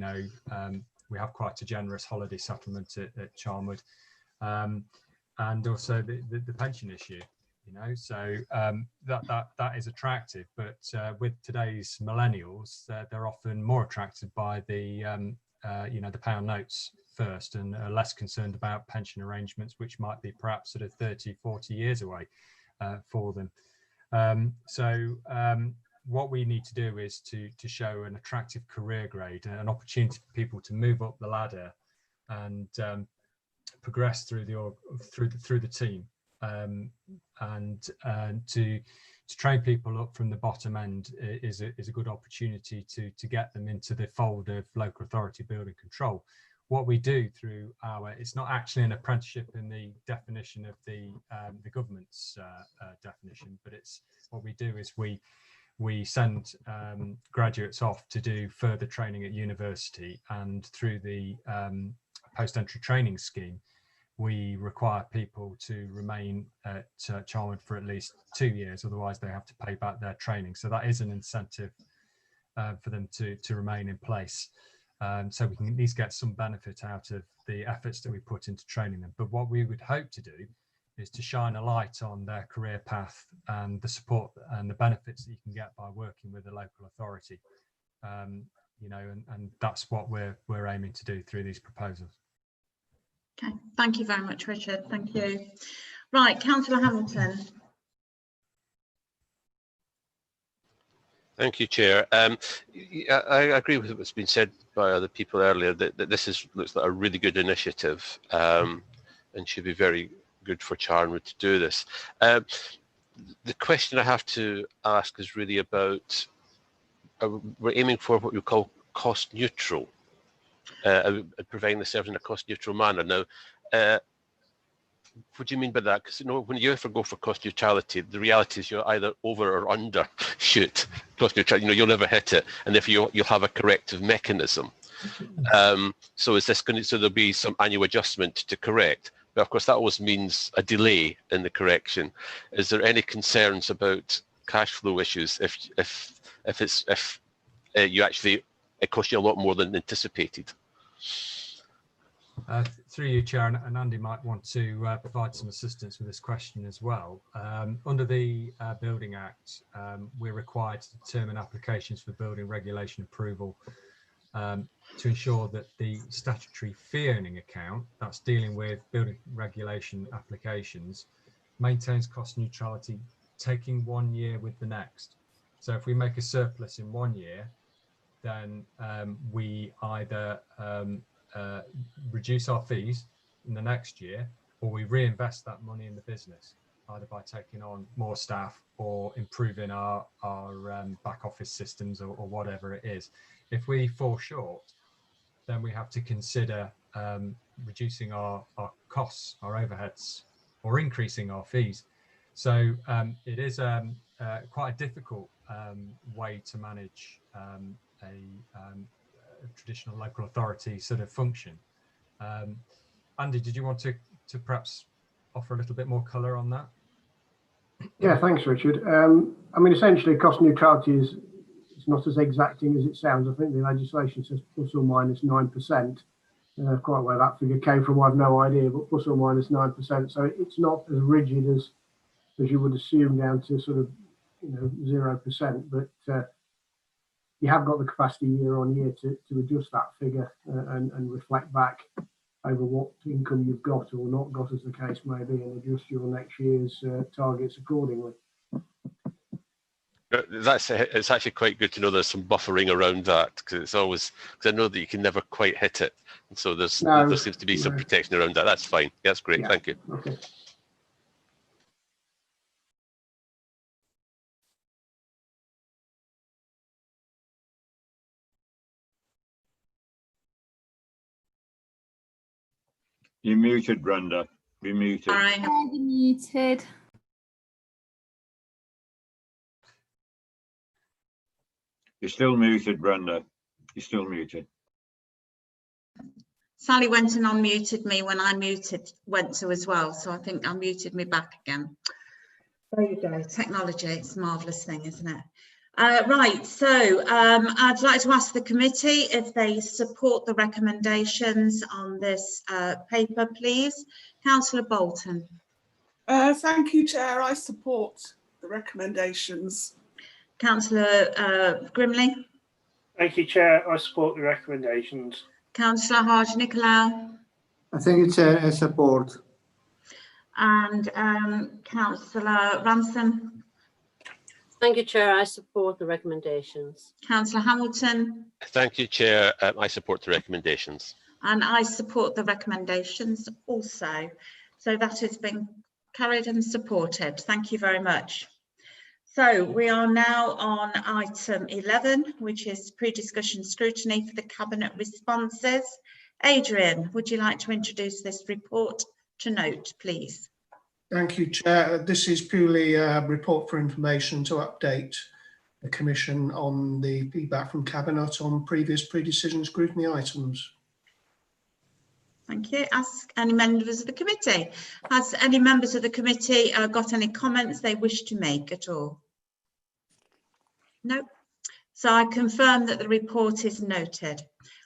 We have quite a generous holiday settlement at Charnwood, and also the pension issue. So that is attractive, but with today's millennials, they're often more attracted by the the pound notes first, and are less concerned about pension arrangements, which might be perhaps sort of 30-40 years away for them. What we need to do is to show an attractive career grade, an opportunity for people to move up the ladder and progress through the team, and to train people up from the bottom end is a good opportunity to get them into the fold of local authority building control. What we do through it's not actually an apprenticeship in the definition of the government's definition, but it's what we do is we send graduates off to do further training at university, and through the post-entry training scheme, we require people to remain at Charnwood for at least 2 years, otherwise they have to pay back their training. So that is an incentive for them to remain in place. So we can at least get some benefit out of the efforts that we put into training them. But what we would hope to do is to shine a light on their career path and the support and the benefits that you can get by working with a local authority. And that's what we're aiming to do through these proposals. Okay, thank you very much, Richard. Thank you. Right, Councillor Hamilton. Thank you, Chair. I agree with what's been said by other people earlier, that this looks like a really good initiative, and should be very good for Charnwood to do this. The question I have to ask is really about, we're aiming for what we call cost neutral, providing the service in a cost neutral manner. Now, what do you mean by that? Because when you ever go for cost neutrality, the reality is you're either over or under shoot cost neutrality. You'll never hit it, and if you'll have a corrective mechanism. So is this going to? So there'll be some annual adjustment to correct, but of course that always means a delay in the correction. Is there any concerns about cash flow issues if you actually it costs you a lot more than anticipated? Through you, Chair, and Andy might want to provide some assistance with this question as well. Under the Building Act, we're required to determine applications for building regulation approval to ensure that the statutory fee earning account, that's dealing with building regulation applications, maintains cost neutrality, taking 1 year with the next. So if we make a surplus in 1 year, then we either reduce our fees in the next year, or we reinvest that money in the business, either by taking on more staff or improving our back office systems or whatever it is. If we fall short, then we have to consider reducing our costs, our overheads, or increasing our fees. So it is quite a difficult way to manage a traditional local authority sort of function. Andy, did you want to perhaps offer a little bit more colour on that? Yeah, thanks, Richard. I mean, essentially, cost neutrality is not as exacting as it sounds. I think the legislation says plus or minus 9%. Quite where that figure came from, I have no idea, but plus or minus 9%. So it's not as rigid as you would assume, down to sort of 0%. But you have got the capacity year on year to adjust that figure and reflect back over what income you've got or not got, as the case may be, and adjust your next year's targets accordingly. It's actually quite good to know there's some buffering around that, because it's always, because I know that you can never quite hit it, and so there seems to be some protection around that. That's fine. That's great. Yeah. Thank you. Okay. You're muted, Brenda. You're muted. You're muted. You're still muted, Brenda. You're still muted. Sally went and unmuted me when I went to as well, so I think I muted me back again. There you go. Technology, it's a marvellous thing, isn't it? Right, so I'd like to ask the committee if they support the recommendations on this paper, please. Councillor Bolton. Thank you, Chair. I support the recommendations. Councillor Grimley. Thank you, Chair. I support the recommendations. Councillor Haj-Nicolau. I think it's a support. And Councillor Ransom. Thank you, Chair. I support the recommendations. Councillor Hamilton. Thank you, Chair. I support the recommendations. And I support the recommendations also. So that has been carried and supported. Thank you very much. So we are now on item 11, which is pre-discussion scrutiny for the Cabinet responses. Adrian, would you like to introduce this report to note, please? Thank you, Chair. This is purely a report for information to update the Commission on the feedback from Cabinet on previous pre-decision scrutiny items. Thank you. Ask any members of the committee. Has any members of the committee got any comments they wish to make at all? No. So I confirm that the report is noted.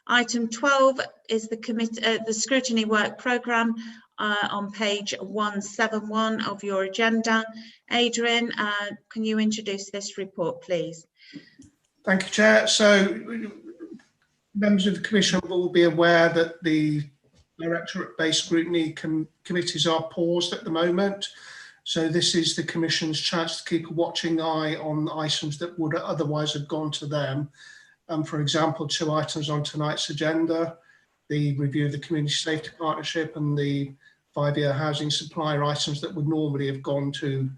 Item 12 is the scrutiny work programme on page 171 of your agenda. Adrian, can you introduce this report, please? Thank you, Chair. So members of the Commission will be aware that the Directorate-based scrutiny committees are paused at the moment. So this is the Commission's chance to keep a watching eye on items that would otherwise have gone to them. For example, 2 items on tonight's agenda, the review of the Community Safety Partnership and the 5-year housing supply items that would normally have gone to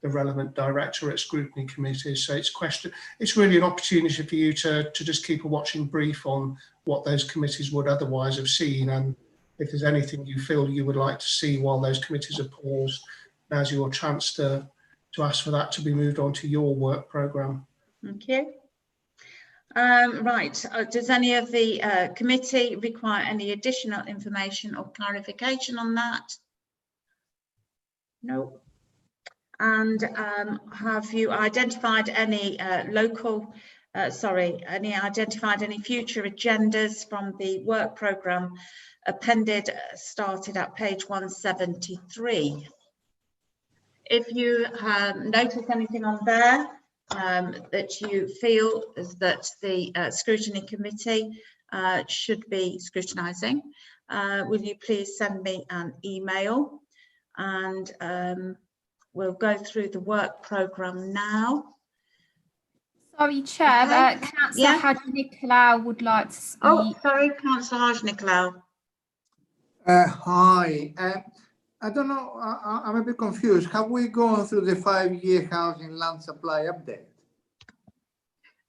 the relevant directorate scrutiny committees. So it's really an opportunity for you to just keep a watching brief on what those committees would otherwise have seen. And if there's anything you feel you would like to see while those committees are paused, now's your chance to ask for that to be moved on to your work programme. Thank you. Right, does any of the committee require any additional information or clarification on that? No. And have you identified any any future agendas from the work programme appended, started at page 173? If you notice anything on there that you feel is that the scrutiny committee should be scrutinising, will you please send me an email, and we'll go through the work programme now. Sorry, Chair, Okay. Councillor Hadji-Nicolau would like to speak. Oh, sorry, Councillor Hadji-Nicolau. Hi. I don't know, I'm a bit confused. Have we gone through the 5-year housing land supply update?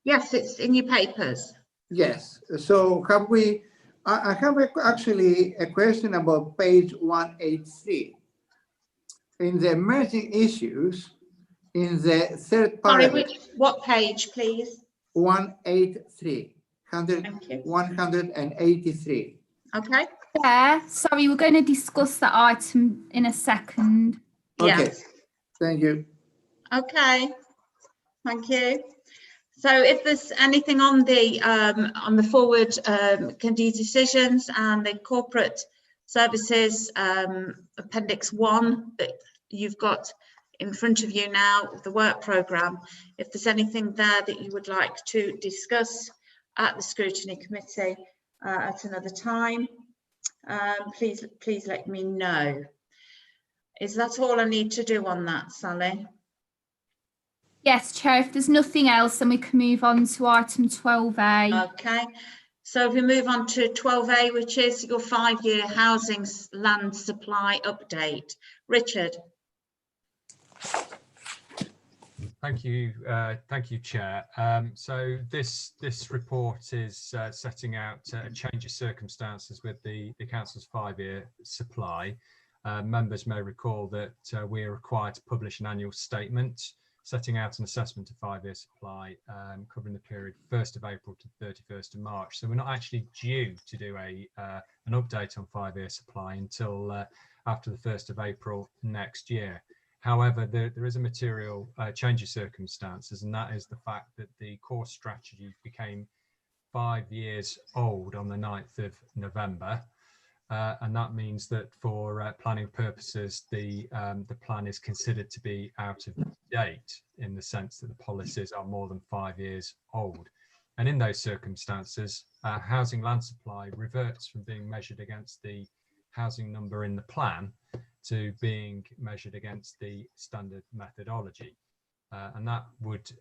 Yes, it's in your papers. Yes. So have we, I have actually a question about page 183. In the emerging issues, in the third paragraph. Sorry, what page, please? 183. 183. Okay. Yeah, sorry, we're going to discuss that item in a second. Okay. Yes. Thank you. Okay. Thank you. So if there's anything on the forward committee decisions and the corporate services appendix 1 that you've got in front of you now, the work programme, if there's anything there that you would like to discuss at the scrutiny committee at another time, please let me know. Is that all I need to do on that, Sally? Yes, Chair, if there's nothing else, then we can move on to item 12A. Okay, so if we move on to 12A, which is your 5-year housing land supply update. Richard. Thank you, Chair. So this report is setting out a change of circumstances with the Council's 5-year supply. Members may recall that we are required to publish an annual statement setting out an assessment of 5-year supply covering the period 1st of April to 31st of March. So we're not actually due to do an update on 5-year supply until after the 1st of April next year. However, there is a material change of circumstances, and that is the fact that the core strategy became 5 years old on the 9th of November. And that means that for planning purposes, the plan is considered to be out of date in the sense that the policies are more than 5 years old. And in those circumstances, housing land supply reverts from being measured against the housing number in the plan to being measured against the standard methodology. And that would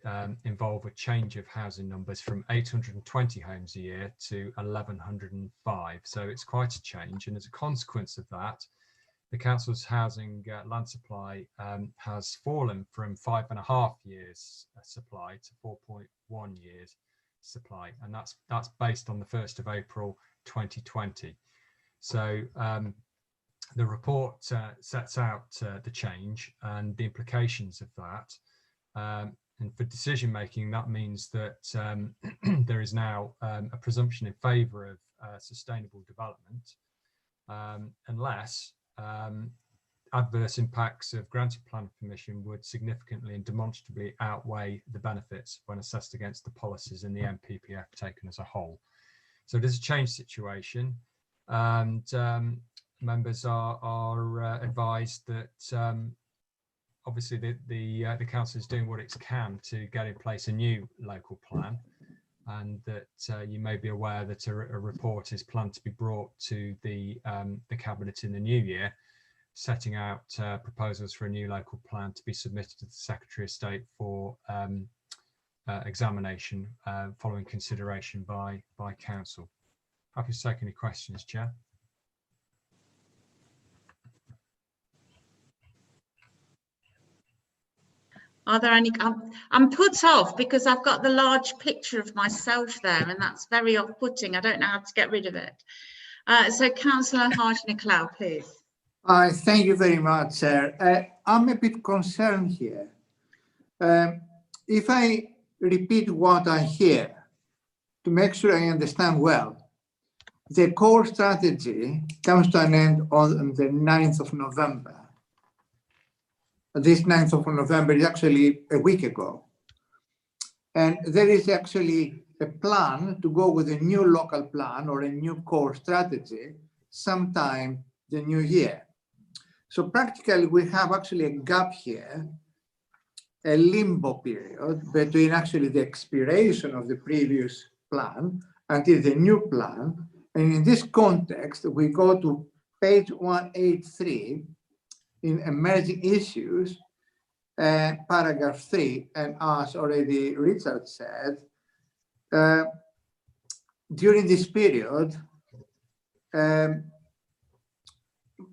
involve a change of housing numbers from 820 homes a year to 1,105. So it's quite a change. And as a consequence of that, the council's housing land supply has fallen from 5.5 years supply to 4.1 years supply. And that's based on the 1st of April 2020. So the report sets out the change and the implications of that. And for decision making, that means that there is now a presumption in favour of sustainable development unless adverse impacts of granted planning permission would significantly and demonstrably outweigh the benefits when assessed against the policies in the NPPF taken as a whole. So it is a changed situation, and members are advised that obviously the council is doing what it can to get in place a new local plan, and that you may be aware that a report is planned to be brought to the Cabinet in the new year, setting out proposals for a new local plan to be submitted to the Secretary of State for examination following consideration by Council. Happy to take any questions, Chair. Are there any? I'm put off because I've got the large picture of myself there, and that's very off-putting. I don't know how to get rid of it. So, Councillor Harsh-Nicolau, please. Thank you very much, sir. I'm a bit concerned here. If I repeat what I hear, to make sure I understand well, the core strategy comes to an end on the 9th of November. This 9th of November is actually a week ago. And there is actually a plan to go with a new local plan or a new core strategy sometime the new year. So practically we have actually a gap here, a limbo period between actually the expiration of the previous plan until the new plan. And in this context, we go to page 183 in emerging issues, paragraph 3, and as already Richard said, during this period,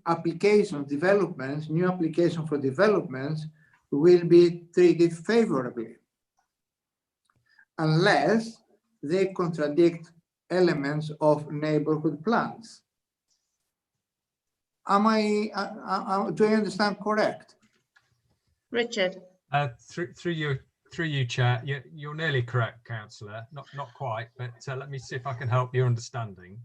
applications, developments, new application for developments will be treated favorably unless they contradict elements of neighborhood plans. Do I understand correct? Richard. Through you, Chair. You're nearly correct, Councillor. Not quite, but let me see if I can help your understanding.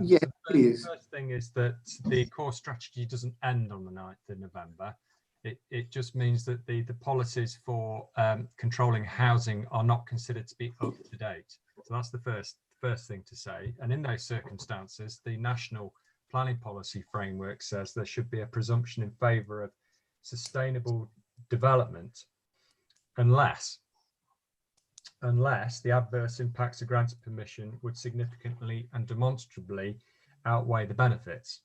Yes, so please. The first thing is that the core strategy doesn't end on the 9th of November. It just means that the policies for controlling housing are not considered to be up to date. So that's the first thing to say. And in those circumstances, the National Planning Policy Framework says there should be a presumption in favour of sustainable development unless the adverse impacts of granted permission would significantly and demonstrably outweigh the benefits.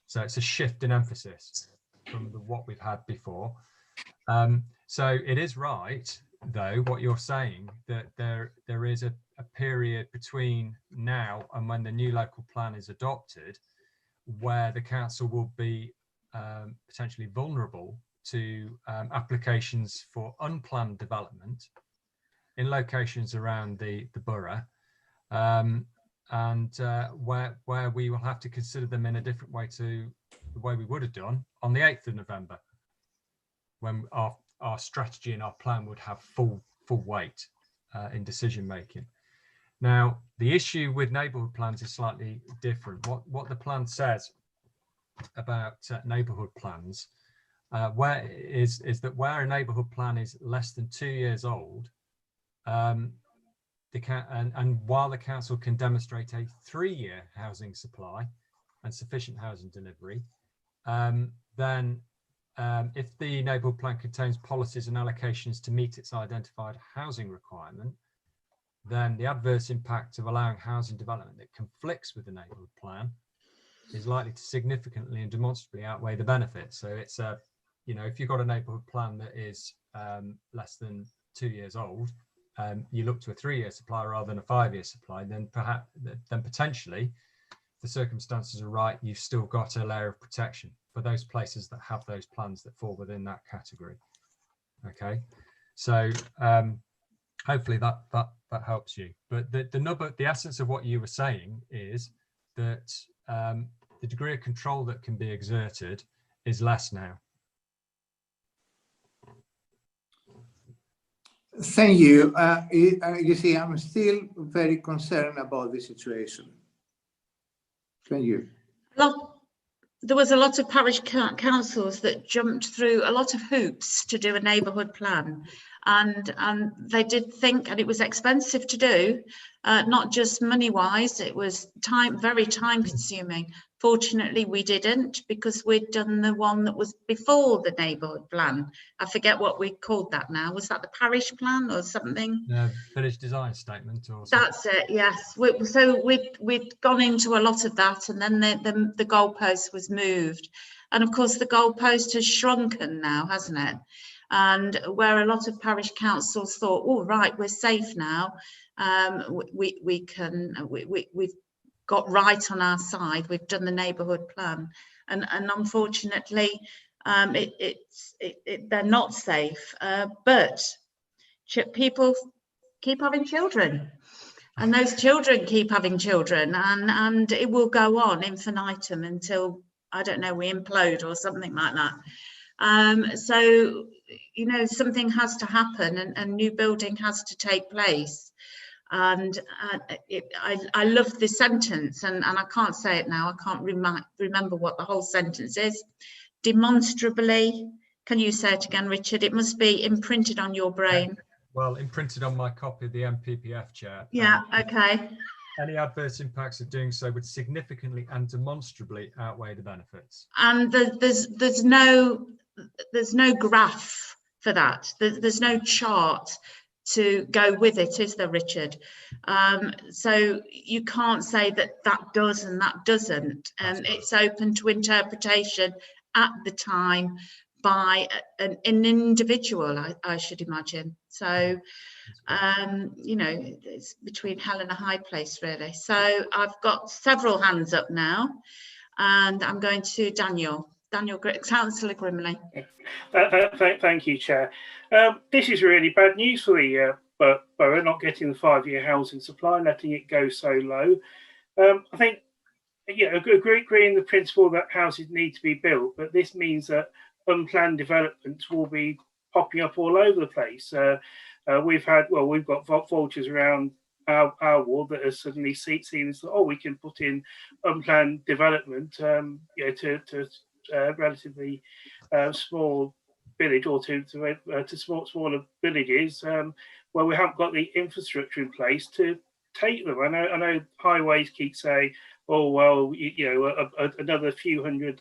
So it's a shift in emphasis from what we've had before. So it is right, though, what you're saying, that there is a period between now and when the new local plan is adopted where the council will be potentially vulnerable to applications for unplanned development in locations around the borough, and where we will have to consider them in a different way to the way we would have done on the 8th of November, when our strategy and our plan would have full weight in decision making. Now, the issue with neighbourhood plans is slightly different. What the plan says about neighbourhood plans is that where a neighbourhood plan is less than 2 years old, and while the council can demonstrate a 3-year housing supply and sufficient housing delivery, then if the neighbourhood plan contains policies and allocations to meet its identified housing requirement, then the adverse impact of allowing housing development that conflicts with the neighbourhood plan is likely to significantly and demonstrably outweigh the benefits. So it's if you've got a neighbourhood plan that is less than 2 years old, you look to a 3-year supply rather than a 5-year supply, then potentially, if the circumstances are right, you've still got a layer of protection for those places that have those plans that fall within that category. Okay, so hopefully that helps you. But the essence of what you were saying is that the degree of control that can be exerted is less now. Thank you. You see, I'm still very concerned about the situation. Thank you. There was a lot of parish councils that jumped through a lot of hoops to do a neighbourhood plan, and they did think, and it was expensive to do, not just money-wise. It was very time-consuming. Fortunately, we didn't, because we'd done the one that was before the neighbourhood plan. I forget what we called that now. Was that the parish plan or something? Village design statement or something. That's it, yes. So we'd gone into a lot of that, and then the goalpost was moved. And of course, the goalpost has shrunken now, hasn't it? And where a lot of parish councils thought, oh, right, we're safe now. We've got right on our side. We've done the neighbourhood plan, and unfortunately, they're not safe. But people keep having children, and those children keep having children, and it will go on infinitum until, I don't know, we implode or something like that. So, you know, something has to happen, and new building has to take place. And I love this sentence, and I can't say it now. I can't remember what the whole sentence is. Demonstrably, can you say it again, Richard? It must be imprinted on your brain. Well, imprinted on my copy of the MPPF, Chair. Yeah, okay. Any adverse impacts of doing so would significantly and demonstrably outweigh the benefits. And there's no graph for that. There's no chart to go with it, is there, Richard? So you can't say that does and that doesn't. It's open to interpretation at the time by an individual, I should imagine. So, you know, it's between hell and a high place, really. So I've got several hands up now, and I'm going to Daniel, Councillor Grimley. Thank you, Chair. This is really bad news for the borough, not getting the 5-year housing supply, letting it go so low. I think, yeah, agreeing the principle that houses need to be built, but this means that unplanned developments will be popping up all over the place. We've got vultures around our ward that has suddenly seen this, oh, we can put in unplanned development, to relatively small village, or to smaller villages where we haven't got the infrastructure in place to take them. I know highways keep saying, oh well, another few hundred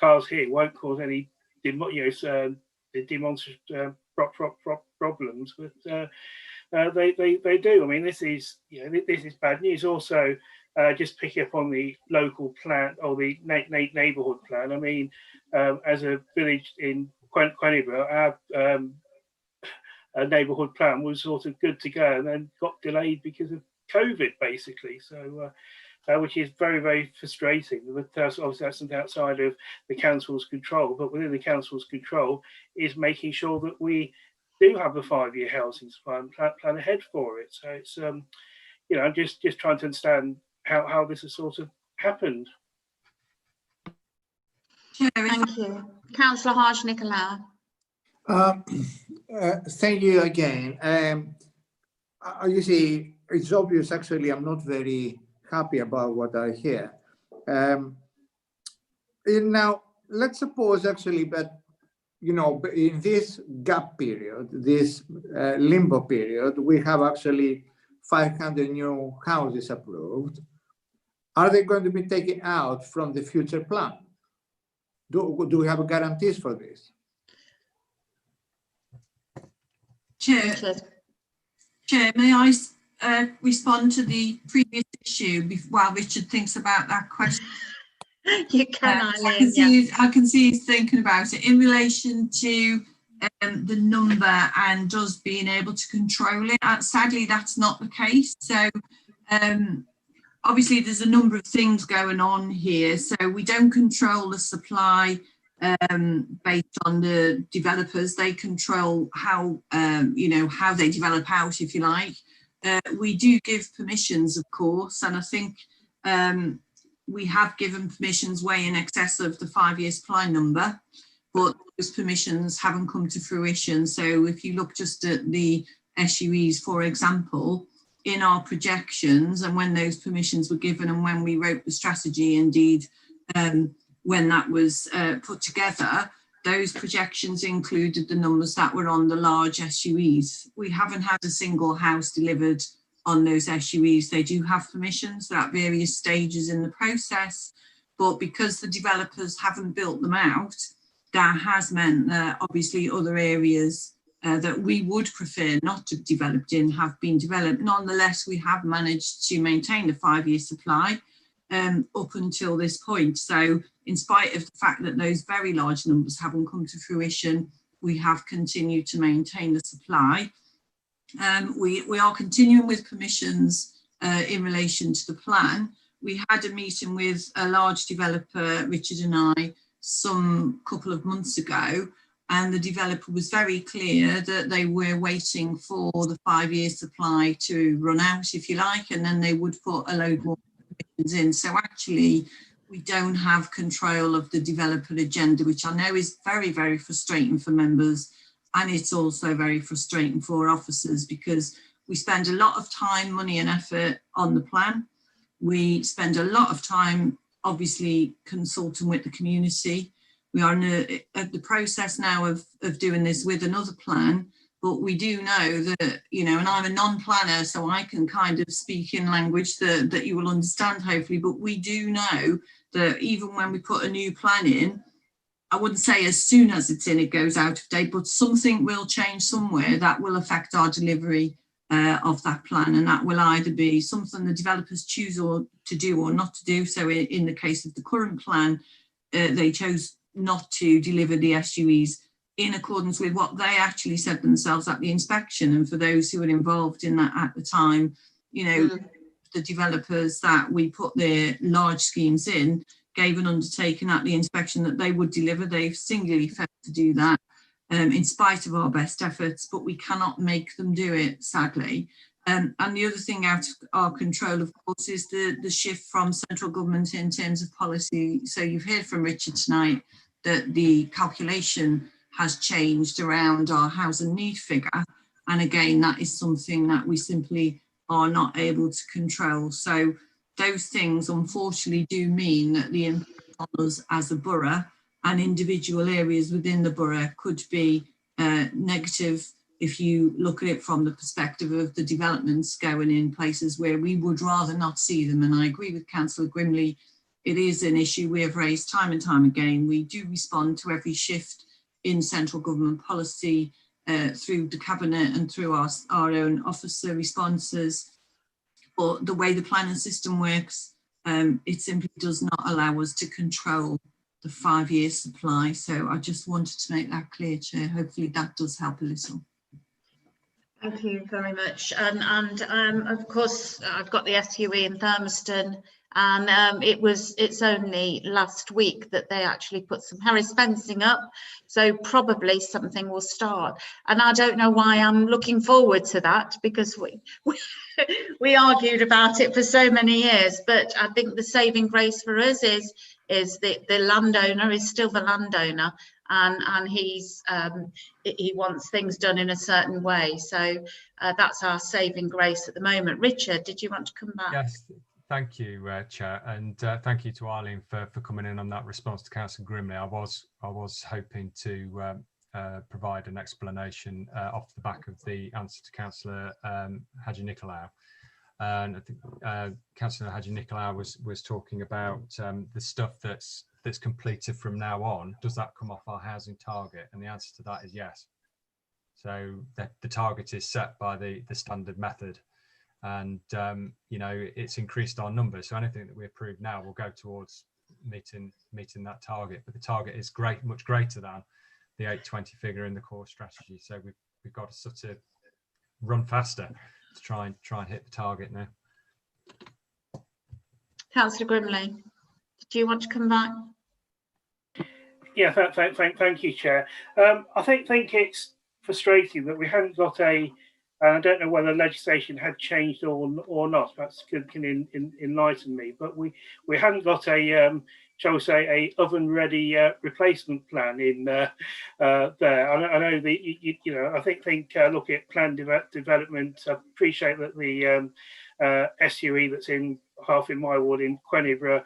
cars here won't cause any demonstrative problems, but they do. I mean, this is bad news. Also, just picking up on the local plan or the neighbourhood plan. I mean, as a village in Quenneborough, our neighbourhood plan was sort of good to go, and then got delayed because of COVID, basically. So, which is very, very frustrating. But obviously, that's something outside of the council's control. But within the council's control is making sure that we do have the 5-year housing plan ahead for it. So it's I'm just trying to understand how this has sort of happened. Thank you, Councillor Harsh-Nicolau. Thank you again. You see, it's obvious. Actually, I'm not very happy about what I hear. Now, let's suppose actually that, in this gap period, this limbo period, we have actually 500 new houses approved. Are they going to be taken out from the future plan? Do we have guarantees for this? Chair, may I respond to the previous issue while Richard thinks about that question? You can, Eileen. I can see he's thinking about it in relation to the number and us being able to control it. Sadly, that's not the case. So obviously there's a number of things going on here. So we don't control the supply based on the developers. They control how how they develop out, if you like. We do give permissions, of course, and I think we have given permissions way in excess of the 5-year supply number, but those permissions haven't come to fruition. So if you look just at the SUEs, for example, in our projections and when those permissions were given and when we wrote the strategy, indeed, when that was put together, those projections included the numbers that were on the large SUEs. We haven't had a single house delivered on those SUEs. They do have permissions. They're at various stages in the process. but because the developers haven't built them out, that has meant that obviously other areas that we would prefer not to be developed in have been developed. Nonetheless, we have managed to maintain the 5-year supply up until this point. So in spite of the fact that those very large numbers haven't come to fruition, we have continued to maintain the supply. We are continuing with permissions in relation to the plan. We had a meeting with a large developer, Richard and I, some couple of months ago, and the developer was very clear that they were waiting for the 5-year supply to run out, if you like, and then they would put a load more permissions in. So actually, we don't have control of the developer agenda, which I know is very, very frustrating for members. And it's also very frustrating for officers because we spend a lot of time, money and effort on the plan. We spend a lot of time, obviously, consulting with the community. We are at the process now of doing this with another plan, but we do know that, you know, and I'm a non-planner, so I can kind of speak in language that you will understand, hopefully, but we do know that even when we put a new plan in, I wouldn't say as soon as it's in, it goes out of date, but something will change somewhere that will affect our delivery of that plan. And that will either be something the developers choose to do or not to do. So in the case of the current plan, they chose not to deliver the SUEs in accordance with what they actually said themselves at the inspection. And for those who were involved in that at the time, you know, the developers that we put their large schemes in gave an undertaking at the inspection that they would deliver. They've singularly failed to do that in spite of our best efforts, but we cannot make them do it, sadly. And the other thing out of our control, of course, is the shift from central government in terms of policy. So you've heard from Richard tonight that the calculation has changed around our housing need figure. And again, that is something that we simply are not able to control. So those things unfortunately do mean that the impact on us as a borough and individual areas within the borough could be negative if you look at it from the perspective of the developments going in places where we would rather not see them. And I agree with Councillor Grimley, it is an issue we have raised time and time again. We do respond to every shift in central government policy through the cabinet and through our own officer responses. But the way the planning system works, it simply does not allow us to control the 5-year supply. So I just wanted to make that clear, Chair. Hopefully that does help a little. Thank you very much. And of course, I've got the SUE in Thurmaston, and it's only last week that they actually put some Harris fencing up. So probably something will start. And I don't know why I'm looking forward to that, because we argued about it for so many years. But I think the saving grace for us is the landowner is still the landowner, and he wants things done in a certain way. So that's our saving grace at the moment. Richard, did you want to come back? Yes, thank you, Chair, and thank you to Arlene for coming in on that response to Councillor Grimley. I was hoping to provide an explanation off the back of the answer to Councillor Hadji Nicolau. And I think Councillor Hadji Nicolau was talking about the stuff that's completed from now on. Does that come off our housing target? And the answer to that is yes. So the target is set by the standard method, and you know, it's increased our numbers. So anything that we approve now will go towards meeting that target. But the target is much greater than the 820 figure in the core strategy. So we've got to sort of run faster to try and hit the target now. Councillor Grimley, do you want to come back? Yeah, thank you, Chair. I think it's frustrating that we hadn't got I don't know whether legislation had changed or not. Perhaps can enlighten me. But we hadn't got a shall we say a oven-ready replacement plan in there. I know that you know. I think look at plan development. I appreciate that the SUE that's in half in my ward in Quenibra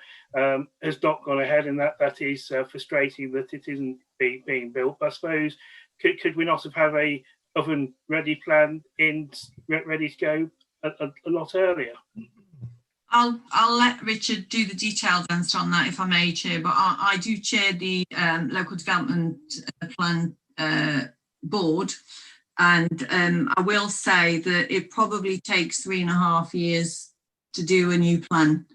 has not gone ahead, and that is frustrating that it isn't being built. But I suppose could we not have a oven-ready plan ready to go a lot earlier? I'll let Richard do the detailed answer on that, if I may, Chair, but I do chair the Local Development Plan Board, and I will say that it probably takes 3.5 years to do a new plan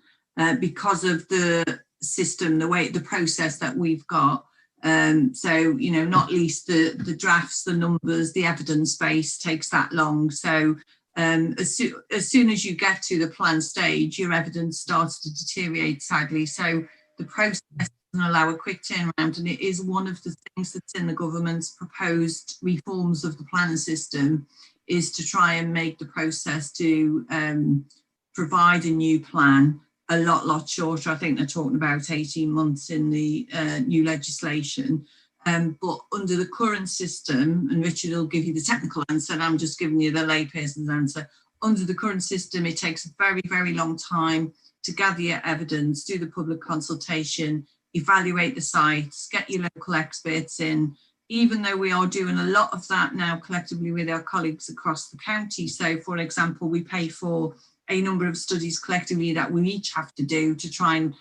because of the system, the process that we've got. So, you know, not least the drafts, the numbers, the evidence base takes that long. So as soon as you get to the plan stage, your evidence starts to deteriorate, sadly. So the process doesn't allow a quick turnaround, and it is one of the things that's in the government's proposed reforms of the planning system, is to try and make the process to provide a new plan a lot shorter. I think they're talking about 18 months in the new legislation. But under the current system, and Richard will give you the technical answer, and I'm just giving you the layperson's answer. Under the current system, it takes a very, very long time to gather your evidence, do the public consultation, evaluate the sites, get your local experts in, even though we are doing a lot of that now collectively with our colleagues across the county. So, for example, we pay for a number of studies collectively that we each have to do to try and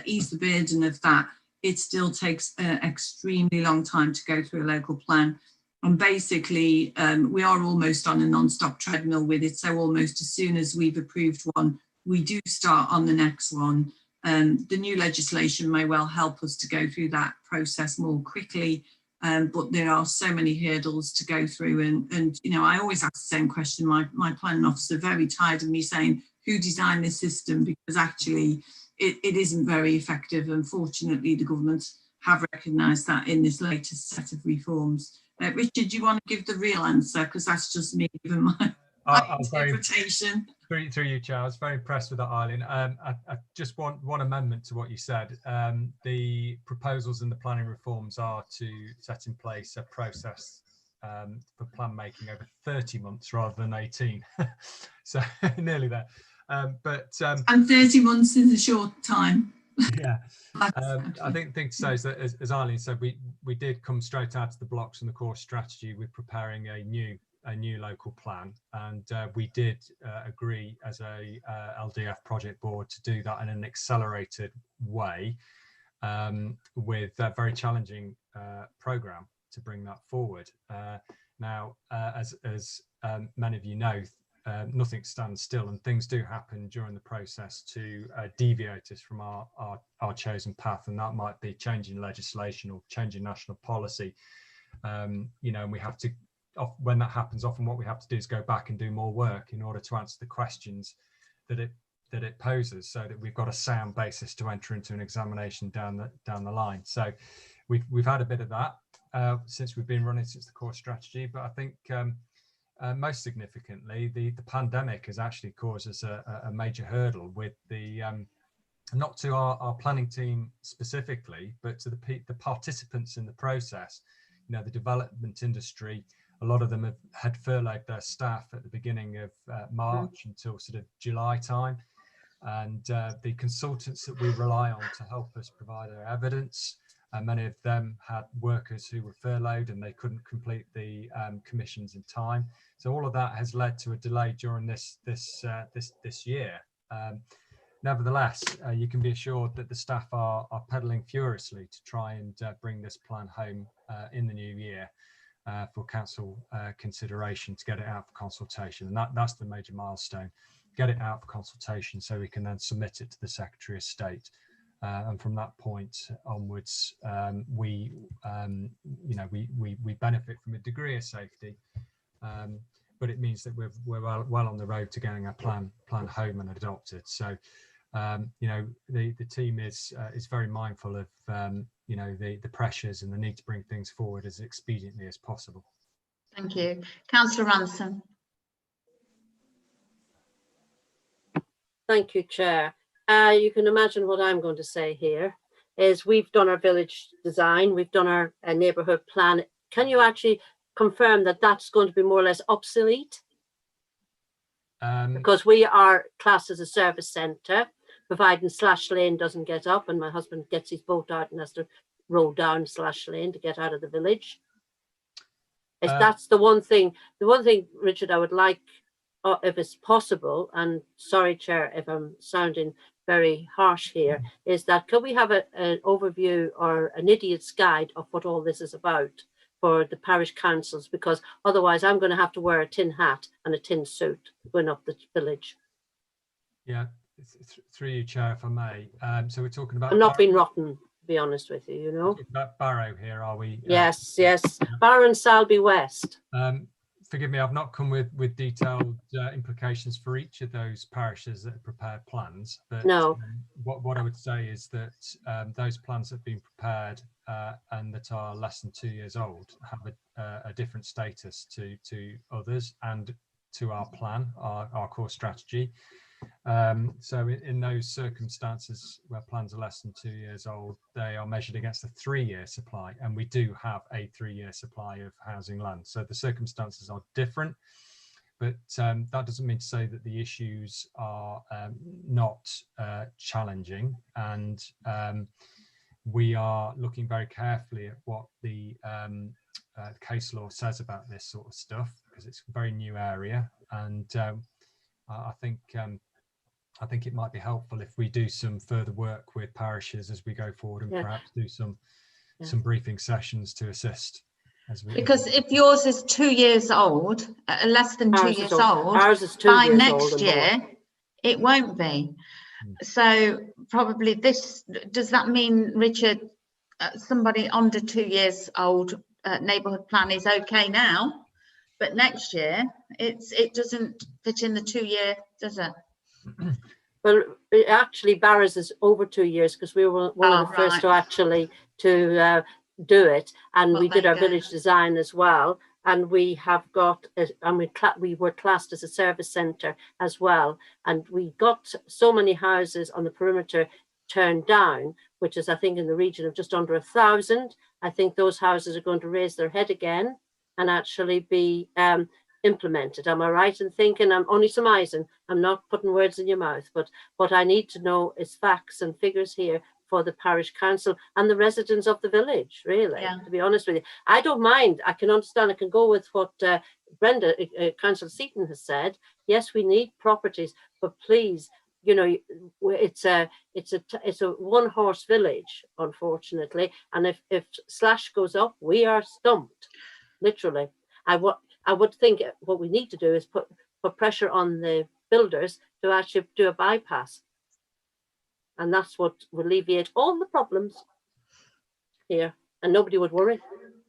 ease the burden of that. It still takes an extremely long time to go through a local plan. And basically, we are almost on a non-stop treadmill with it. So almost as soon as we've approved one, we do start on the next one. The new legislation may well help us to go through that process more quickly. But there are so many hurdles to go through. And you know, I always ask the same question. My planning officer very tired of me saying, who designed this system? Because actually, it isn't very effective. Unfortunately, the government have recognised that in this latest set of reforms. Richard, do you want to give the real answer? Because that's just me giving my interpretation. Through you, Chair. I was very impressed with that, Eileen. I just want one amendment to what you said. The proposals in the planning reforms are to set in place a process for plan making over 30 months rather than 18. So nearly there. And 30 months is a short time. Yeah, I think to say is that, as Eileen said, we did come straight out of the blocks in the core strategy with preparing a new local plan, and we did agree as a LDF project board to do that in an accelerated way, with a very challenging programme to bring that forward. Now, as many of you know, nothing stands still, and things do happen during the process to deviate us from our chosen path, and that might be changing legislation or changing national policy. You know, and we have to, when that happens, often what we have to do is go back and do more work in order to answer the questions that it poses, so that we've got a sound basis to enter into an examination down the line. So we've had a bit of that since we've been running since the core strategy, but I think most significantly, the pandemic has actually caused us a major hurdle with the not to our planning team specifically, but to the participants in the process. You know, the development industry, a lot of them had furloughed their staff at the beginning of March until sort of July time, and the consultants that we rely on to help us provide our evidence, many of them had workers who were furloughed and they couldn't complete the commissions in time. So all of that has led to a delay during this year. Nevertheless, you can be assured that the staff are pedalling furiously to try and bring this plan home in the new year for council consideration, to get it out for consultation. And that's the major milestone: get it out for consultation so we can then submit it to the Secretary of State. And from that point onwards, we benefit from a degree of safety, but it means that we're well on the road to getting our plan home and adopted. So, you know, the team is very mindful of the pressures and the need to bring things forward as expediently as possible. Thank you, Councillor Ransom. Thank you, Chair. You can imagine what I'm going to say here is we've done our village design, we've done our neighbourhood plan. Can you actually confirm that that's going to be more or less obsolete? Because we are classed as a service centre, providing Slash Lane doesn't get up and my husband gets his boat out and has to row down Slash Lane to get out of the village. That's the one thing, Richard, I would like if it's possible, and sorry, Chair, if I'm sounding very harsh here, is that could we have an overview or an idiot's guide of what all this is about for the parish councils? Because otherwise I'm going to have to wear a tin hat and a tin suit going up the village. Yeah, through you, Chair, if I may. So we're talking about... I'm not being rotten, to be honest with you, you know. We're talking about Barrow here, are we? Yes, yes. Barrow and Salby West. Forgive me, I've not come with detailed implications for each of those parishes that have prepared plans. But no. What I would say is that those plans that have been prepared and that are less than 2 years old have a different status to others and to our plan, our core strategy. So in those circumstances where plans are less than 2 years old, they are measured against a 3-year supply, and we do have a 3-year supply of housing land. So the circumstances are different, but that doesn't mean to say that the issues are not challenging, and we are looking very carefully at what the case law says about this sort of stuff, because it's a very new area, and I think it might be helpful if we do some further work with parishes as we go forward, and perhaps do some briefing sessions to assist. Because if yours is 2 years old, less than 2 years old, ours is 2 by years next old year, it won't be. So probably this, does that mean, Richard, somebody under 2 years old neighbourhood plan is okay now, but next year it doesn't fit in the 2 year, does it? Well, actually, Barrows is over 2 years, because we were one of the first to actually do it, and we did our village design as well. And we have got, and we were classed as a service centre as well. And we got so many houses on the perimeter turned down, which is, I think, in the region of just under 1,000. I think those houses are going to raise their head again and actually be implemented. Am I right in thinking? I'm only surmising. I'm not putting words in your mouth, but what I need to know is facts and figures here for the parish council and the residents of the village, really, to be honest with you. I don't mind. I can understand. I can go with what Brenda, Councillor Seaton has said. Yes, we need properties, but please, you know, it's a one-horse village, unfortunately. And if slash goes up, we are stumped, literally. I would think what we need to do is put pressure on the builders to actually do a bypass. And that's what will alleviate all the problems here, and nobody would worry.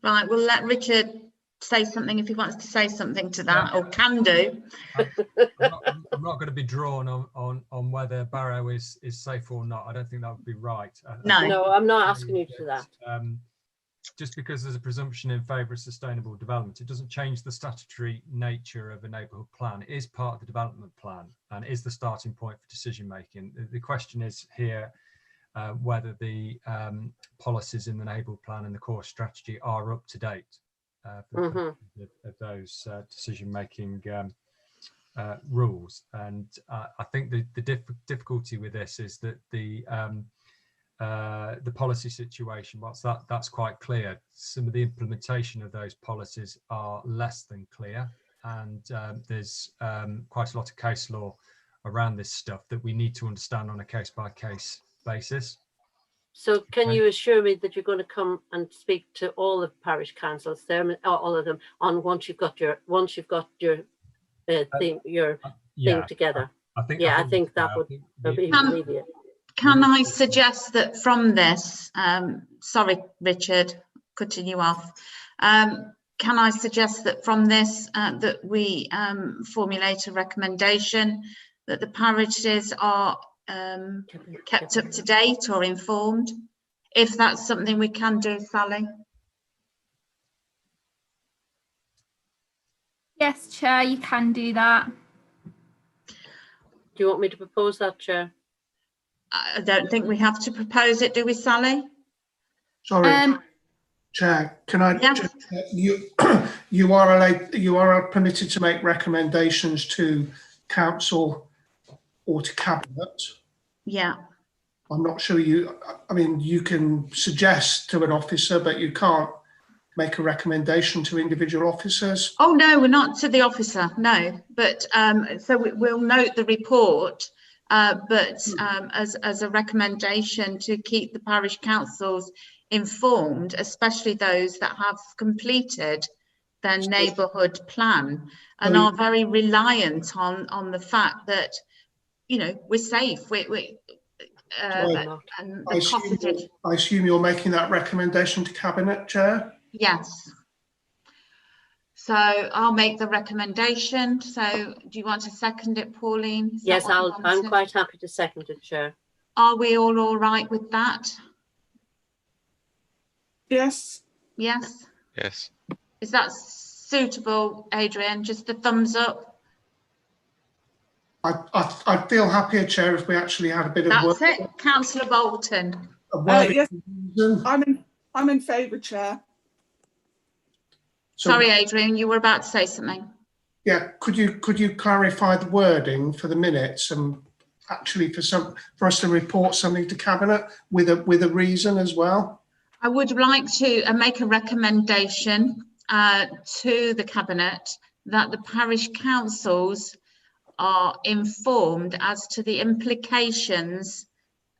Right, we'll let Richard say something if he wants to say something to that, or can do. I'm not going to be drawn on whether Barrow is safe or not. I don't think that would be right. No, I'm not asking you to do that. Just because there's a presumption in favour of sustainable development, it doesn't change the statutory nature of a neighbourhood plan. It is part of the development plan and is the starting point for decision making. The question is here whether the policies in the neighbourhood plan and the core strategy are up to date for of those decision making rules. And I think the difficulty with this is that the policy situation, whilst that's quite clear, some of the implementation of those policies are less than clear, and there's quite a lot of case law around this stuff that we need to understand on a case-by-case basis. So can you assure me that you're going to come and speak to all the parish councils there, all of them, on once you've got your thing together? I think that would be immediate. Can I suggest that from this, sorry, Richard, cutting you off. Can I suggest that from this, that we formulate a recommendation that the parishes are kept up to date or informed, if that's something we can do, Sally? Yes, Chair, you can do that. Do you want me to propose that, Chair? I don't think we have to propose it, do we, Sally? Sorry, Chair, can I? Yeah. You are permitted to make recommendations to council or to cabinet. Yeah. I'm not sure I mean, you can suggest to an officer, but you can't make a recommendation to individual officers? Oh no, we're not to the officer, no. But so we'll note the report, but as a recommendation to keep the parish councils informed, especially those that have completed their neighbourhood plan and are very reliant on the fact that, you know, we're safe. And the I assume you're making that recommendation to Cabinet, Chair? Yes. So I'll make the recommendation. So do you want to second it, Pauline? Yes, I'm quite happy to second it, Chair. Are we all right with that? Yes. Yes. Yes. Is that suitable, Adrian? Just a thumbs up? I'd feel happier, Chair, if we actually had a bit of work. That's it. Councillor Bolton. Yes, I'm in favour, Chair. So, sorry, Adrian, you were about to say something. Yeah, could you clarify the wording for the minutes and actually for us to report something to Cabinet with a reason as well? I would like to make a recommendation to the Cabinet that the parish councils are informed as to the implications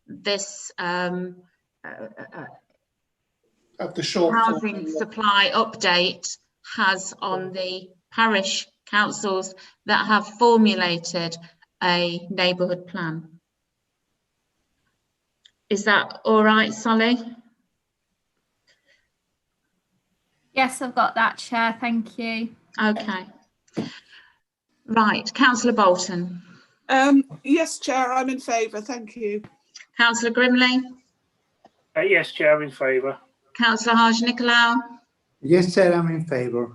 this of the short housing supply update has on the parish councils that have formulated a neighbourhood plan. Is that all right, Sally? Yes, I've got that, Chair. Thank you. Okay. Right, Councillor Bolton. Yes, Chair, I'm in favour. Thank you. Councillor Grimley. Yes, Chair, in favour. Councillor Haj-Nicolau. Yes, Chair, I'm in favour.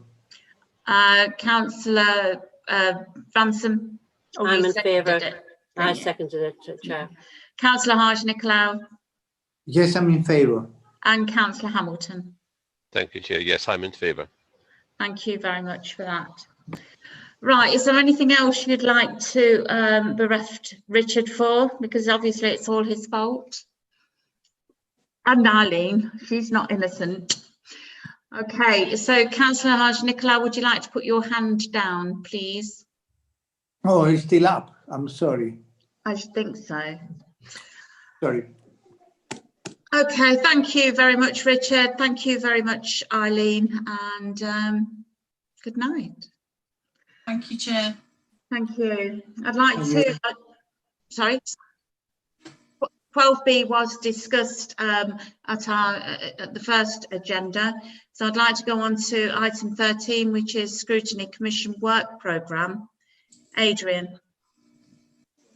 Councillor Ransom. Oh, I'm in favour. it. I seconded it, Chair. Councillor Haj-Nicolau. Yes, I'm in favour. And Councillor Hamilton. Thank you, Chair. Yes, I'm in favour. Thank you very much for that. Right, is there anything else you'd like to bereft Richard for? Because obviously it's all his fault. And Eileen, she's not innocent. Okay, so Councillor Haj-Nicolau, would you like to put your hand down, please? Oh, it's still up. I'm sorry. I think so. Sorry. Okay, thank you very much, Richard. Thank you very much, Eileen, and good night. Thank you, Chair. Thank you. I'd like to, sorry, 12B was discussed at the first agenda. So I'd like to go on to item 13, which is Scrutiny Commission Work Programme. Adrian.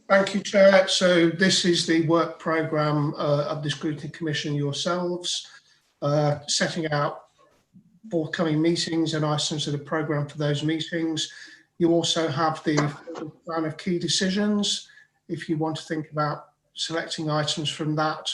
Thank you, Chair. So this is the work programme of the Scrutiny Commission yourselves, setting out forthcoming meetings and items of the programme for those meetings. You also have the plan of key decisions if you want to think about selecting items from that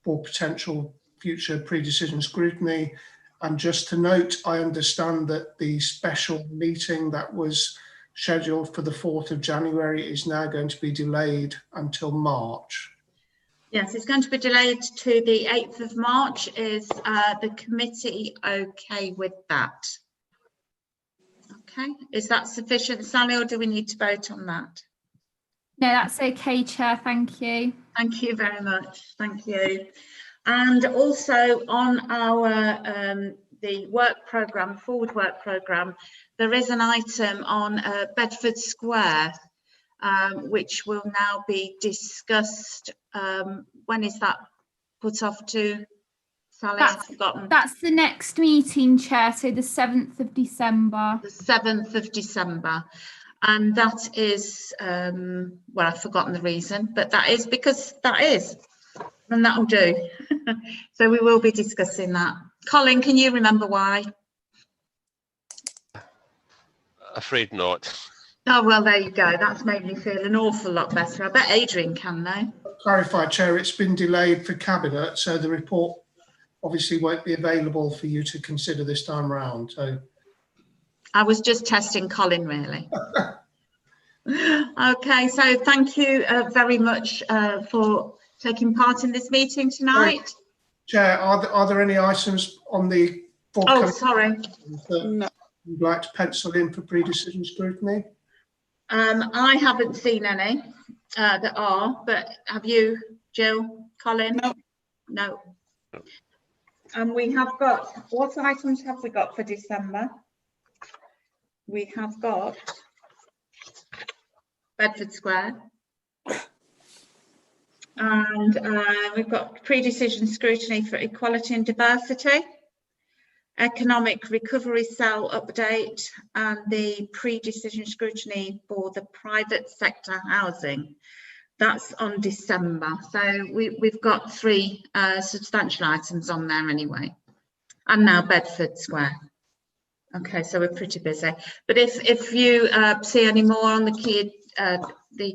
for potential future pre-decision scrutiny. And just to note, I understand that the special meeting that was scheduled for the 4th of January is now going to be delayed until March. Yes, it's going to be delayed to the 8th of March. Is the committee okay with that? Okay, is that sufficient, Sally, or do we need to vote on that? No, that's okay, Chair. Thank you. Thank you very much. Thank you. And also on our the work programme, forward work programme, there is an item on Bedford Square, which will now be discussed. When is that put off to? Sally, I've forgotten. That's the next meeting, Chair, so the 7th of December. The 7th of December. And that is, well, I've forgotten the reason, but that is because that is, and that'll do. So we will be discussing that. Colin, can you remember why? Afraid not. Oh, well, there you go. That's made me feel an awful lot better. I bet Adrian can, though. Clarify, Chair, it's been delayed for Cabinet, so the report obviously won't be available for you to consider this time round. So I was just testing Colin, really. Okay, so thank you very much for taking part in this meeting tonight. Chair, are there any items on the Oh, sorry. That you'd like to pencil in for pre-decision scrutiny? I haven't seen any that are, but have you, Jill, Colin? No. And we have got, what items have we got for December? We have got Bedford Square. And we've got pre-decision scrutiny for equality and diversity, economic recovery cell update, and the pre-decision scrutiny for the private sector housing. That's on December. So we've got 3 substantial items on there anyway. And now Bedford Square. Okay, so we're pretty busy. But if you see any more on the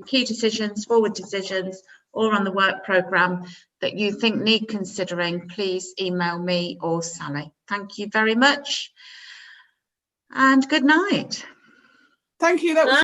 key decisions, forward decisions, or on the work programme that you think need considering, please email me or Sally. Thank you very much and good night. Thank you. That was